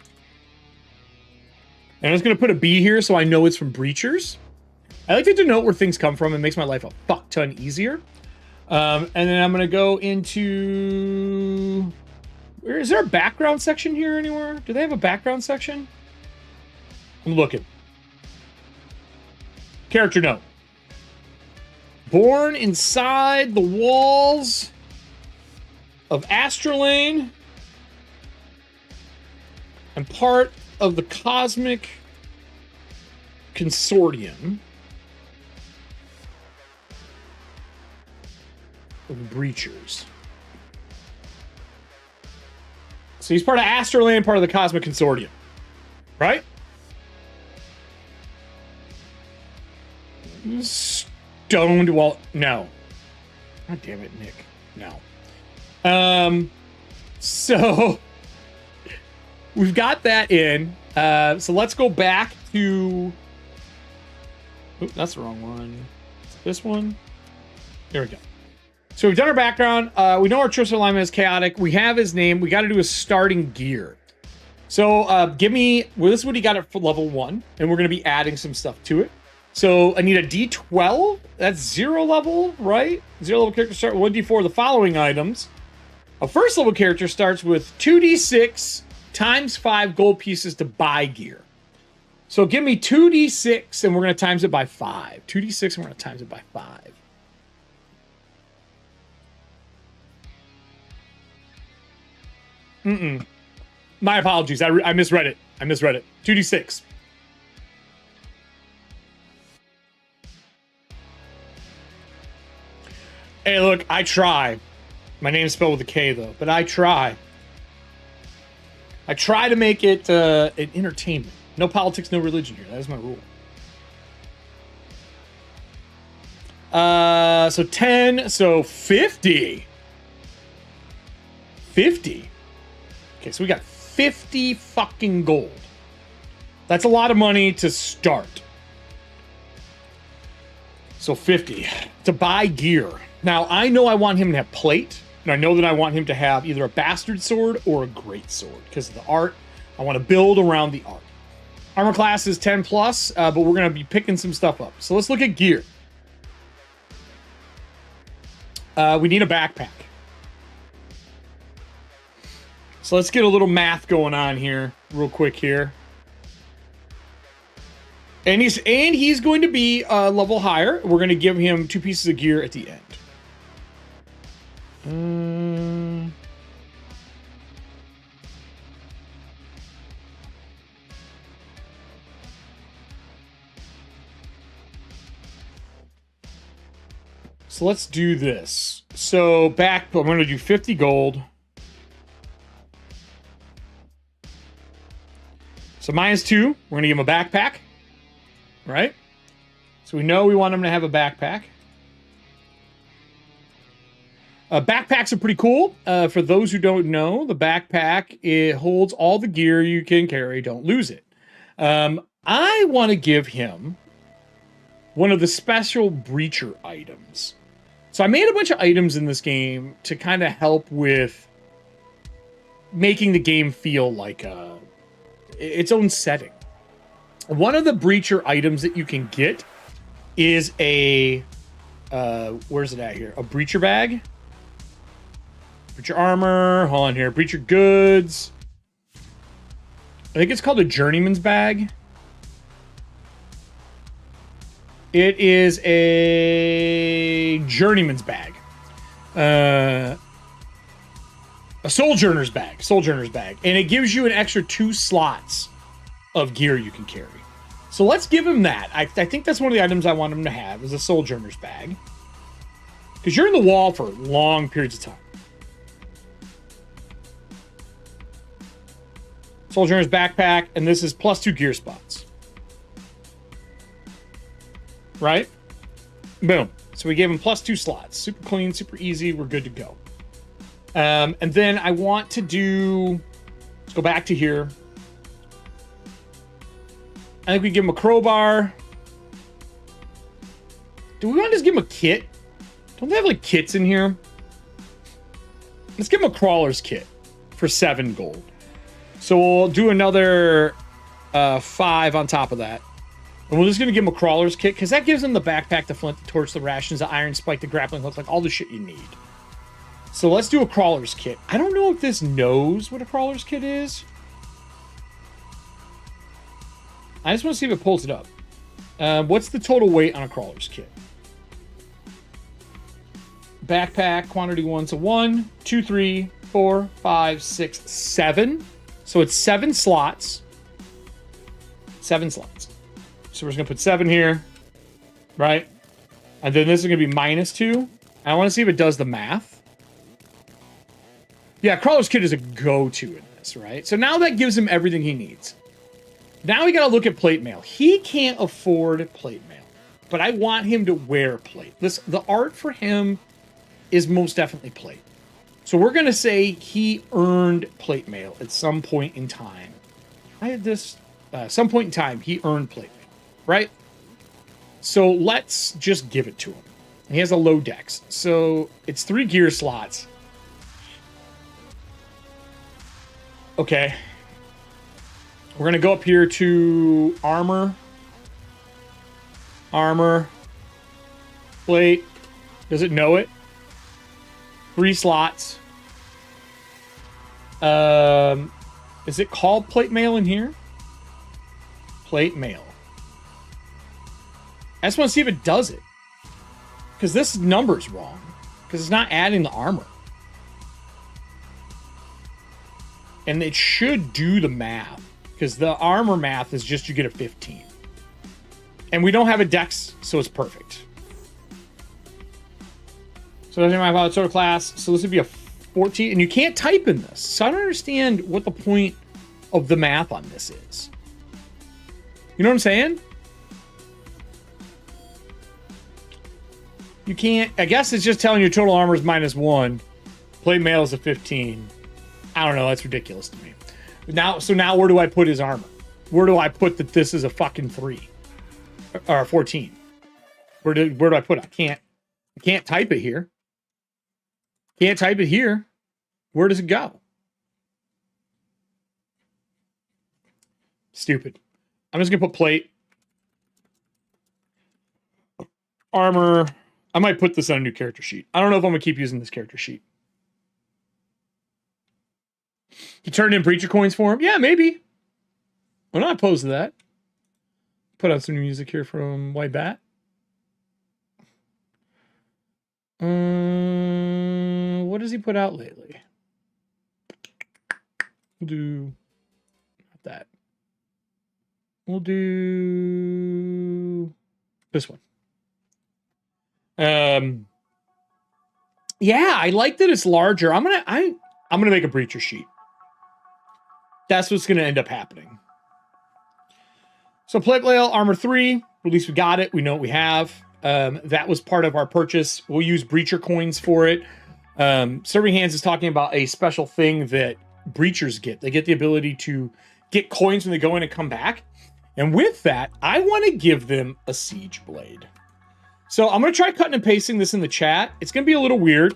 And I'm just going to put a B here so I know it's from breachers. I like to denote where things come from. It makes my life a fuck ton easier. And then I'm going to go into... Is there a background section here anywhere? Do they have a background section? I'm looking. Character note. Born inside the walls of Astralane and part of the Cosmic Consortium of Breachers. So he's part of Astralane, part of the Cosmic Consortium. Right? Stoned wall. No. God damn it, Nick. No. So we've got that in. So let's go back to... Oop, that's the wrong one. This one. There we go. So we've done our background. We know our choice alignment is chaotic. We have his name. We got to do a starting gear. So give me... Well, this is what he got at level 1. And we're going to be adding some stuff to it. So I need a D12. That's 0 level, right? 0 level character start with 1D4 of the following items. A first level character starts with 2D6 times 5 gold pieces to buy gear. So give me 2D6 and we're going to times it by 5. 2D6 and we're going to times it by 5. My apologies. I misread it. 2D6. Hey, look, I try. My name's spelled with a K, though, but I try. I try to make it an entertainment. No politics, no religion here. That is my rule. So 10, so 50. 50. Okay, so we got 50 fucking gold. That's a lot of money to start. So 50 to buy gear. Now, I know I want him to have plate, and I know that I want him to have either a bastard sword or a great sword because of the art. I want to build around the art. Armor class is 10 plus, but we're going to be picking some stuff up. So let's look at gear. We need a backpack. So let's get a little math going on here real quick here. And he's going to be a level higher. We're going to give him 2 pieces of gear at the end. So let's do this. So I'm going to do 50 gold. So -2, we're going to give him a backpack. Right? So we know we want him to have a backpack. Backpacks are pretty cool. For those who don't know, the backpack, it holds all the gear you can carry. Don't lose it. I want to give him one of the special breacher items. So I made a bunch of items in this game to kind of help with making the game feel like its own setting. One of the breacher items that you can get is a, where's it at here? A breacher bag. Breacher armor. Hold on here. Breacher goods. I think it's called a journeyman's bag. It is a journeyman's bag. A sojourner's bag. Sojourner's bag. And it gives you an extra 2 slots of gear you can carry. So let's give him that. I think that's one of the items I want him to have is a sojourner's bag. Because you're in the wall for long periods of time. Sojourner's backpack, and this is +2 gear spots. Right? Boom. So we gave him +2 slots. Super clean, super easy. We're good to go. And then I want to do... Let's go back to here. I think we give him a crowbar. Do we want to just give him a kit? Don't they have like kits in here? Let's give him a crawler's kit for 7 gold. So we'll do another 5 on top of that. And we're just going to give him a crawler's kit because that gives him the backpack, the flint, the torch, the rations, the iron spike, the grappling hook, like all the shit you need. So let's do a crawler's kit. I don't know if this knows what a crawler's kit is. I just want to see if it pulls it up. What's the total weight on a crawler's kit? Backpack, quantity 1. So 1, 2, 3, 4, 5, 6, 7. So it's 7 slots. 7 slots. So we're just going to put 7 here. Right? And then this is going to be -2. I want to see if it does the math. Yeah, crawler's kit is a go-to in this, right? So now that gives him everything he needs. Now we got to look at plate mail. He can't afford plate mail, but I want him to wear plate. The art for him is most definitely plate. So we're going to say he earned plate mail at some point in time. I had this, some point in time, he earned plate mail, right? So let's just give it to him. He has a low dex. So it's 3 gear slots. Okay. We're going to go up here to armor. Armor. Plate. Does it know it? 3 slots. Is it called plate mail in here? Plate mail. I just want to see if it does it. Because this number's wrong. Because it's not adding the armor. And it should do the math. Because the armor math is just you get a 15. And we don't have a dex, so it's perfect. So that's my pilot sword class. So this would be a 14, and you can't type in this. So I don't understand what the point of the math on this is. You know what I'm saying? You can't, I guess it's just telling you total armor is -1. Plate mail is a 15. I don't know, that's ridiculous to me. So now where do I put his armor? Where do I put that this is a fucking 3? Or 14? Where do I put it? I can't type it here. Can't type it here. Where does it go? Stupid. I'm just gonna put plate. Armor. I might put this on a new character sheet. I don't know if I'm gonna keep using this character sheet. You turned in breacher coins for him? Yeah, maybe. I'm not opposed to that. Put out some new music here from White Bat. What has he put out lately? We'll do not that. We'll do this one. Yeah, I like that it's larger. I'm gonna make a breacher sheet. That's what's gonna end up happening. So plate mail, armor 3. At least we got it. We know what we have. That was part of our purchase. We'll use breacher coins for it. Serving Hands is talking about a special thing that breachers get. They get the ability to get coins when they go in and come back. And with that, I want to give them a siege blade. So I'm going to try cutting and pasting this in the chat. It's going to be a little weird,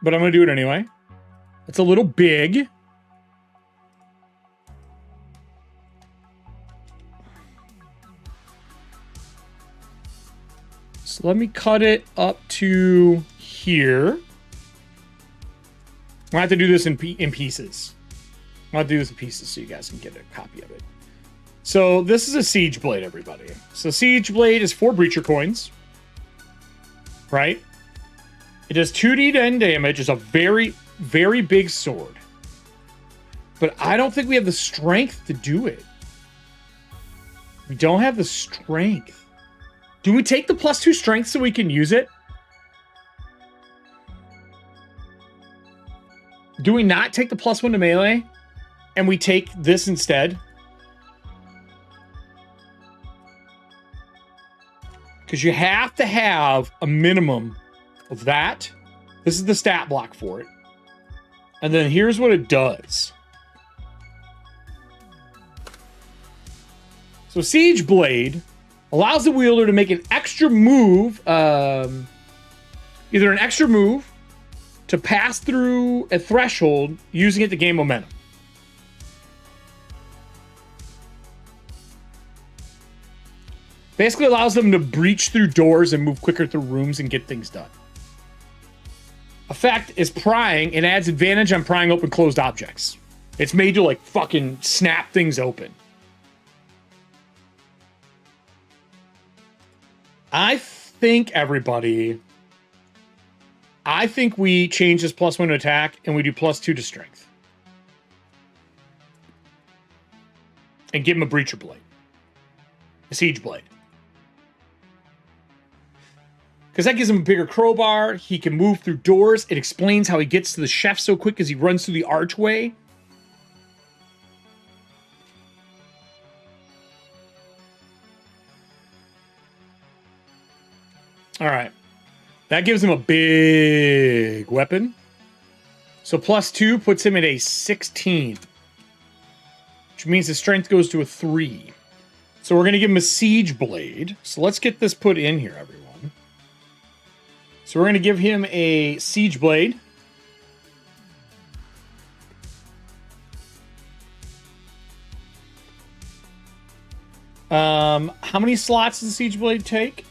but I'm going to do it anyway. It's a little big. So let me cut it up to here. I have to do this in pieces. I'll do this in pieces so you guys can get a copy of it. So this is a siege blade, everybody. So siege blade is 4 breacher coins, right? It does 2d10 damage. It's a very, very big sword. But I don't think we have the strength to do it. We don't have the strength. Do we take the +2 strength so we can use it? Do we not take the +1 to melee? And we take this instead? Because you have to have a minimum of that. This is the stat block for it. And then here's what it does. So Siege Blade allows the wielder to make an extra move, either an extra move to pass through a threshold using it to gain momentum. Basically allows them to breach through doors and move quicker through rooms and get things done. Effect is prying. It adds advantage on prying open closed objects. It's made to like fucking snap things open. I think we change this +1 to attack and we do +2 to strength. And give him a breacher blade. A siege blade. Because that gives him a bigger crowbar. He can move through doors. It explains how he gets to the chef so quick as he runs through the archway. All right. That gives him a big weapon. So +2 puts him at a 16. Which means his strength goes to a 3. So we're going to give him a siege blade. So let's get this put in here, everyone. So we're going to give him a siege blade. How many slots does the siege blade take?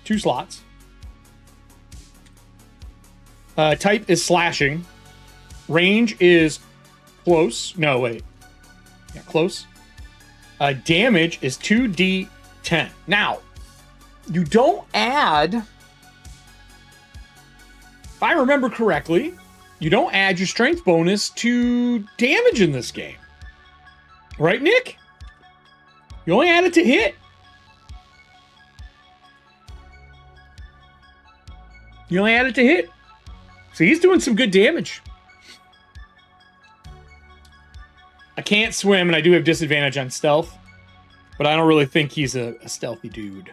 2 slots. Type is slashing. Range is close. No, wait. Yeah, close. Damage is 2d10. Now, you don't add... If I remember correctly, you don't add your strength bonus to damage in this game. Right, Nick? You only add it to hit. You only add it to hit. So he's doing some good damage. I can't swim, and I do have disadvantage on stealth. But I don't really think he's a stealthy dude.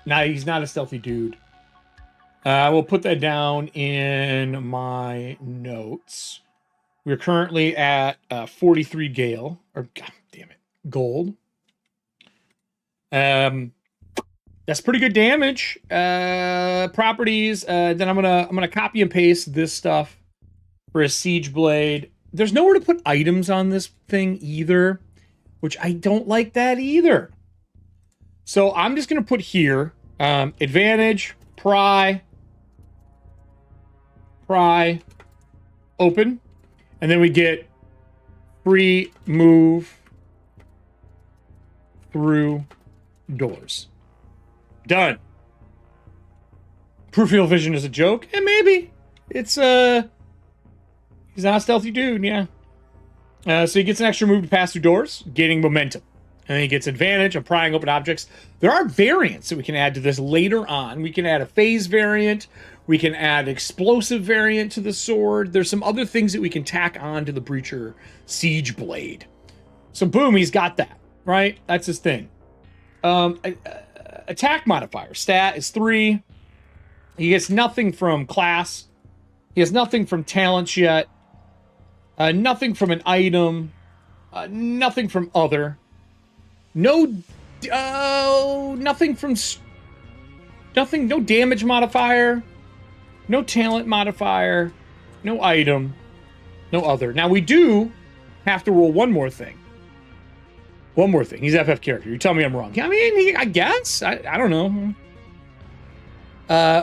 No, he's not a stealthy dude. I will put that down in my notes. We're currently at 43 Gale. Or, god damn it, gold. That's pretty good damage. Properties. Then I'm gonna copy and paste this stuff for a siege blade. There's nowhere to put items on this thing either, which I don't like that either. So I'm just gonna put here advantage, pry, open, and then we get free move through doors. Done. Peripheral vision is a joke, and maybe it's he's not a stealthy dude, yeah. So he gets an extra move to pass through doors, gaining momentum. And then he gets advantage on prying open objects. There are variants that we can add to this later on. We can add a phase variant. We can add explosive variant to the sword. There's some other things that we can tack on to the Breacher Siege Blade. So boom, he's got that, right? That's his thing. Attack modifier. Stat is 3. He gets nothing from class. He has nothing from talents yet. Nothing from an item. Nothing from other. Nothing from... Nothing, no damage modifier. No talent modifier. No item. No other. Now, we do have to roll one more thing. One more thing. He's FF character. You tell me I'm wrong. I mean, I guess. I don't know.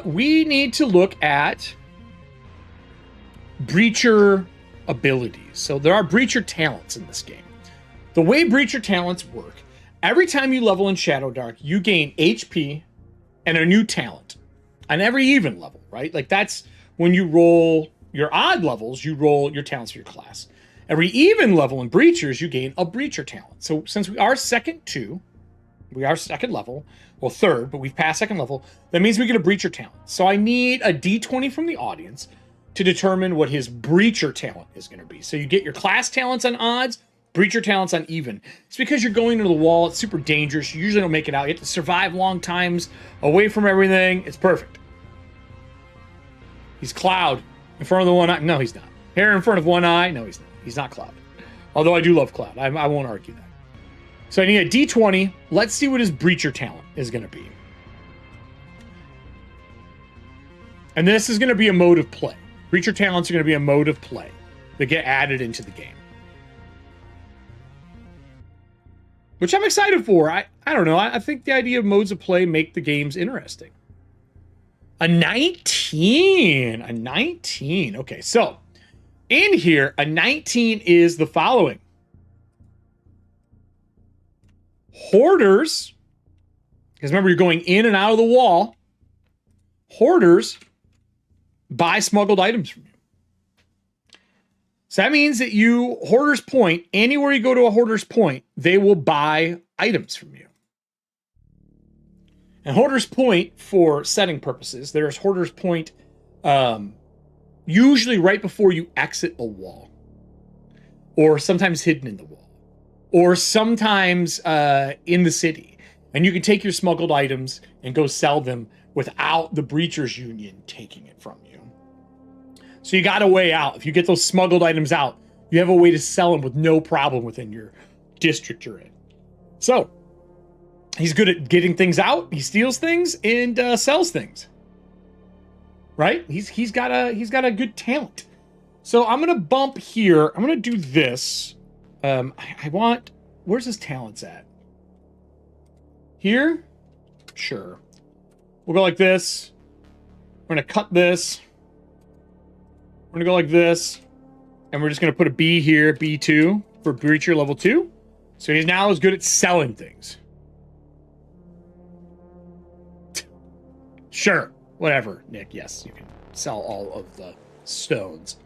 We need to look at Breacher abilities. So there are Breacher talents in this game. The way Breacher talents work, every time you level in Shadowdark, you gain HP and a new talent on every even level, right? Like that's when you roll your odd levels, you roll your talents for your class. Every even level in Breachers, you gain a Breacher talent. So since we are second level, well third, but we've passed second level, that means we get a Breacher talent. So I need a D20 from the audience to determine what his Breacher talent is going to be. So you get your class talents on odds, Breacher talents on even. It's because you're going into the wall. It's super dangerous. You usually don't make it out. You have to survive long times away from everything. It's perfect. He's Cloud in front of the one eye. No, he's not. Hair in front of one eye. No, he's not. He's not Cloud. Although I do love Cloud. I won't argue that. So I need a D20. Let's see what his Breacher talent is going to be. And this is going to be a mode of play. Breacher talents are going to be a mode of play that get added into the game. Which I'm excited for. I don't know. I think the idea of modes of play make the games interesting. A 19. A 19. Okay, so in here, a 19 is the following. Hoarders, because remember, you're going in and out of the wall. Hoarders buy smuggled items from you. So that means that you, Hoarder's Point, anywhere you go to a Hoarder's Point, they will buy items from you. And Hoarder's Point, for setting purposes, there's Hoarder's Point usually right before you exit a wall. Or sometimes hidden in the wall. Or sometimes in the city. And you can take your smuggled items and go sell them without the Breachers Union taking it from you. So you got a way out. If you get those smuggled items out, you have a way to sell them with no problem within your district you're in. So he's good at getting things out. He steals things and sells things. Right? He's got a good talent. So I'm gonna bump here. I'm gonna do this. I want. Where's his talents at? Here? Sure. We'll go like this. We're gonna cut this. We're gonna go like this. And we're just gonna put a B here, B2 for Breacher level 2. So he's now as good at selling things. Sure. Whatever, Nick. Yes, you can sell all of the stones.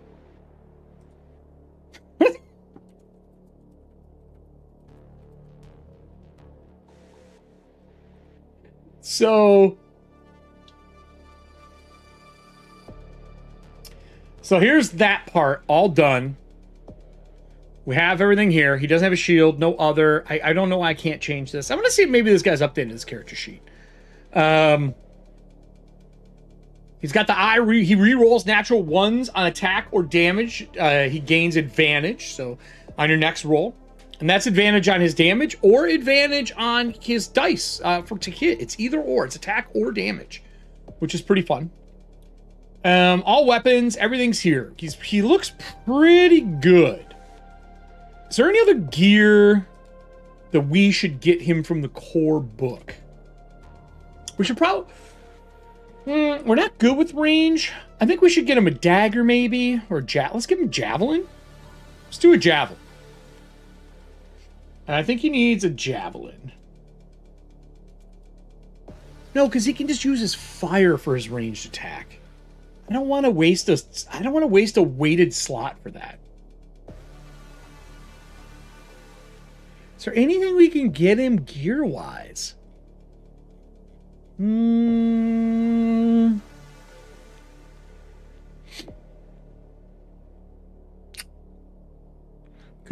So So here's that part all done. We have everything here. He doesn't have a shield, no other. I don't know why I can't change this. I'm going to see if maybe this guy's updated his character sheet. He's got the eye. He re-rolls natural ones on attack or damage. He gains advantage. So on your next roll. And that's advantage on his damage or advantage on his dice to hit. It's either or. It's attack or damage, which is pretty fun. All weapons, everything's here. He looks pretty good. Is there any other gear that we should get him from the core book? We should probably... we're not good with range. I think we should get him a dagger maybe. Or let's give him a javelin. Let's do a javelin. And I think he needs a javelin. No, because he can just use his fire for his ranged attack. I don't want to waste a weighted slot for that. Is there anything we can get him gear-wise? Could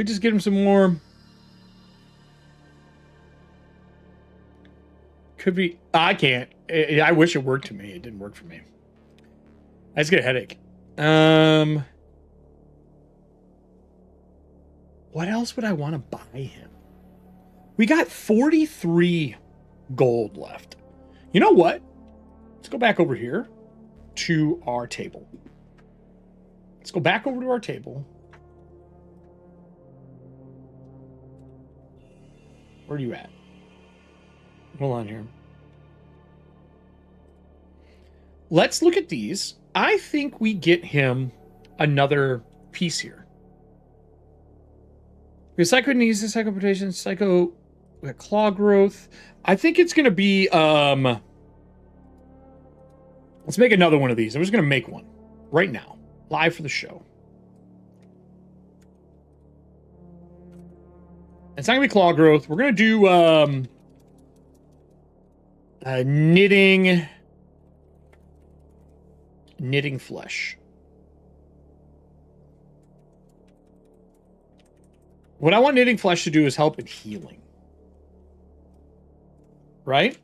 just get him some more. Could be. I can't. I wish it worked to me. It didn't work for me. I just get a headache. What else would I want to buy him? We got 43 gold left. You know what? Let's go back over here to our table. Let's go back over to our table. Where are you at? Hold on here. Let's look at these. I think we get him another piece here. We have psychokinesis, psychoportation, we got claw growth. I think it's going to be, let's make another one of these. I'm just going to make one right now, live for the show. It's not going to be claw growth. We're going to do knitting flesh. What I want knitting flesh to do is help in healing. Right?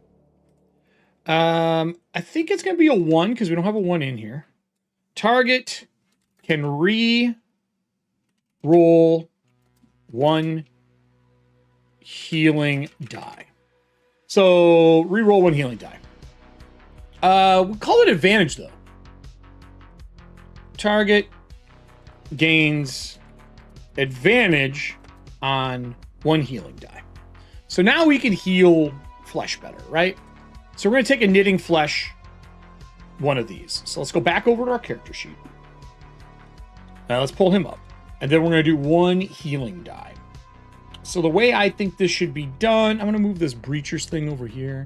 I think it's going to be a 1 because we don't have a 1 in here. Target can re-roll 1 healing die. So, re-roll 1 healing die. We call it advantage, though. Target gains advantage on 1 healing die. So now we can heal flesh better, right? So we're going to take a knitting flesh, one of these. So let's go back over to our character sheet. Let's pull him up. And then we're going to do 1 healing die. So the way I think this should be done, I'm going to move this breachers thing over here.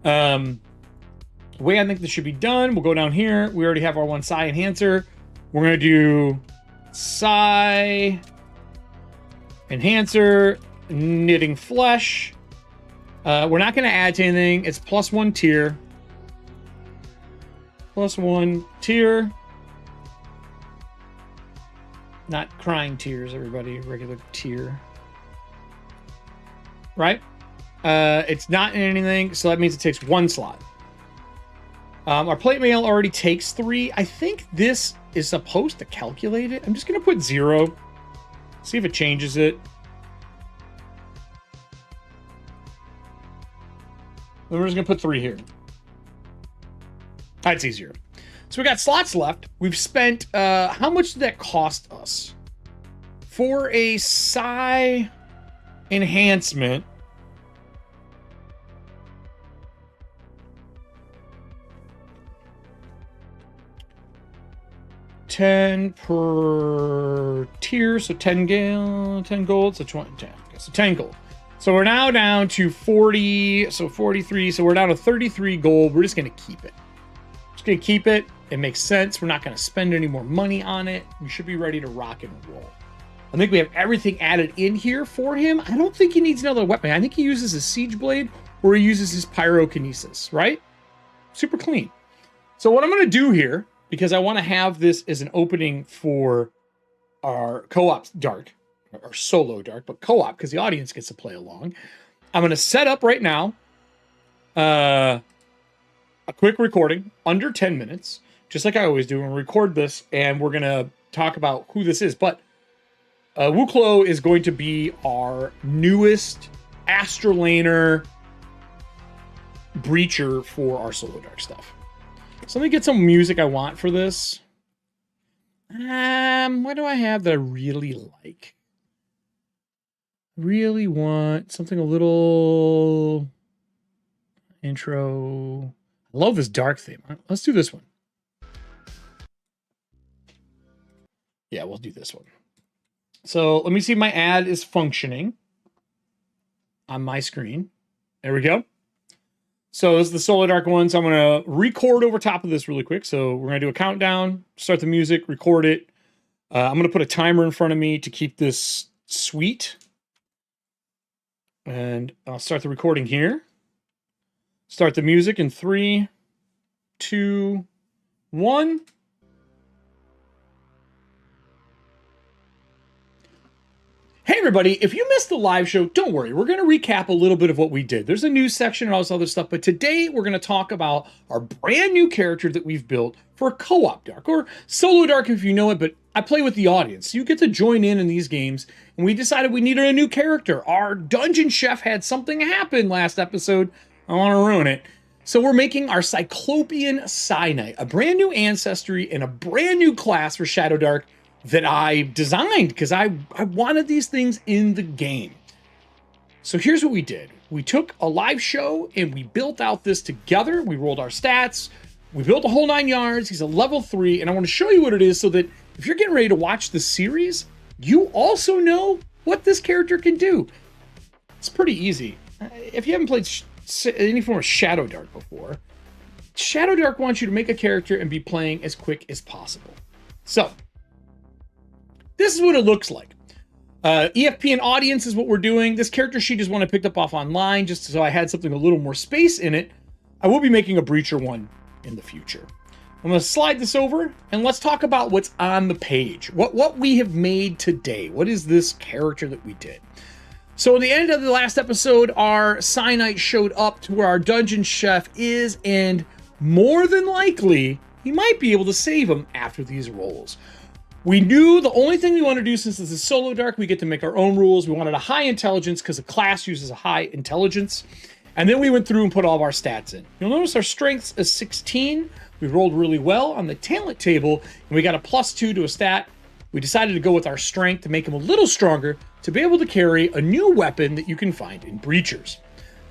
The way I think this should be done, we'll go down here. We already have our 1 psi enhancer. We're going to do psi enhancer, knitting flesh. We're not going to add to anything. It's +1 tier. +1 tier. Not crying tears, everybody. Regular tier. Right? It's not in anything, so that means it takes 1 slot. Our plate mail already takes 3. I think this is supposed to calculate it. I'm just going to put 0. See if it changes it. Then we're just going to put 3 here. That's easier. So we got slots left. We've spent, how much did that cost us? For a psi enhancement, $10 per tier, so 10 gold, so 20, 10, okay, so 10 gold. So we're now down to 40, so 43, so we're down to 33 gold. We're just going to keep it. Just going to keep it. It makes sense. We're not going to spend any more money on it. We should be ready to rock and roll. I think we have everything added in here for him. I don't think he needs another weapon. I think he uses his siege blade or he uses his pyrokinesis, right? Super clean. So what I'm going to do here because I want to have this as an opening for our co-op dark, or solo dark, but co-op because the audience gets to play along. I'm going to set up right now a quick recording under 10 minutes, just like I always do. We're going to record this, and we're going to talk about who this is. But Wuklo is going to be our newest Astrolaner breacher for our Solodark stuff. So let me get some music I want for this. What do I have that I really like? Really want something a little intro. I love this dark theme. Let's do this one. Yeah, we'll do this one. So let me see if my ad is functioning on my screen. There we go. So this is the Solodark one. So I'm going to record over top of this really quick. So we're going to do a countdown, start the music, record it. I'm going to put a timer in front of me to keep this sweet. And I'll start the recording here. Start the music in 3, 2, 1. Hey everybody, if you missed the live show, don't worry. We're going to recap a little bit of what we did. There's a news section and all this other stuff, but today we're going to talk about our brand new character that we've built for co-op dark, or solo dark if you know it, but I play with the audience. You get to join in these games, and we decided we needed a new character. Our dungeon chef had something happen last episode. I don't want to ruin it. So we're making our Cyclopean Psy-Knight, a brand new ancestry and a brand new class for Shadow Dark that I designed because I wanted these things in the game. So here's what we did. We took a live show and we built out this together. We rolled our stats. We built the whole 9 yards. He's a level 3, and I want to show you what it is so that if you're getting ready to watch the series, you also know what this character can do. It's pretty easy. If you haven't played any form of Shadow Dark before, Shadow Dark wants you to make a character and be playing as quick as possible. So this is what it looks like. EFP and audience is what we're doing. This character sheet is one I picked up off online just so I had something a little more space in it. I will be making a breacher one in the future. I'm going to slide this over and let's talk about what's on the page. What we have made today. What is this character that we did? So at the end of the last episode, our Psy-Knight showed up to where our dungeon chef is, and more than likely, he might be able to save him after these rolls. We knew the only thing we want to do, since this is solo dark, we get to make our own rules. We wanted a high intelligence because the class uses a high intelligence. And then we went through and put all of our stats in. You'll notice our strengths is 16. We rolled really well on the talent table, and we got a +2 to a stat. We decided to go with our strength to make him a little stronger to be able to carry a new weapon that you can find in breachers.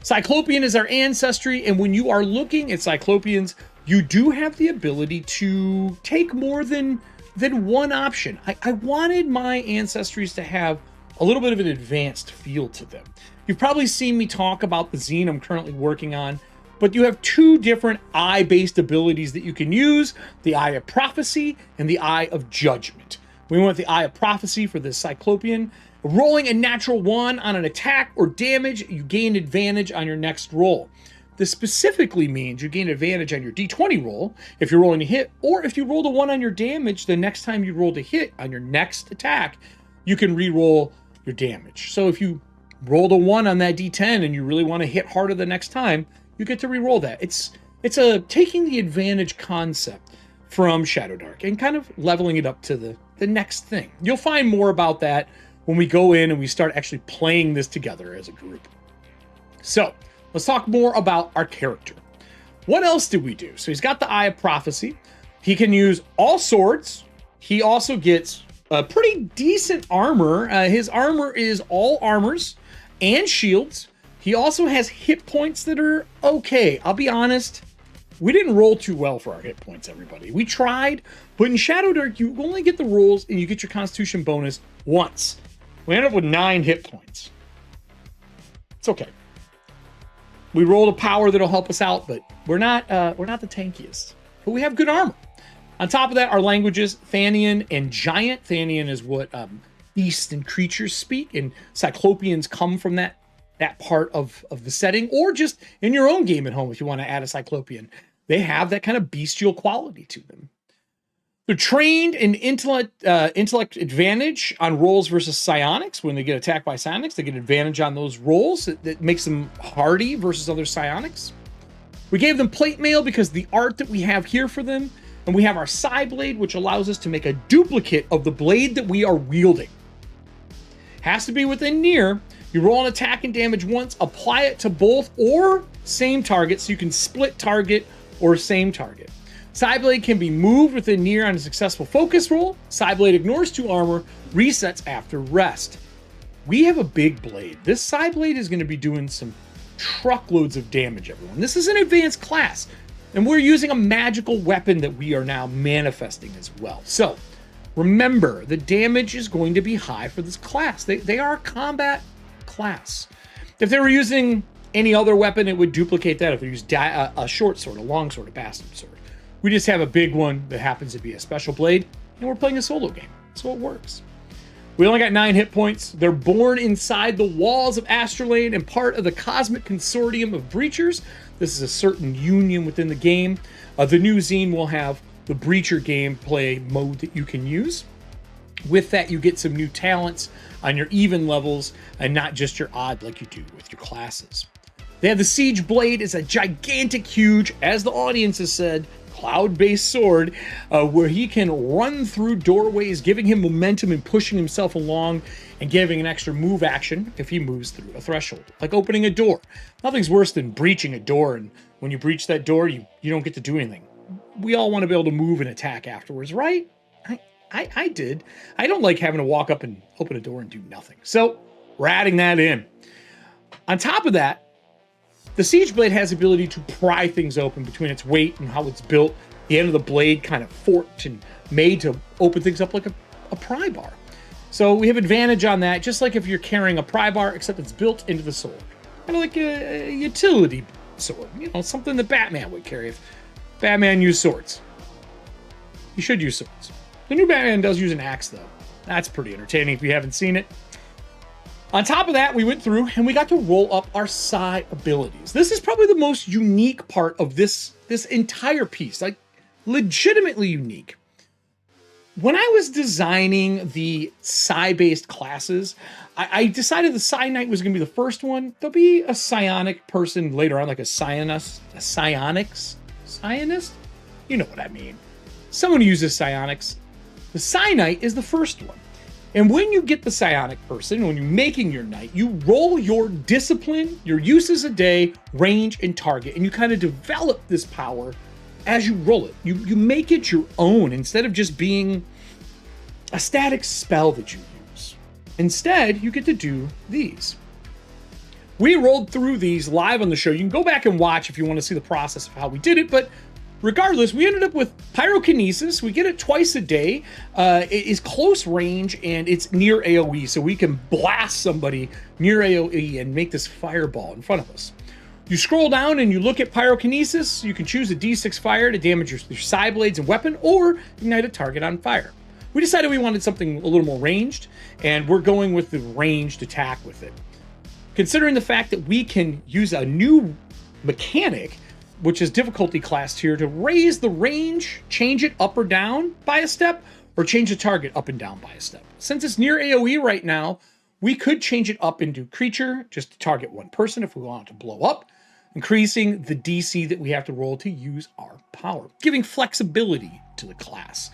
Cyclopean is our ancestry, and when you are looking at Cyclopeans, you do have the ability to take more than one option. I wanted my ancestries to have a little bit of an advanced feel to them. You've probably seen me talk about the zine I'm currently working on, but you have 2 different eye-based abilities that you can use, the Eye of Prophecy and the Eye of Judgment. We went with the Eye of Prophecy for the Cyclopean. Rolling a natural 1 on an attack or damage, you gain advantage on your next roll. This specifically means you gain advantage on your d20 roll if you're rolling a hit, or if you rolled a 1 on your damage, the next time you rolled a hit on your next attack, you can re-roll your damage. So if you rolled a 1 on that d10 and you really want to hit harder the next time, you get to re-roll that. It's a taking the advantage concept from Shadow Dark and kind of leveling it up to the next thing. You'll find more about that when we go in and we start actually playing this together as a group. So let's talk more about our character. What else did we do? So he's got the Eye of Prophecy. He can use all swords. He also gets a pretty decent armor. His armor is all armors and shields. He also has hit points that are okay. I'll be honest, we didn't roll too well for our hit points, everybody. We tried, but in Shadow Dark, you only get the rolls and you get your Constitution bonus once. We ended up with 9 hit points. It's okay. We rolled a power that'll help us out, but we're not the tankiest. But we have good armor. On top of that, our languages, Thanian and Giant. Thanian is what beasts and creatures speak, and Cyclopeans come from that part of the setting, or just in your own game at home if you want to add a Cyclopean. They have that kind of bestial quality to them. They're trained in intellect advantage on rolls versus psionics. When they get attacked by psionics, they get advantage on those rolls. That makes them hardy versus other psionics. We gave them plate mail because the art that we have here for them, and we have our psi blade, which allows us to make a duplicate of the blade that we are wielding. Has to be within near. You roll an attack and damage once, apply it to both or same target, so you can split target or same target. Psi-Blade can be moved within near on a successful focus roll. Psi-Blade ignores 2 armor, resets after rest. We have a big blade. This Psi-Blade is going to be doing some truckloads of damage, everyone. This is an advanced class, and we're using a magical weapon that we are now manifesting as well. So, remember, the damage is going to be high for this class. They are a combat class. If they were using any other weapon, it would duplicate that. If they used a short sword, a long sword, a bastard sword. We just have a big one that happens to be a special blade, and we're playing a solo game, so it works. We only got 9 hit points. They're born inside the walls of Astrolabe and part of the Cosmic Consortium of Breachers. This is a certain union within the game. The new zine will have the Breacher gameplay mode that you can use. With that, you get some new talents on your even levels and not just your odd like you do with your classes. They have the Siege Blade. It's a gigantic, huge, as the audience has said, cloud-based sword where he can run through doorways, giving him momentum and pushing himself along and giving an extra move action if he moves through a threshold, like opening a door. Nothing's worse than breaching a door, and when you breach that door, you don't get to do anything. We all want to be able to move and attack afterwards, right? I did. I don't like having to walk up and open a door and do nothing. So we're adding that in. On top of that, the Siege Blade has the ability to pry things open between its weight and how it's built. The end of the blade kind of forked and made to open things up like a pry bar. So we have advantage on that, just like if you're carrying a pry bar, except it's built into the sword. Kind of like a utility sword, you know, something that Batman would carry if Batman used swords. He should use swords. The new Batman does use an axe, though. That's pretty entertaining if you haven't seen it. On top of that, we went through and we got to roll up our psi abilities. This is probably the most unique part of this entire piece, like legitimately unique. When I was designing the psi-based classes, I decided the Psi Knight was going to be the first one. There'll be a psionic person later on, like a psionist? You know what I mean. Someone who uses psionics. The Psi Knight is the first one. And when you get the psionic person, when you're making your knight, you roll your discipline, your uses a day, range, and target, and you kind of develop this power as you roll it. You make it your own instead of just being a static spell that you use. Instead, you get to do these. We rolled through these live on the show. You can go back and watch if you want to see the process of how we did it, but regardless, we ended up with pyrokinesis. We get it twice a day. It is close range and it's near AoE, so we can blast somebody near AoE and make this fireball in front of us. You scroll down and you look at pyrokinesis. You can choose a D6 fire to damage your psi blades and weapon, or ignite a target on fire. We decided we wanted something a little more ranged, and we're going with the ranged attack with it. Considering the fact that we can use a new mechanic, which is difficulty classed here, to raise the range, change it up or down by a step, or change the target up and down by a step. Since it's near AoE right now, we could change it up into creature, just to target one person if we want it to blow up, increasing the DC that we have to roll to use our power, giving flexibility to the class.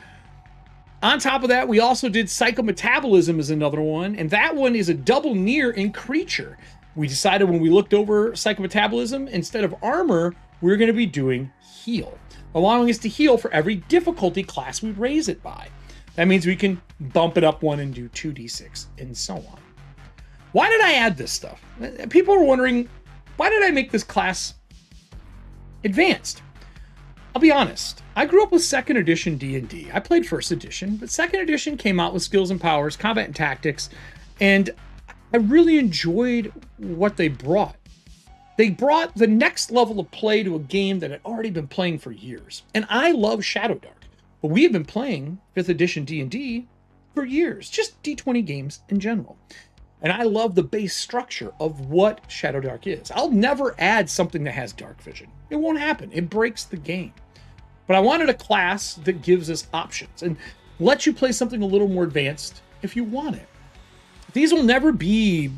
On top of that, we also did psychometabolism as another one, and that one is a double near in creature. We decided when we looked over psychometabolism, instead of armor, we're going to be doing heal, allowing us to heal for every difficulty class we raise it by. That means we can bump it up one and do 2d6 and so on. Why did I add this stuff? People are wondering, why did I make this class advanced? I'll be honest. I grew up with 2nd edition D&D. I played 1st edition, but 2nd edition came out with skills and powers, combat and tactics, and I really enjoyed what they brought. They brought the next level of play to a game that had already been playing for years. And I love Shadowdark, but we have been playing 5th edition D&D for years, just D20 games in general. And I love the base structure of what Shadowdark is. I'll never add something that has dark vision. It won't happen. It breaks the game. But I wanted a class that gives us options and lets you play something a little more advanced if you want it. These will never be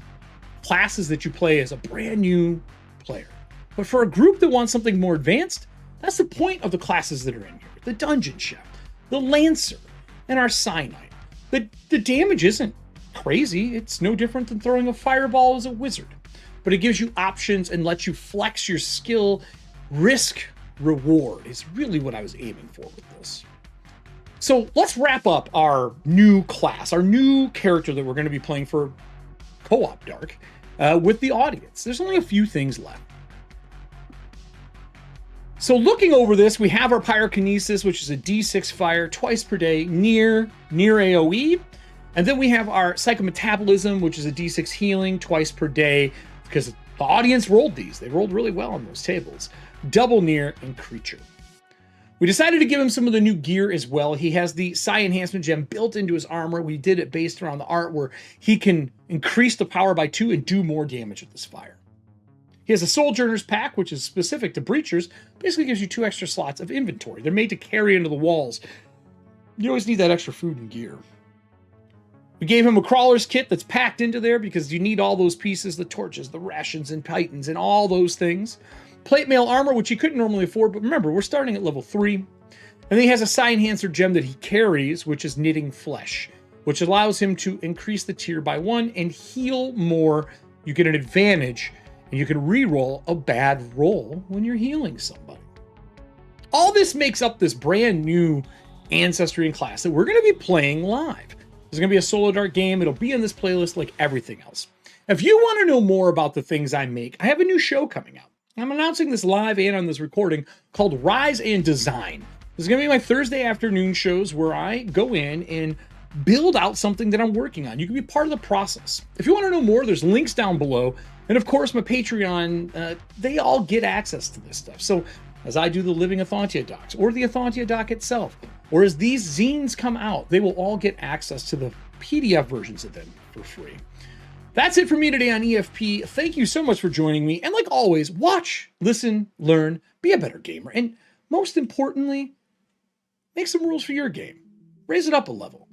classes that you play as a brand new player. But for a group that wants something more advanced, that's the point of the classes that are in here. The Dungeon Chef, the Lancer, and our Cyanide. The damage isn't crazy. It's no different than throwing a fireball as a wizard. But it gives you options and lets you flex your skill. Risk reward is really what I was aiming for with this. So let's wrap up our new class, our new character that we're going to be playing for Co-op Dark with the audience. There's only a few things left. So looking over this, we have our Pyrokinesis, which is a D6 fire twice per day, near AoE. And then we have our Psychometabolism, which is a D6 healing twice per day, because the audience rolled these. They rolled really well on those tables. Double near and creature. We decided to give him some of the new gear as well. He has the Psi Enhancement Gem built into his armor. We did it based around the art where he can increase the power by 2 and do more damage with this fire. He has a Sojourner's Pack, which is specific to Breachers. Basically gives you 2 extra slots of inventory. They're made to carry into the walls. You always need that extra food and gear. We gave him a Crawler's Kit that's packed into there because you need all those pieces, the torches, the rations, and pitons, and all those things. Plate Mail Armor, which he couldn't normally afford, but remember, we're starting at level 3. And then he has a Psi Enhancer Gem that he carries, which is Knitting Flesh, which allows him to increase the tier by 1 and heal more. You get an advantage, and you can reroll a bad roll when you're healing somebody. All this makes up this brand new Ancestry and class that we're going to be playing live. There's going to be a Solodark game. It'll be in this playlist like everything else. If you want to know more about the things I make, I have a new show coming out. I'm announcing this live and on this recording called Rise and Design. This is going to be my Thursday afternoon shows where I go in and build out something that I'm working on. You can be part of the process. If you want to know more, there's links down below. And of course, my Patreon, they all get access to this stuff. So as I do the Living ETHAUNTIA docs or the ETHAUNTIA doc itself, or as these zines come out, they will all get access to the PDF versions of them for free. That's it for me today on EFP. Thank you so much for joining me. And like always, watch, listen, learn, be a better gamer. And most importantly, make some rules for your game. Raise it up a level.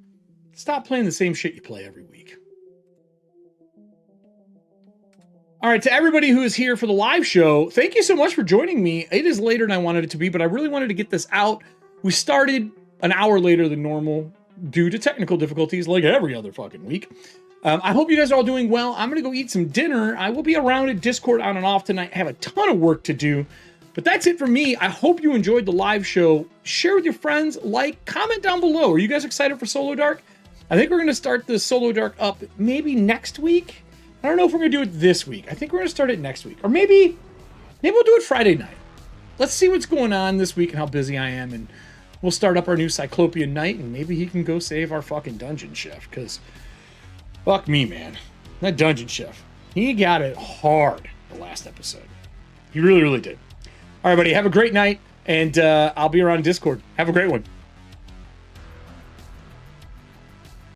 Stop playing the same shit you play every week. All right, to everybody who is here for the live show, thank you so much for joining me. It is later than I wanted it to be, but I really wanted to get this out. We started an hour later than normal due to technical difficulties like every other fucking week. I hope you guys are all doing well. I'm going to go eat some dinner. I will be around at Discord on and off tonight. I have a ton of work to do. But that's it for me. I hope you enjoyed the live show. Share with your friends, like, comment down below. Are you guys excited for Solodark? I think we're going to start the Solodark up maybe next week. I don't know if we're going to do it this week. I think we're going to start it next week. Or maybe we'll do it Friday night. Let's see what's going on this week and how busy I am. And we'll start up our new Cyclopean Knight. And maybe he can go save our fucking Dungeon Chef. Because fuck me, man. That Dungeon Chef. He got it hard the last episode. He really, really did. All right, buddy. Have a great night. And I'll be around Discord. Have a great one.